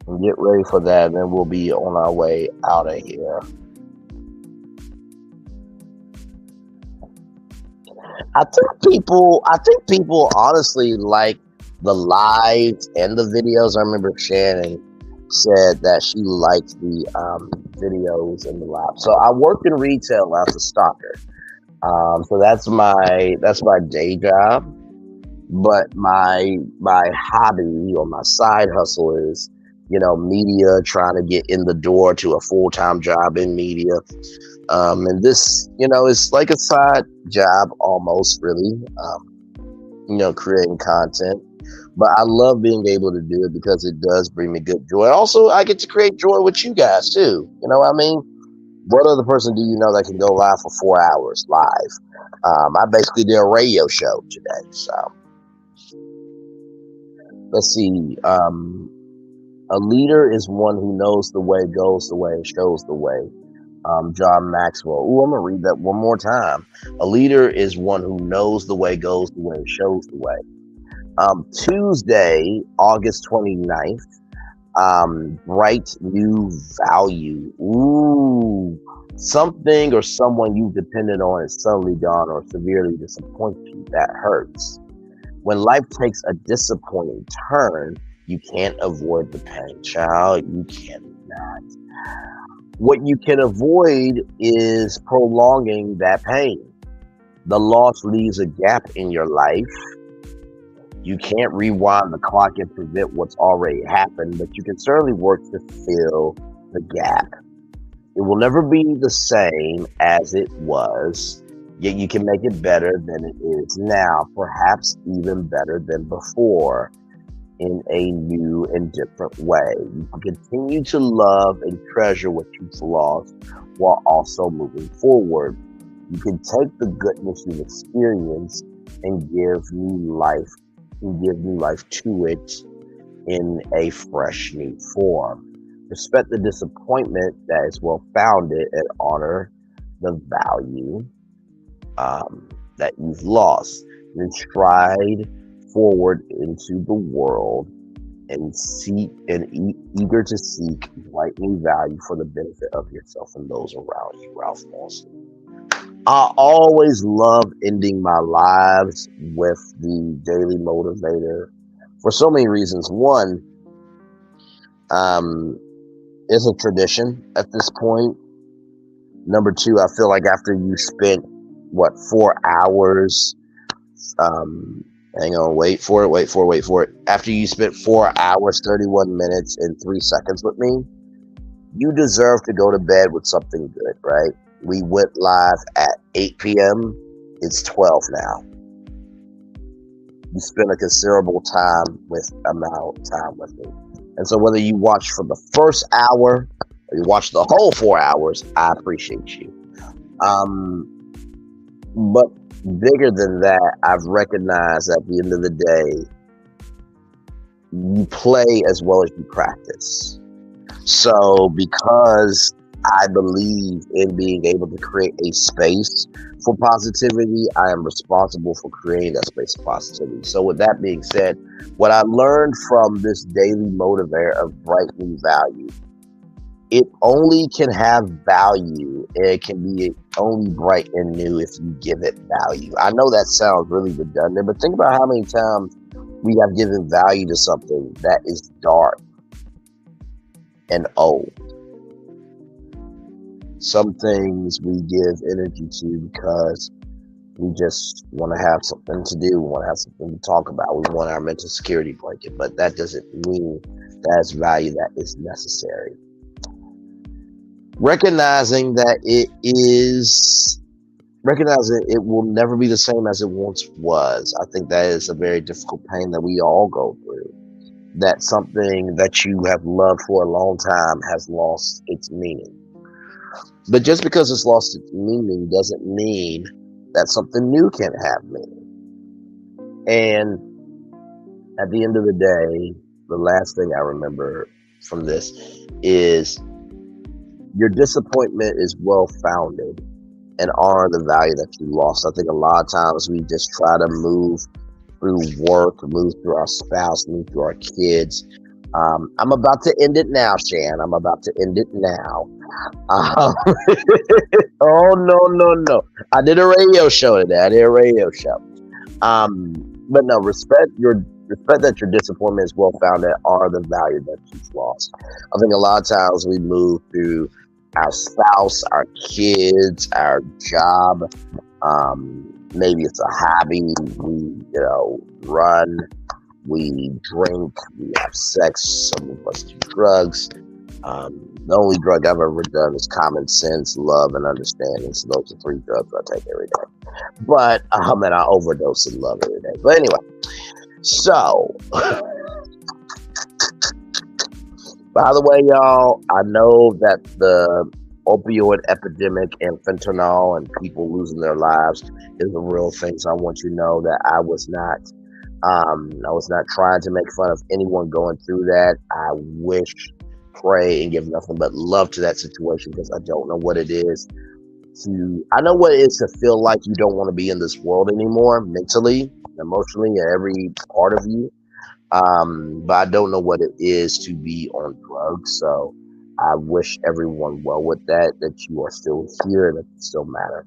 and get ready for that, and then we'll be on our way out of here. I think people honestly like the lives and the videos. I remember Shannon said that she liked the videos and the live. So I work in retail as a stalker. So that's my day job. But my hobby or my side hustle is, media, trying to get in the door to a full-time job in media. And this, is like a side job almost, really. Creating content. But I love being able to do it because it does bring me good joy. Also, I get to create joy with you guys too. You know what I mean? What other person do you know that can go live for 4 hours live? I basically did a radio show today. So let's see. A leader is one who knows the way, goes the way, shows the way. John Maxwell. Ooh, I'm going to read that one more time. A leader is one who knows the way, goes the way, shows the way. Tuesday, August 29th, bright new value. Ooh, something or someone you've depended on is suddenly gone or severely disappoints you. That hurts. When life takes a disappointing turn, you can't avoid the pain, child. You cannot. What you can avoid is prolonging that pain. The loss leaves a gap in your life. You can't rewind the clock and prevent what's already happened, but you can certainly work to fill the gap. It will never be the same as it was, yet you can make it better than it is now, perhaps even better than before, in a new and different way. You can continue to love and treasure what you've lost while also moving forward. You can take the goodness you've experienced and give new life to it in a fresh new form. Respect the disappointment that is well founded and honor the value that you've lost. Then stride forward into the world and eager to seek bright new value for the benefit of yourself and those around you. Ralph Lawson. I always love ending my lives with the daily motivator for so many reasons. One, it's a tradition at this point. Number two, I feel like after you spent 4 hours, hang on, wait for it. After you spent 4 hours, 31 minutes, and 3 seconds with me, you deserve to go to bed with something good, right? We went live at 8 p.m. It's 12 now. You spent a considerable amount of time with me. And so whether you watch for the first hour or you watch the whole 4 hours, I appreciate you. But bigger than that, I've recognized at the end of the day, you play as well as you practice. So because I believe in being able to create a space for positivity, I am responsible for creating that space of positivity. So with that being said, what I learned from this daily motivator of bright new value, it only can have value and it can be only bright and new if you give it value. I know that sounds really redundant, but think about how many times we have given value to something that is dark and old. Some things we give energy to because we just want to have something to do. We want to have something to talk about. We want our mental security blanket, but that doesn't mean that's value that is necessary. Recognizing it will never be the same as it once was. I think that is a very difficult pain that we all go through. That something that you have loved for a long time has lost its meaning. But just because it's lost its meaning doesn't mean that something new can't have meaning. And at the end of the day, the last thing I remember from this is your disappointment is well-founded and honor the value that you lost. I think a lot of times we just try to move through work, move through our spouse, move through our kids. I'm about to end it now, Shan. I'm about to end it now. Oh, no. I did a radio show today. But no, respect your respect that your disappointment is well founded, honor the value that you've lost. I think a lot of times we move through our spouse, our kids, our job. Maybe it's a hobby. We run, we drink, we have sex. Some of us do drugs. The only drug I've ever done is common sense, love, and understanding. So those are three drugs I take every day. But and I overdose in love every day. But anyway, so by the way, y'all, I know that the opioid epidemic and fentanyl and people losing their lives is a real thing. So I want you to know that I was not trying to make fun of anyone going through that. I wish, pray, and give nothing but love to that situation because I don't know what it is I know what it is to feel like you don't want to be in this world anymore, mentally, emotionally, and every part of you. But I don't know what it is to be on drugs. So I wish everyone well with that you are still here and it still matter.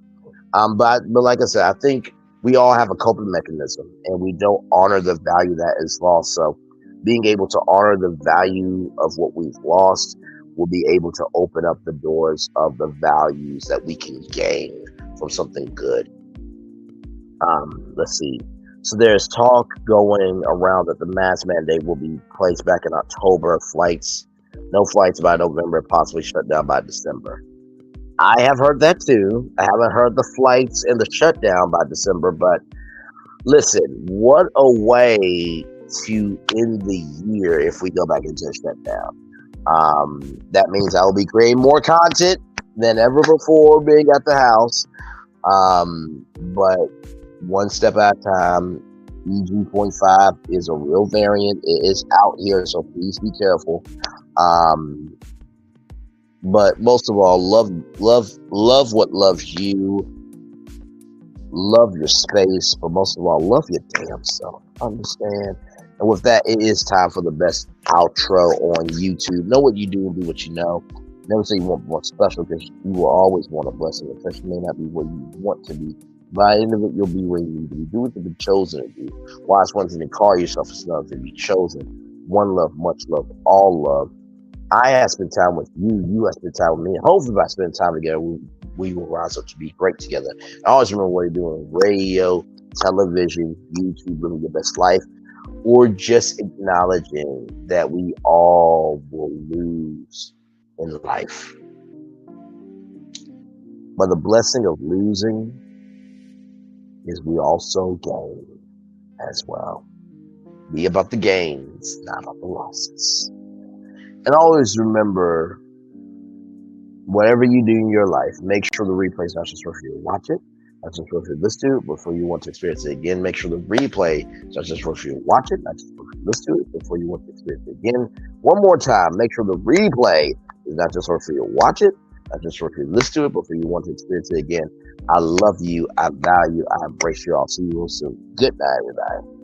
But like I said, I think we all have a coping mechanism and we don't honor the value that is lost. So being able to honor the value of what we've lost will be able to open up the doors of the values that we can gain from something good. Let's see. So there's talk going around that the mask mandate will be placed back in October. No flights by November, possibly shut down by December. I have heard that too. I haven't heard the flights and the shutdown by December, but listen, what a way to end the year if we go back into a shutdown. That means I will be creating more content than ever before being at the house. But one step at a time. EG.5 is a real variant. It is out here, so please be careful. But most of all, love what loves you. Love your space, but most of all, love your damn self. Understand? And with that, it is time for the best outro on YouTube. Know what you do and do what you know. Never say you want more special because you will always want a blessing. The blessing may not be where you want to be. By the end of it, you'll be where you need to be. Do what you've been chosen to do. Why it's one thing to call yourself, it's another to be chosen. One love, much love, all love. I have spent time with you. You have spent time with me. Hopefully, by spending time together, we will rise up to be great together. I always remember what you're doing: radio, television, YouTube, living your best life, or just acknowledging that we all will lose in life. But the blessing of losing is we also gain as well. Be about the gains, not about the losses. And always remember, whatever you do in your life, make sure the replay is not just for you to watch it, not just for you to listen to it, before you want to experience it again. Make sure the replay is not just for you to watch it, not just for you to listen to it, before you want to experience it again. One more time, make sure the replay is not just for you to watch it, not just for you to listen to it, before you want to experience it again. I love you. I value. I embrace you. I'll see you real soon. Good night, everybody.